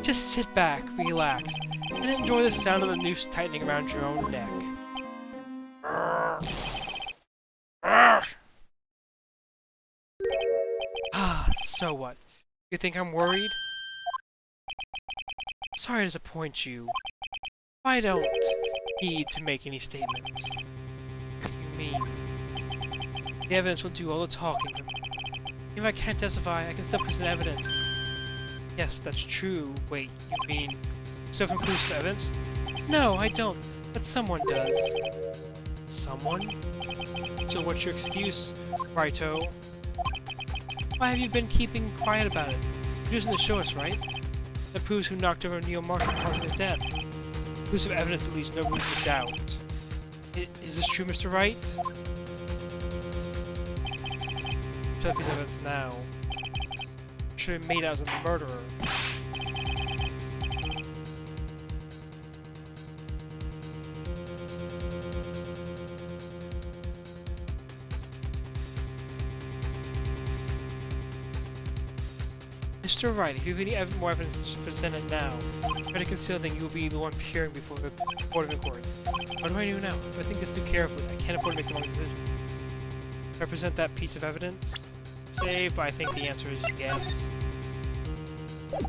Just sit back, relax, and enjoy the sound of the noose tightening around your own neck. So what? You think I'm worried? Sorry to disappoint you. I don't need to make any statements. You mean? The evidence will do all the talking for me. If I can't testify, I can still present evidence. Yes, that's true. Wait, you mean self-conclusive evidence? No, I don't. But someone does. Someone? So what's your excuse, Righto? Why have you been keeping quiet about it? You're using to show us, right? That proves who knocked over Neil Marshall causing his death. Conclusive evidence that leaves no room for doubt. Is this true, Mr. Wright? Show that piece of evidence now. Should have made out as the murderer. Mr. Wright, if you have any more evidence to present it now, try to conceal anything, you will be the one appearing before the court of inquiry. What do I do now? If I think this too carefully, I can't afford to make the wrong decision. Should I present that piece of evidence? But I think the answer is yes.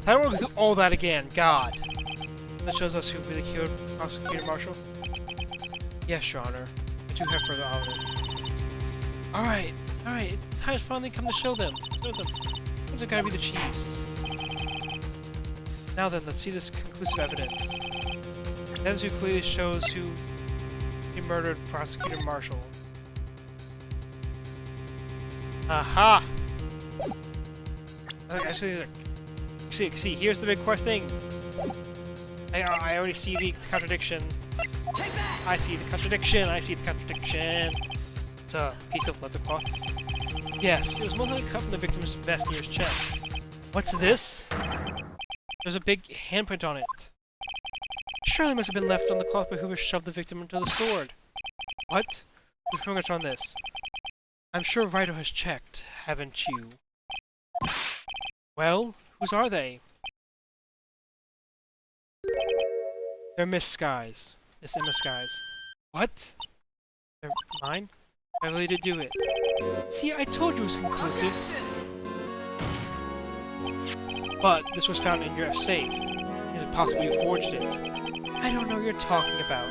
I don't want to go through all that again, God! That shows us who really killed Prosecutor Marshall? Yes, Your Honor. I do have further evidence. Alright, it's time finally come to show them. Those are gotta be the Chiefs. Now then, let's see this conclusive evidence. Evidence who clearly shows who murdered Prosecutor Marshall. Aha! Actually, see, here's the big thing. I already see the contradiction. I see the contradiction. It's a piece of leather cloth. Yes, it was most likely cut from the victim's vest near his chest. What's this? There's a big handprint on it. Surely it must have been left on the cloth by whoever shoved the victim into the sword. What? Whose fingerprints are on this? I'm sure Righto has checked, haven't you? Well, whose are they? They're Miss Skies. Miss Emma Skies. What? They're mine? I really did do it. See, I told you it was conclusive. But this was found in your safe. Is it possible you forged it? I don't know what you're talking about.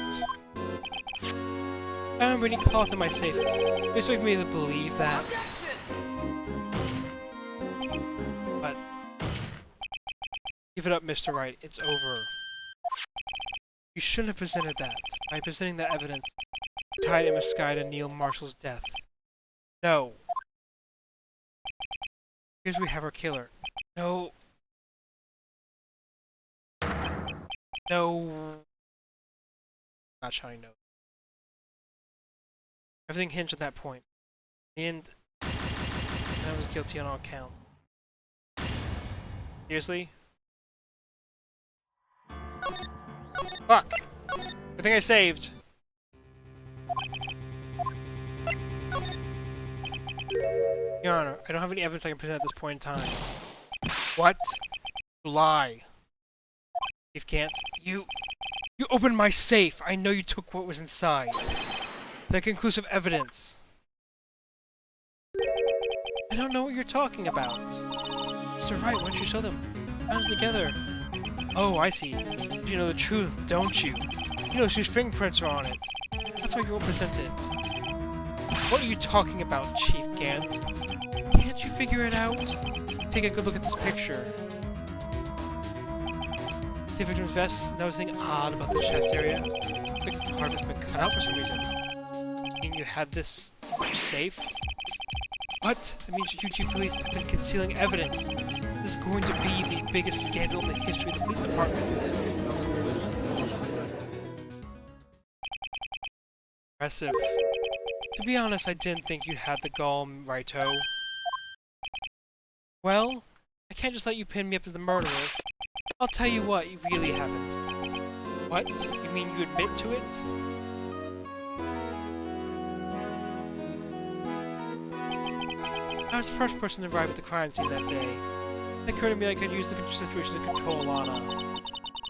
I don't remember any cloth in my safe. You expect me to believe that? But give it up, Mr. Wright. It's over. You shouldn't have presented that. By presenting that evidence, you tied Emma Sky to Neil Marshall's death. No. Here's where we have our killer. No. No. Not shouting no. Everything hinged on that point. And I was guilty on all counts. Seriously? Fuck! Good thing I saved. Your Honor, I don't have any evidence I can present at this point in time. What? You lie. Chief Gant, you opened my safe! I know you took what was inside. That conclusive evidence. I don't know what you're talking about. Mr. Wright, why don't you show them? Found them together. Oh, I see. You know the truth, don't you? You know whose fingerprints are on it. That's why you won't present it. What are you talking about, Chief Gant? Can't you figure it out? Take a good look at this picture. The victim's vest, noticing odd about the chest area. The part has been cut out for some reason. Mean you had this safe? What? That means you Chief Police have been concealing evidence. This is going to be the biggest scandal in the history of the police department. Impressive. To be honest, I didn't think you had the gall, Righto. Well, I can't just let you pin me up as the murderer. I'll tell you what, you really haven't. What? You mean you admit to it? I was the first person to arrive at the crime scene that day. It occurred to me I could use the situation to control Lana.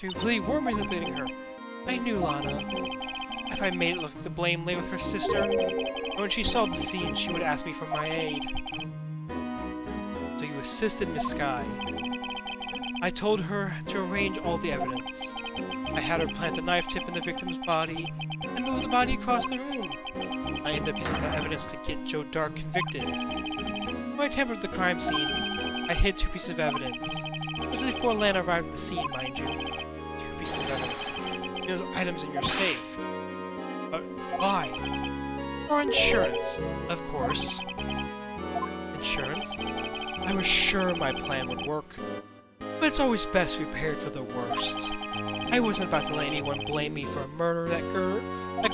You really were manipulating her. I knew Lana. If I made it look like the blame lay with her sister, and when she saw the scene, she would ask me for my aid. So you assisted Miss Sky. I told her to arrange all the evidence. I had her plant the knife tip in the victim's body and move the body across the room. I ended up using the evidence to get Joe Dark convicted. When I tampered with the crime scene, I hid 2 pieces of evidence. This was before Lana arrived at the scene, mind you. 2 pieces of evidence. Those items in your safe. But why? For insurance, of course. Insurance? I was sure my plan would work. But it's always best to be prepared for the worst. I wasn't about to let anyone blame me for a murder that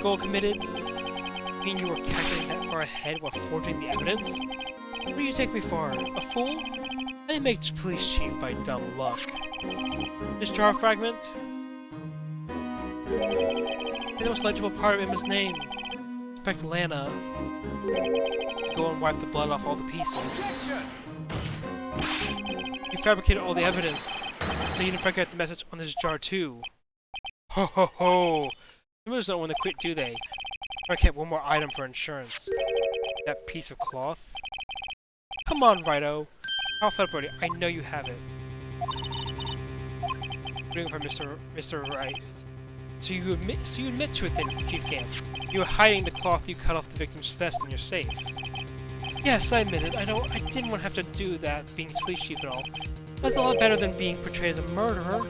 girl committed. You mean you were calculating that far ahead while forging the evidence? What do you take me for? A fool? I didn't make police chief by dumb luck. This jar fragment? The most legible part of Emma's name. Expect Lana. Go and wipe the blood off all the pieces. You fabricated all the evidence, so you didn't forget the message on this jar too. Ho ho ho! Criminals don't want to quit, do they? I kept one more item for insurance. That piece of cloth? Come on, Righto. I'll fed up already. I know you have it. Waiting for Mr. Wright. So you admit to it then, Chief Camp. You were hiding the cloth you cut off the victim's vest in your safe. Yes, I admit it. I didn't want to have to do that, being police chief and all. That's a lot better than being portrayed as a murderer.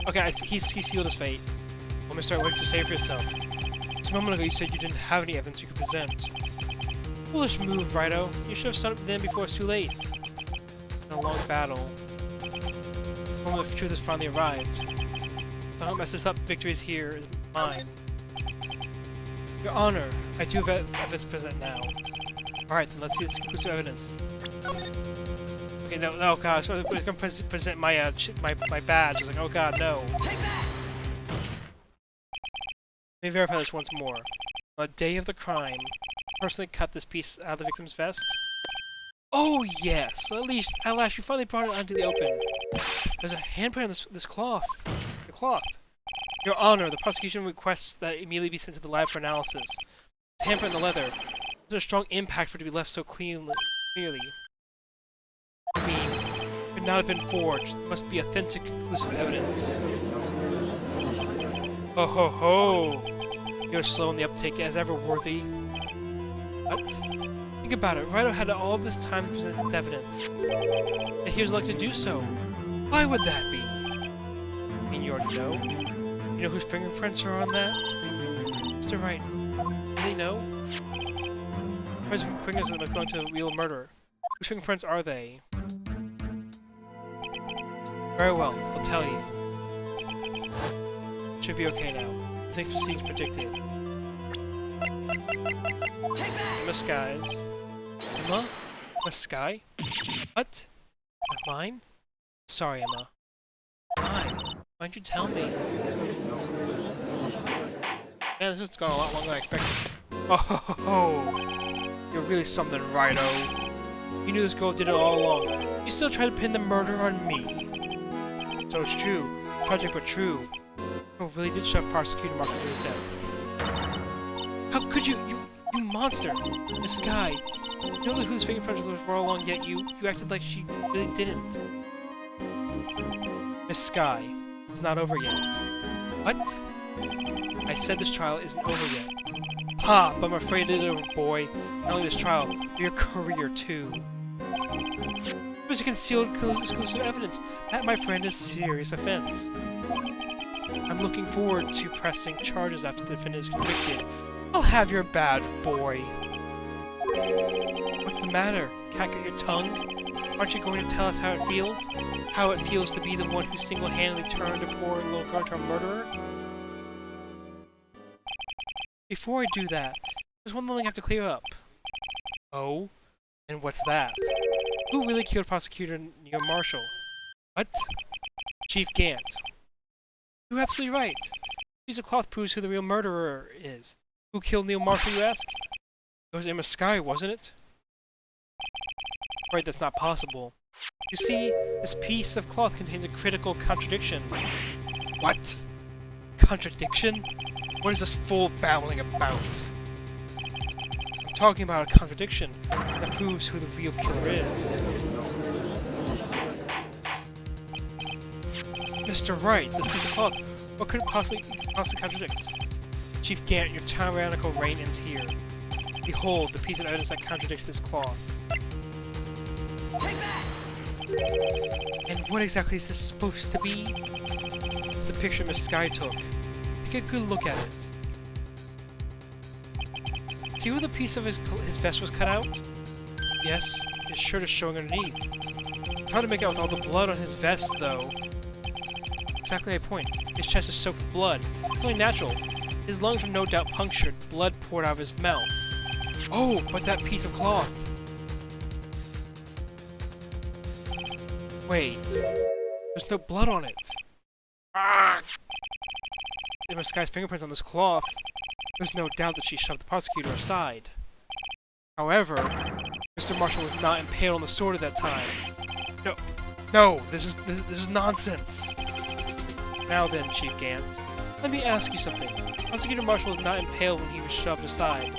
Okay, he's sealed his fate. Well, Mr. Wright, what did you say for yourself? Just a moment ago you said you didn't have any evidence you could present. Foolish move, Righto. You should have stood up then before it's too late. In a long battle. The moment of truth has finally arrived. So I don't mess this up. Victory is here, is mine. Your Honor, I do have evidence present now. Alright, then let's see this conclusive evidence. Okay, no, god, so I was gonna present my my badge. I was like, oh god, no. Let me verify this once more. On the day of the crime, I personally cut this piece out of the victim's vest. Oh yes, at last you finally brought it onto the open. There's a handprint on this cloth. The cloth. Your Honor, the prosecution requests that it immediately be sent to the lab for analysis. The handprint in the leather. There's a strong impact for it to be left so clearly. I mean, it could not have been forged. It must be authentic, conclusive evidence. Ho ho ho! You're slow in the uptake as ever, Worthy. What? Think about it. Righto had all this time to present its evidence. Yet he was elected to do so. Why would that be? I mean, you already know? You know whose fingerprints are on that? Mr. Wright, really know? Whose fingerprints are going to the real murderer? Whose fingerprints are they? Very well, I'll tell you. Should be okay now. I think proceeds predicted. Emma Skies. Emma? Emma Sky? What? Not mine? Sorry, Emma. Mine? Why'd you tell me? Man, this has gone a lot longer than I expected. Oh, ho, ho, ho. You're really something, Righto. You knew this girl did it all along. You still try to pin the murder on me. So it's true. Tragic but true. Girl really did shove prosecutor Mark to his death. How could you? You monster! This guy. You know whose fingerprints were all along, yet you acted like she really didn't. Miss Sky, it's not over yet. What? I said this trial isn't over yet. Ha! But I'm afraid it is over, boy. Not only this trial, but your career too. It was a concealed exclusive evidence. That, my friend, is serious offense. I'm looking forward to pressing charges after the defendant is convicted. I'll have your badge, boy. What's the matter? Can't get your tongue? Aren't you going to tell us how it feels? How it feels to be the one who single-handedly turned a poor little girl into a murderer? Before I do that, There's one thing I have to clear up. Oh? And what's that? Who really killed Prosecutor Neil Marshall? What? Chief Gant. You're absolutely right. The piece of cloth proves who the real murderer is. Who killed Neil Marshall, you ask? It was Emma Sky, wasn't it? Right, that's not possible. You see, this piece of cloth contains a critical contradiction. What? Contradiction? What is this fool babbling about? I'm talking about a contradiction that proves who the real killer is. Mr. Wright, this piece of cloth, what could it possibly contradict? Chief Gant, your tyrannical reign ends here. Behold, the piece of evidence that contradicts this cloth. And what exactly is this supposed to be? It's the picture Miss Sky took. Take a good look at it. See where the piece of his vest was cut out? Yes, his shirt is showing underneath. It's hard to make out with all the blood on his vest, though. Exactly my point. His chest is soaked with blood. It's only natural. His lungs were no doubt punctured. Blood poured out of his mouth. Oh, but that piece of cloth. Wait. There's no blood on it. Ah! There were Sky's fingerprints on this cloth. There's no doubt that she shoved the prosecutor aside. However, Mr. Marshall was not impaled on the sword at that time. No, this is nonsense. Now then, Chief Gant, let me ask you something. Prosecutor Marshall was not impaled when he was shoved aside.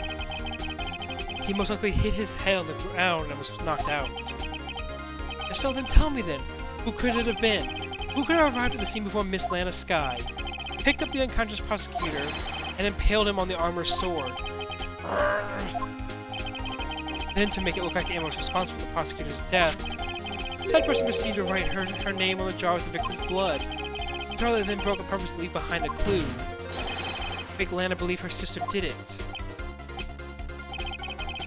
He most likely hit his head on the ground and was knocked out. If so, then tell me then, who could it have been? Who could have arrived at the scene before Miss Lana Sky, picked up the unconscious prosecutor, and impaled him on the armor's sword? Then, to make it look like Emma was responsible for the prosecutor's death, the said person proceeded to write her name on the jar with the victim's blood. The jar then broke on purpose to leave behind a clue. Make Lana believe her sister did it.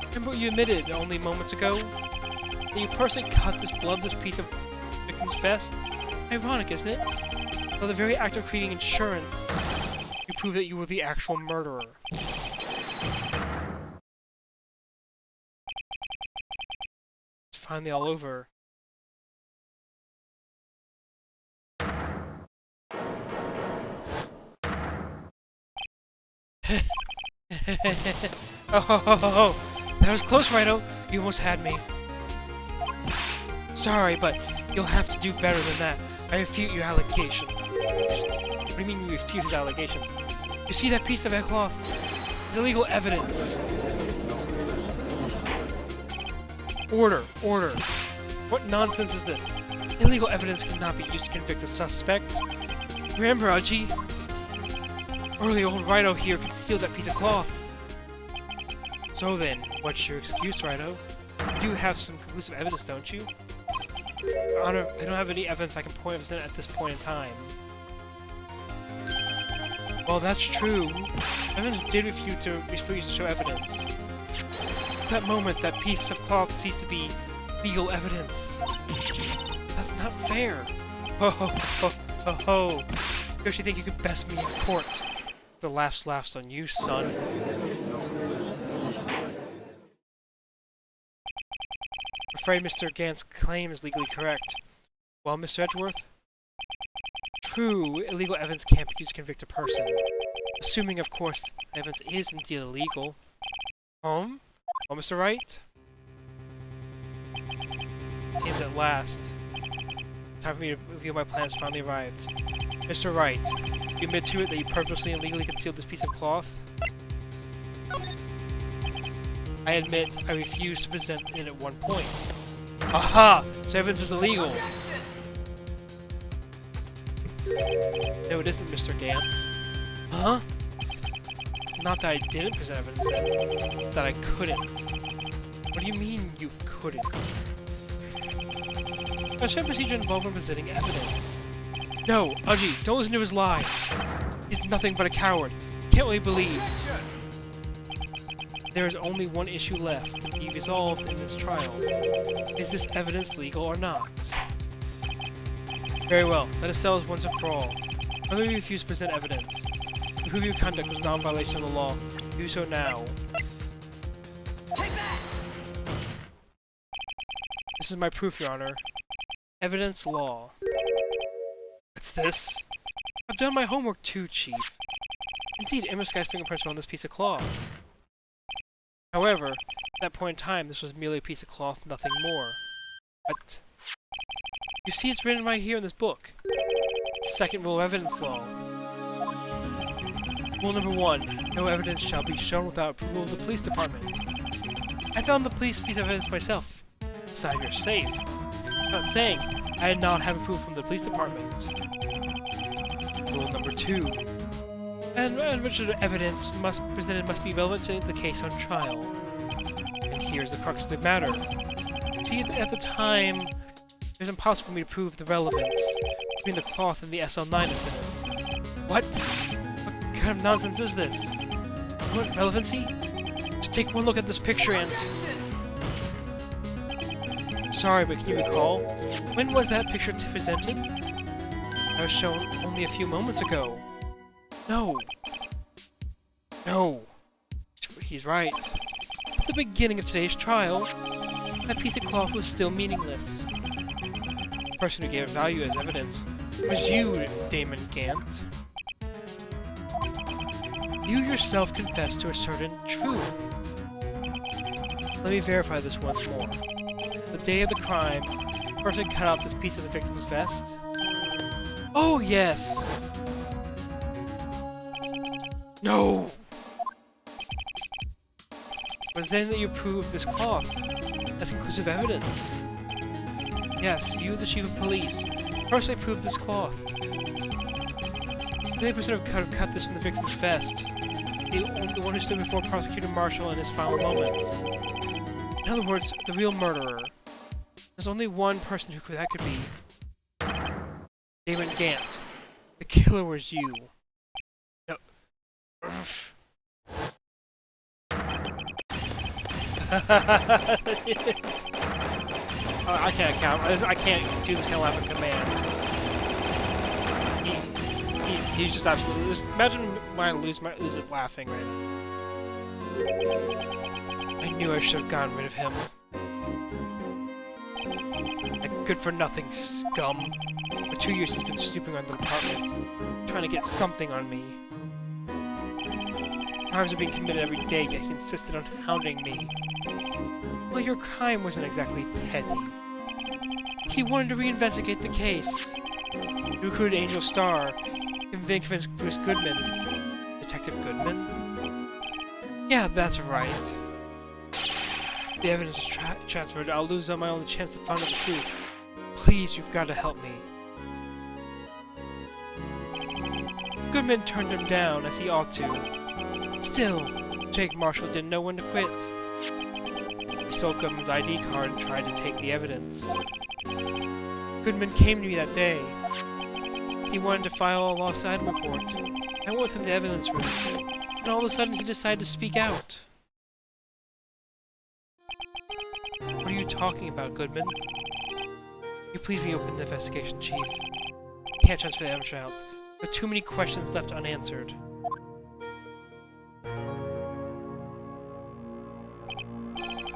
Remember what you admitted only moments ago? That you personally cut this bloodless piece of victim's vest? Ironic, isn't it? By the very act of creating insurance, you prove that you were the actual murderer. It's finally all over. Oh, that was close, Righto. You almost had me. Sorry, but you'll have to do better than that. I refute your allegation. What do you mean you refute his allegations? You see that piece of cloth? It's illegal evidence. Order. What nonsense is this? Illegal evidence cannot be used to convict a suspect. Remember, Aji? Early old Righto here could steal that piece of cloth. So then, what's your excuse, Righto? You do have some conclusive evidence, don't you? Your Honor, I don't have any evidence I can point at this point in time. Well, that's true. Evidence did refuse to show evidence. At that moment, that piece of cloth ceased to be legal evidence. That's not fair. Ho. Don't you think you could best me in court? The last laughs on you, son. I'm afraid Mr. Gant's claim is legally correct. Well, Mr. Edgeworth? True, illegal evidence can't be used to convict a person. Assuming, of course, evidence is indeed illegal. Well, Mr. Wright? Seems at last. Time for me to reveal my plans finally arrived. Mr. Wright, you admit to it that you purposely and legally concealed this piece of cloth? I admit I refused to present it at one point. Aha! So evidence is illegal! No, it isn't, Mr. Gant. Huh? It's not that I didn't present evidence then. It's that I couldn't. What do you mean, you couldn't? A shared procedure involving presenting evidence. No, Aji, don't listen to his lies. He's nothing but a coward. Can't really believe. There is only one issue left to be resolved in this trial. Is this evidence legal or not? Very well, let us settle this once and for all. Whether you refuse to present evidence, to prove your conduct was non-violation of the law, do so now. This is my proof, Your Honor. Evidence law. What's this? I've done my homework too, Chief. Indeed, Emma Sky's fingerprints are on this piece of cloth. However, at that point in time, this was merely a piece of cloth, nothing more. But you see, it's written right here in this book. Second rule of evidence law. Rule number 1. No evidence shall be shown without approval of the police department. I found the police piece of evidence myself. Inside your safe. I'm not saying I did not have approval from the police department. Rule number 2. Evidence presented must be relevant to the case on trial. And here's the crux of the matter. See, at the time, it was impossible for me to prove the relevance between the cloth and the SL9 incident. What? What kind of nonsense is this? What relevancy? Just take one look at this picture and... Sorry, but can you recall? When was that picture presented? I was shown only a few moments ago. No. No. He's right. At the beginning of today's trial, that piece of cloth was still meaningless. The person who gave it value as evidence was you, Damon Gant. You yourself confessed to a certain truth. Let me verify this once more. The day of the crime, the person cut out this piece of the victim's vest? Oh, yes! No! It was then that you proved this cloth as conclusive evidence. Yes, you, the chief of police, personally proved this cloth. The person who could have cut this from the victim's vest, the one who stood before Prosecutor Marshall in his final moments. In other words, the real murderer. There's only one person that could be. Damon Gant. The killer was you. No. I can't count. I can't do this kind of laughing command. He's just absolutely. Just imagine when I lose it laughing right now. I knew I should have gotten rid of him. That good-for-nothing scum. For 2 years he's been snooping on the department, trying to get something on me. Crimes are being committed every day, yet he insisted on hounding me. Well, your crime wasn't exactly petty. He wanted to reinvestigate the case. He recruited Angel Starr, convinced Bruce Goodman. Detective Goodman? Yeah, that's right. The evidence is transferred. I'll lose my only chance to find out the truth. Please, you've got to help me. Goodman turned him down, as he ought to. Still, Jake Marshall didn't know when to quit. He stole Goodman's ID card and tried to take the evidence. Goodman came to me that day. He wanted to file a lost item report. I went with him to the evidence room, and all of a sudden he decided to speak out. What are you talking about, Goodman? You please reopen the investigation, Chief. Can't transfer the evidence out. There are too many questions left unanswered.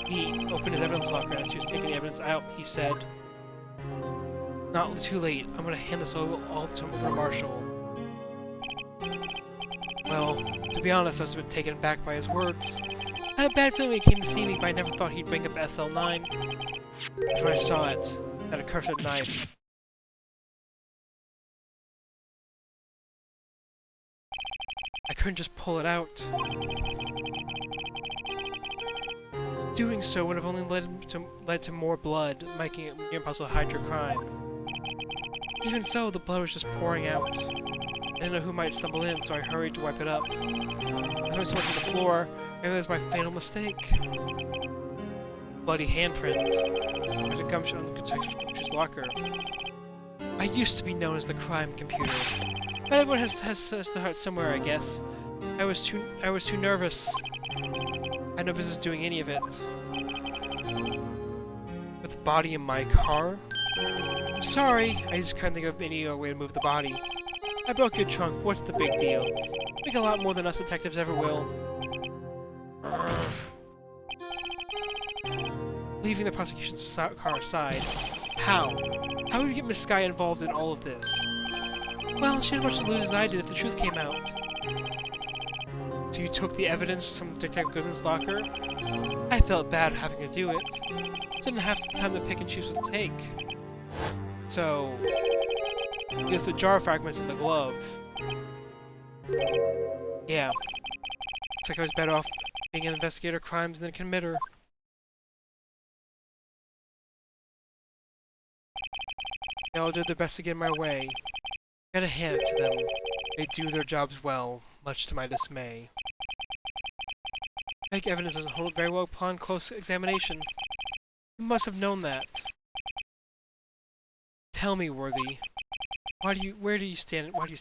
He opened his evidence locker as he was taking the evidence out. He said, "Not too late. I'm going to hand this all to Marshall." Well, to be honest, I was a bit taken aback by his words. I had a bad feeling when he came to see me, but I never thought he'd bring up SL9. That's when I saw it. That accursed knife. I couldn't just pull it out. Doing so would have only led to more blood, making it impossible to hide your crime. Even so, the blood was just pouring out. I didn't know who might stumble in, so I hurried to wipe it up. As I someone to the floor, I realized my fatal mistake. Bloody handprint. There was a gumshoe on the detective's locker. I used to be known as the crime computer, but everyone has to heart somewhere, I guess. I was too nervous. I had no business doing any of it. With the body in my car? I'm sorry, I just couldn't think of any way to move the body. I broke your trunk, what's the big deal? Think a lot more than us detectives ever will. leaving the prosecution's car aside, how? How would you get Miss Sky involved in all of this? Well, she had much to lose as I did if the truth came out. So you took the evidence from Detective Goodman's locker? I felt bad having to do it. Didn't have the time to pick and choose what to take. So, you left the jar fragments in the glove. Yeah. Looks like I was better off being an investigator of crimes than a committer. They all did their best to get in my way. Gotta hand it to them. They do their jobs well, much to my dismay. Fake evidence doesn't hold very well upon close examination. You must have known that. Tell me, Worthy, why do you stand in court? Me?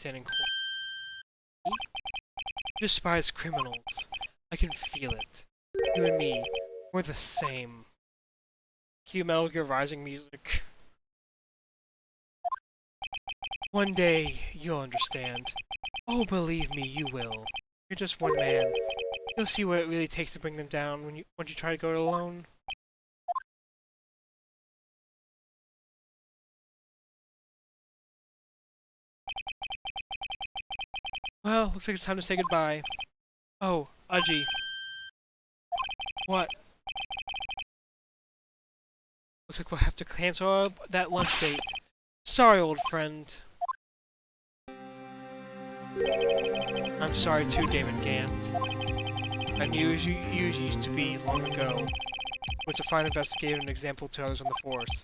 You despise criminals. I can feel it. You and me, we're the same. Cue Metal Gear Rising music. One day, you'll understand. Oh, believe me, you will. You're just one man. You'll see what it really takes to bring them down once you try to go it alone. Well, looks like it's time to say goodbye. Oh, Udgy. What? Looks like we'll have to cancel that lunch date. Sorry, old friend. I'm sorry too, Damon Gant. I knew you used to be long ago. Was a fine investigator and an example to others on the force.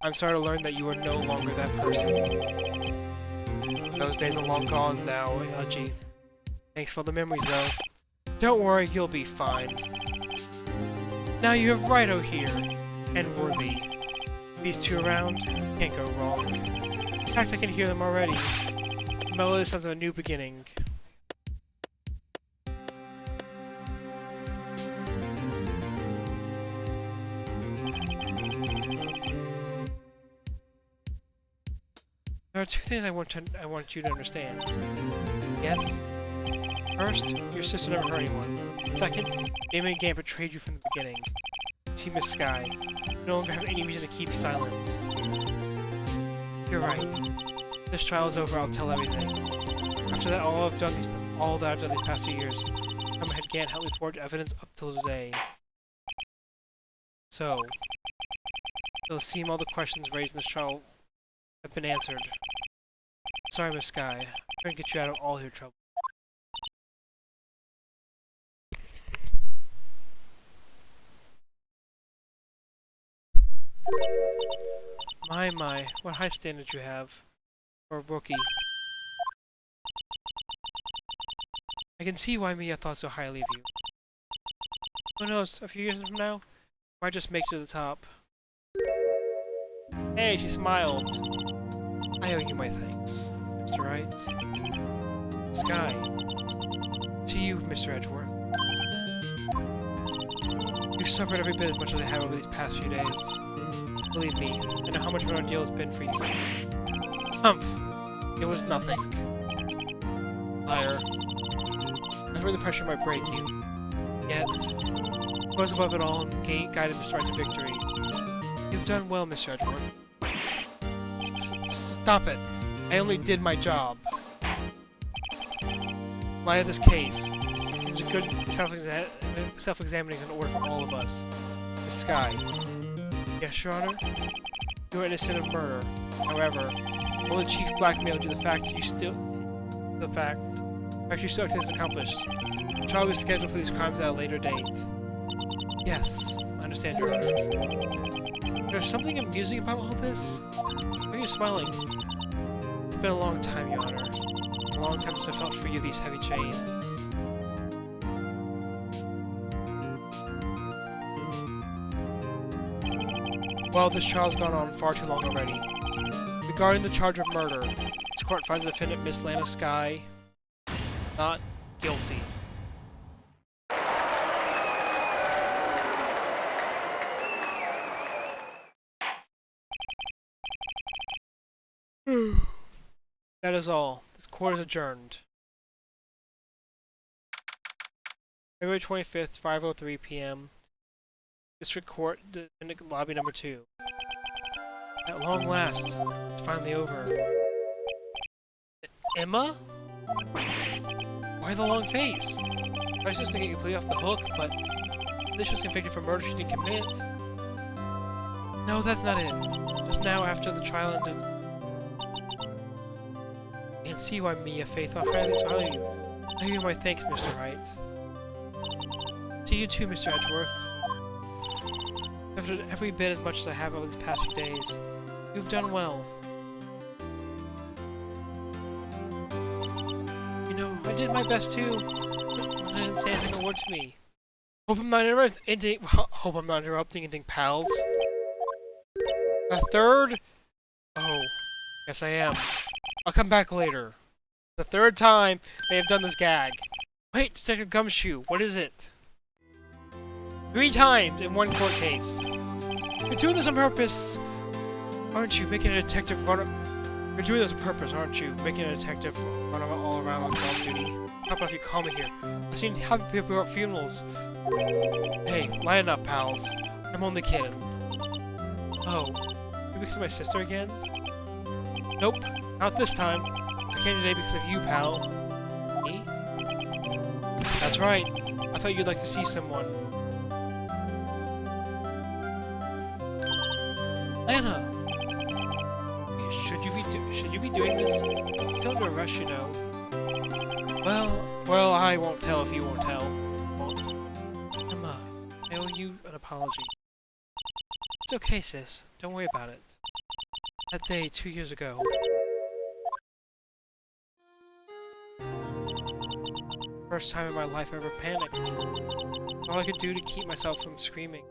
I'm sorry to learn that you are no longer that person. Those days are long gone now, Udgy. Thanks for the memories, though. Don't worry, you'll be fine. Now you have Wright here, and Worthy. These two around, can't go wrong. In fact, I can hear them already. The melody sounds of a new beginning. There are two things I want you to understand. Yes? First, your sister never hurt anyone. Second, Damon and Gant betrayed you from the beginning. You see, Miss Sky, you no longer have any reason to keep silent. You're right. This trial is over, I'll tell everything. After that, all that I've done these past 2 years, my head Gant helped me forge evidence up till today. So, it'll seem all the questions raised in this trial have been answered. Sorry, Miss Sky. I'm trying to get you out of all your trouble. My, what high standard you have for a rookie. I can see why Mia thought so highly of you. Who knows, a few years from now, I might just make it to the top. Hey, she smiled. I owe you my thanks, Mr. Wright. Sky. To you, Mr. Edgeworth. You've suffered every bit as much as I have over these past few days. Believe me, I know how much of an ordeal it's been for you. Humph! It was nothing. Liar. I heard the pressure might break you. Yet, I was above it all and guided Mr. Wright to victory. You've done well, Mr. Edgeworth. Stop it! I only did my job. In light of this case, it was a good self-examining in order for all of us. Miss Sky. Yes, Your Honor? You are innocent of murder. However, while the Chief blackmailed you, the fact you still is accomplished. The trial is scheduled for these crimes at a later date. Yes, I understand, Your Honor. There's something amusing about all this? Why are you smiling? It's been a long time, Your Honor. A long time since I felt free of these heavy chains. Well, this trial's gone on far too long already. Regarding the charge of murder, this court finds the defendant, Miss Lana Sky, not guilty. That is all. This court is adjourned. February 25th, 5:03 p.m. District Court, Lobby number 2. At long last, it's finally over. Emma? Why the long face? I was just thinking completely off the hook, but this was convicted for murder she didn't commit. No, that's not it. Just now, after the trial ended. You can see why me, a Faith, thought highly so highly of you. I owe you my thanks, Mr. Wright. To you too, Mr. Edgeworth. I've done every bit as much as I have over these past few days. You've done well. You know, I did my best too. I didn't say anything a word to me. Hope I'm not interrupting anything, pals. A third? Oh, yes I am. I'll come back later. The third time they have done this gag. Wait, Detective Gumshoe, what is it? 3 times in one court case. You're doing this on purpose, aren't you? Making a detective run. You're doing this on purpose, aren't you? Making a detective run all around on call duty. How about if you call me here? I've seen happy people at funerals. Hey, lighten up, pals. I'm only kidding. Oh, you because of my sister again? Nope, not this time. I came today because of you, pal. Me? That's right. I thought you'd like to see someone. Lana! Should you be doing this? I'm still under arrest, you know. Well, I won't tell if you won't tell. Won't. Emma, I owe you an apology. It's okay, sis. Don't worry about it. That day, 2 years ago. First time in my life I ever panicked. All I could do to keep myself from screaming.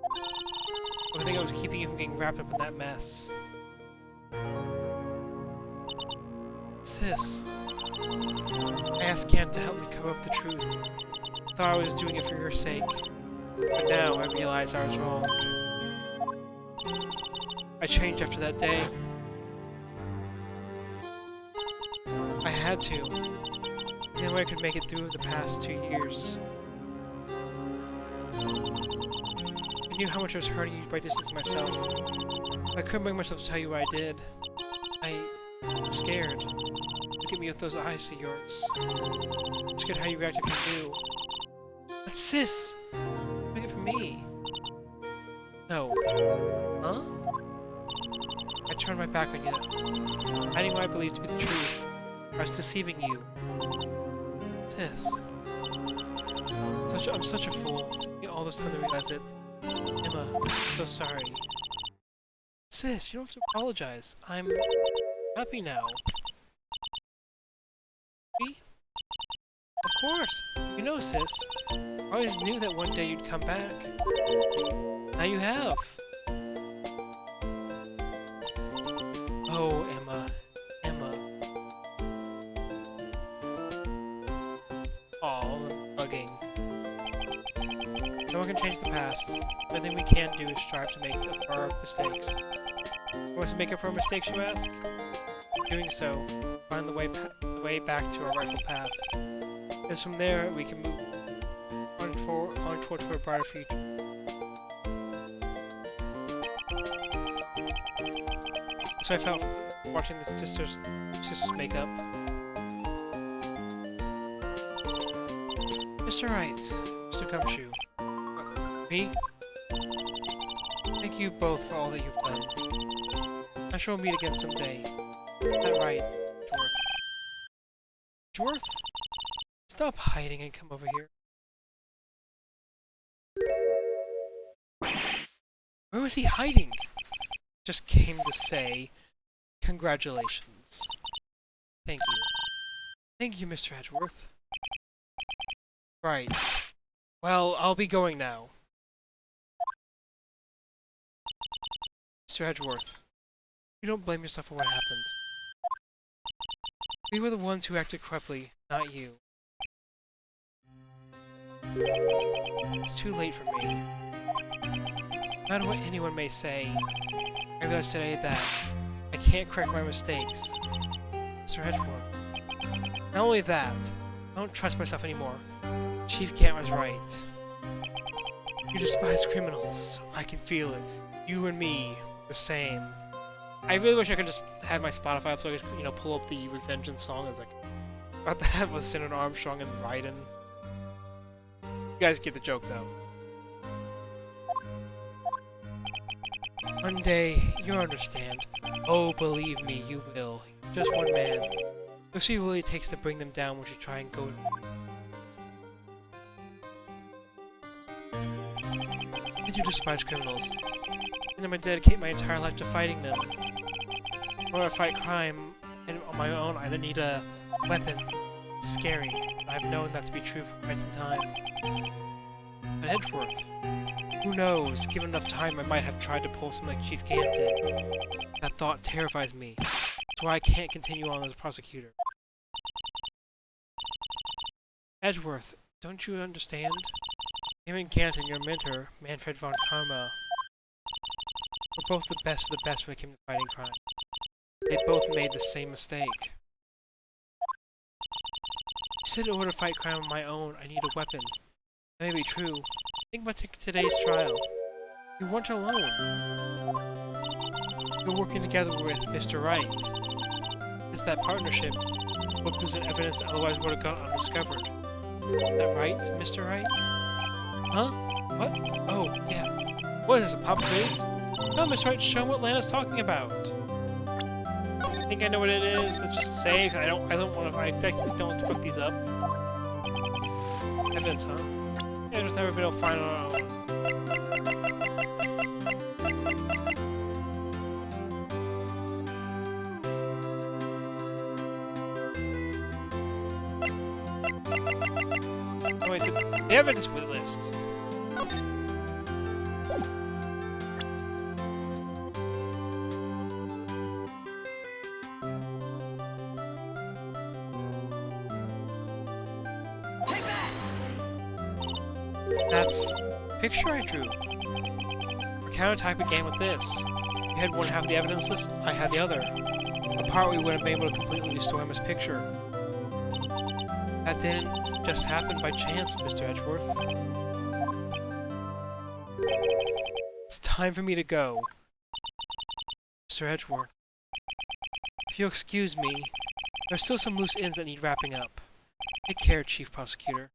I think I was keeping you from getting wrapped up in that mess. Sis. I asked Gant to help me cover up the truth. I thought I was doing it for your sake. But now I realize I was wrong. I changed after that day. I had to. The only way I could make it through the past 2 years. I knew how much I was hurting you by distancing myself. I couldn't bring myself to tell you what I did. I'm scared. Look at me with those eyes of yours. I'm scared how you react if you knew. But sis! Make it for me. No. Huh? I turned my back on you. Hiding what I believed to be the truth. I was deceiving you. Sis. I'm such a fool. It took me all this time to realize it. Emma, I'm so sorry. Sis, you don't have to apologize. I'm happy now. Me? Of course. You know, sis. I always knew that one day you'd come back. Now you have. Oh, Emma. Emma. Aw, I'm bugging. No one can change the past. The only thing we can do is strive to make up for our mistakes. What to make up for our mistakes, you ask? In doing so, find the way back to our rightful path. Because from there, we can move on towards a brighter future. So I felt watching the sisters make up. Mr. Wright, Mr. Gumshoe. Me? Thank you both for all that you've done. I'm sure we'll meet again someday. Is that right, Dwarf? Dwarf? Stop hiding and come over here. Where was he hiding? Just came to say, congratulations. Thank you. Thank you, Mr. Edgeworth. Right. Well, I'll be going now. Mr. Edgeworth, you don't blame yourself for what happened. We were the ones who acted corruptly, not you. It's too late for me. No matter what anyone may say, I realized today that I can't correct my mistakes. Mr. Edgeworth. Not only that, I don't trust myself anymore. Chief Gant was right. You despise criminals. I can feel it. You and me, the same. I really wish I could just have my Spotify up so I could, you know, pull up the Revengeance song. It's like about that with Senator Armstrong and Wright. You guys get the joke, though. One day, you'll understand. Oh, believe me, you will. Just one man. You'll see what it takes to bring them down when you try and go. I do despise criminals, and I'm gonna dedicate my entire life to fighting them. In order to fight crime and on my own, I need a weapon. It's scary. I've known that to be true for quite some time. But Edgeworth, who knows? Given enough time, I might have tried to pull something like Chief Gant did. That thought terrifies me. That's why I can't continue on as a prosecutor. Edgeworth, don't you understand? Him and Gant and your mentor, Manfred von Karma, were both the best of the best when it came to fighting crime. They both made the same mistake. You said in order to fight crime on my own, I need a weapon. That may be true. Think about today's trial. You weren't alone. You're working together with Mr. Wright. It's that partnership. What present evidence otherwise would have gone undiscovered. Is that right, Mr. Wright? Huh? What? Oh, yeah. What is this, a pop quiz? No, Mr. Wright, show what Lana's talking about. I think I know what it is. Let's just say I don't want to. I technically don't fuck these up. Evidence, huh? Yeah, just never been able to find on our own. Oh wait, the evidence list. That's the picture I drew. Our countertype began with this. You had one half of the evidence list, I had the other. Apart, we wouldn't have been able to completely restore him as picture. That didn't just happen by chance, Mr. Edgeworth. It's time for me to go. Mr. Edgeworth. If you'll excuse me, there are still some loose ends that need wrapping up. Take care, Chief Prosecutor.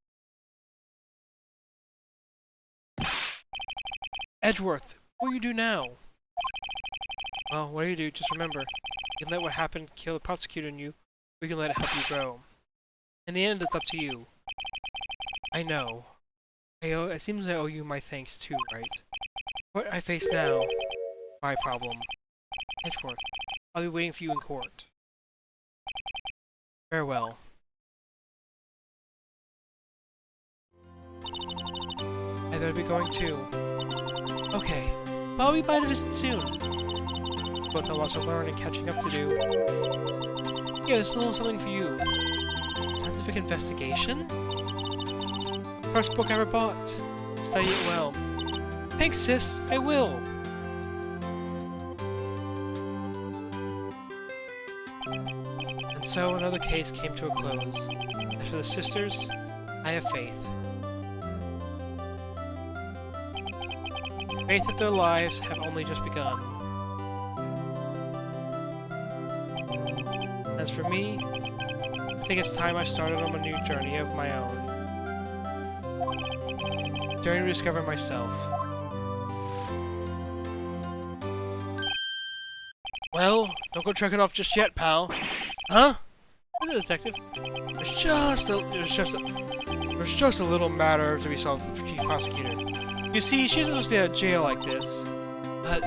Edgeworth, what will you do now? Well, whatever you do, just remember, you can let what happened kill the prosecutor in you, or you can let it help you grow. In the end, it's up to you. I know. It seems I owe you my thanks too, right? What I face now, my problem. Edgeworth, I'll be waiting for you in court. Farewell. I better be going too. Okay, but I'll be by to visit soon. Both have lots to learn and catching up to do. Yeah, there's a little something for you. Scientific investigation? First book I ever bought. Study it well. Thanks, sis. I will. And so another case came to a close. As for the sisters, I have faith. Faith that their lives have only just begun. As for me, I think it's time I started on a new journey of my own. Journey to discover myself. Well, don't go trekking off just yet, pal. Huh? What's it, detective? There's just a little matter to be solved with the chief prosecutor. You see, she's supposed to be out of jail like this. But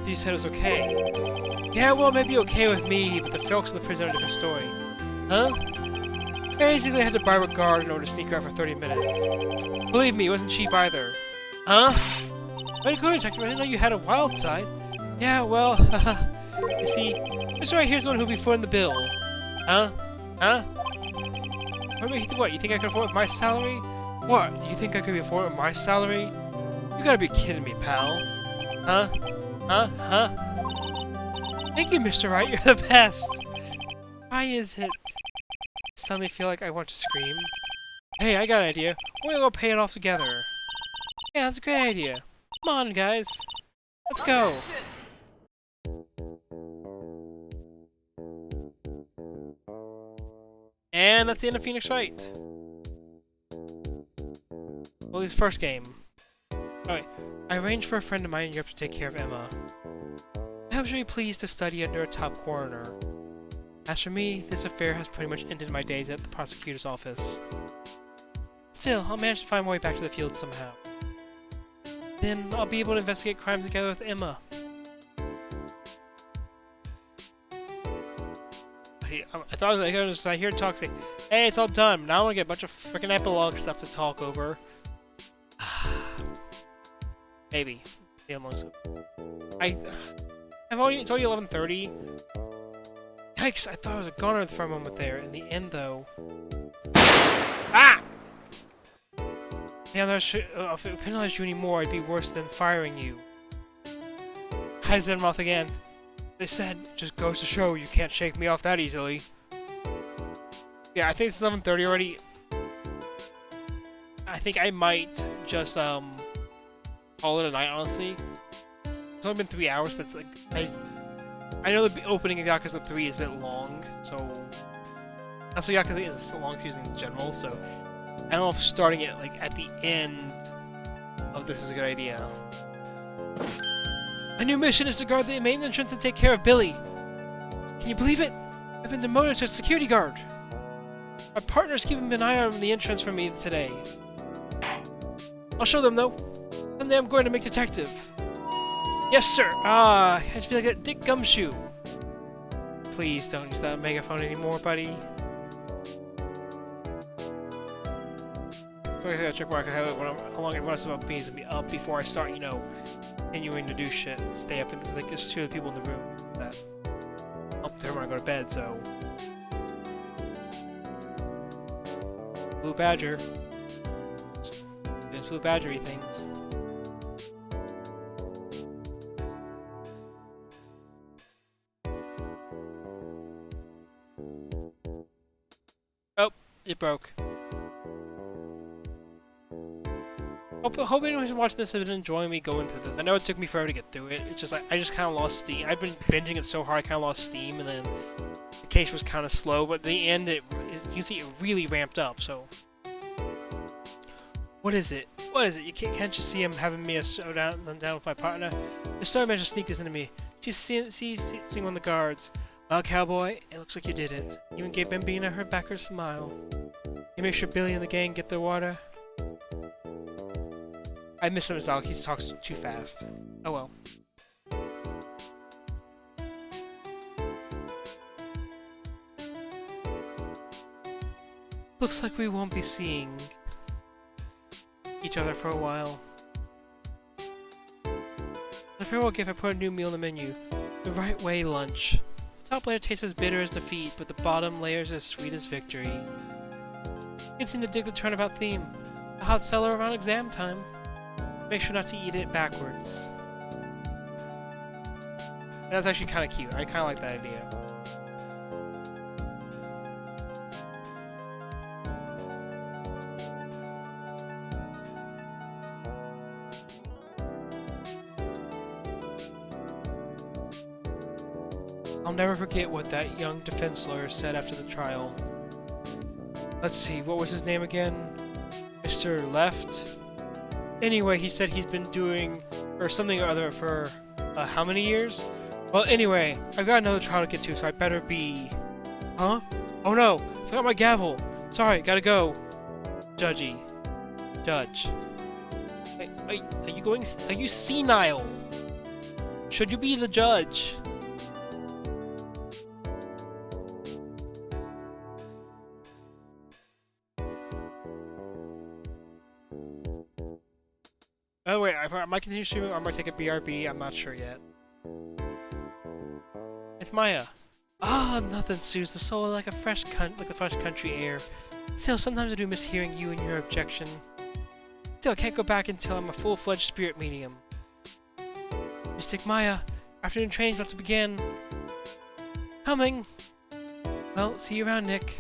you said it was okay. Yeah, well, it may be okay with me, but the folks in the prison are a different story. Huh? Basically, I had to bribe a guard in order to sneak her out for 30 minutes. Believe me, it wasn't cheap either. Huh? Very good, detective. I didn't know you had a wild side. Yeah, well, you see, this right here's the one who'll be footing the bill. Huh? Huh? What, you think I can afford it with my salary? What, you think I could afford it with my salary? You gotta be kidding me, pal. Huh? Huh? Huh? Thank you, Mr. Wright, you're the best! Why is it? I suddenly feel like I want to scream. Hey, I got an idea. We're gonna go pay it off together. Yeah, that's a great idea. Come on, guys. Let's go. And that's the end of Phoenix Wright. Well, his first game. Alright, I arranged for a friend of mine in Europe to take care of Emma. I hope she'll be pleased to study under a top coroner. As for me, this affair has pretty much ended my days at the prosecutor's office. Still, I'll manage to find my way back to the field somehow. Then I'll be able to investigate crimes together with Emma. I thought I was gonna hear talk say, "Hey, it's all done." Now I want to get a bunch of freaking epilogue stuff to talk over. Maybe. Yeah, it's only 11:30. Yikes! I thought I was a goner for a moment there. In the end, though. Ah! Yeah, if it penalized you anymore, it'd be worse than firing you. I said mouth again. They said, just goes to show you can't shake me off that easily. Yeah, I think it's 11:30 already. I think I might just call it a night, honestly. It's only been 3 hours, but it's like I know the opening of Yakuza 3 is a bit long, so that's what Yakuza is a long season in general. So I don't know if starting it like at the end of this is a good idea. My new mission is to guard the main entrance and take care of Billy. Can you believe it? I've been demoted to a security guard. My partner's keeping an eye on the entrance for me today. I'll show them though. Someday I'm going to make detective. Yes, sir. Ah, I just be like a Dick Gumshoe. Please don't use that megaphone anymore, buddy. I gotta check where I can have it. How long everyone else about bees and be up before I start, you know, continuing to do shit and stay up. And like there's 2 other people in the room that up there when I go to bed. So, Blue Badger. Doing Blue Badgery things. Oh, it broke. Hope anyone who's watching this has been enjoying me going through this. I know it took me forever to get through it. It's just like I just kind of lost steam. I've been binging it so hard I kind of lost steam, and then the case was kind of slow. But at the end, you see it really ramped up. So, what is it? What is it? You can't you see him having me a showdown with my partner? The story managed to sneak this into me. She's seeing one of the guards. Well, cowboy, it looks like you did it. You even gave Bambina her backer smile. You make sure Billy and the gang get their water. I miss him as dog. He talks too fast. Oh well. Looks like we won't be seeing each other for a while. The farewell gift I put a new meal on the menu. The Right Way lunch. The top layer tastes as bitter as defeat, but the bottom layer is as sweet as victory. You can seem to dig the turnabout theme. A hot cellar around exam time. Make sure not to eat it backwards. That's actually kind of cute. I kind of like that idea. I'll never forget what that young defense lawyer said after the trial. Let's see, what was his name again? Mr. Left? Anyway, he said he's been doing, or something or other for, how many years? Well, anyway, I've got another trial to get to, so I better be... Huh? Oh no! Forgot my gavel! Sorry, gotta go. Judge. Are you going... Are you senile? Should you be the judge? By the way, I might continue streaming or I might take a BRB, I'm not sure yet. It's Maya. Ah, nothing soothes the soul like the fresh country air. Still, sometimes I do miss hearing you and your objection. Still, I can't go back until I'm a full-fledged spirit medium. Mystic Maya, afternoon training's about to begin. Coming! Well, see you around, Nick.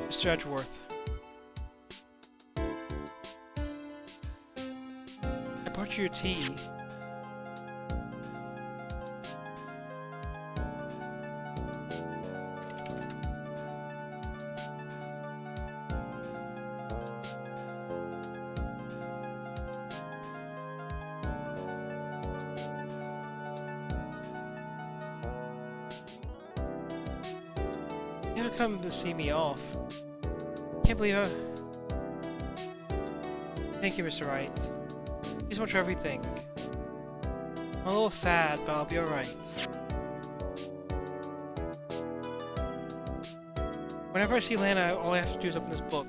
Mr. Edgeworth. I brought you your tea. You haven't come to see me off. Can't believe it. Thank you, Mr. Wright. Thank you so much for everything. I'm a little sad, but I'll be alright. Whenever I see Lana, all I have to do is open this book.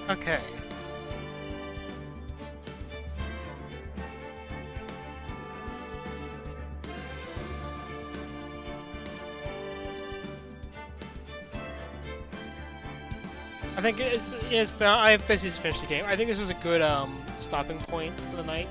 Okay. I think it's but I've basically just finished the game. I think this was a good stopping point for the night.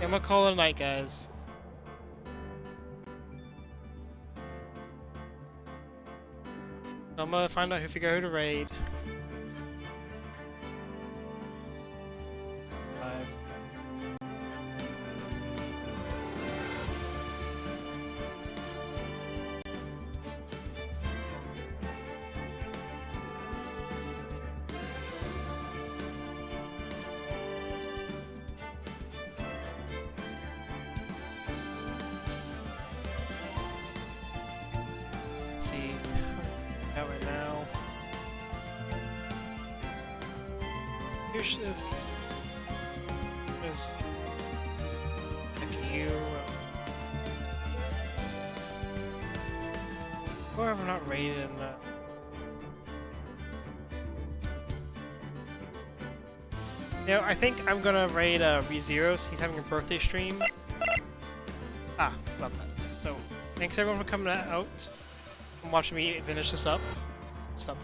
I'm gonna call it a night, guys. I'm gonna find out who figure out who to raid. 5. Let's see. Out right now. Here's this. There's like you. Or I'm not rated in that. You know, I think I'm gonna raid ReZeros. He's having a birthday stream. Ah, stop that. So, thanks everyone for coming out and watching me finish this up. Stop.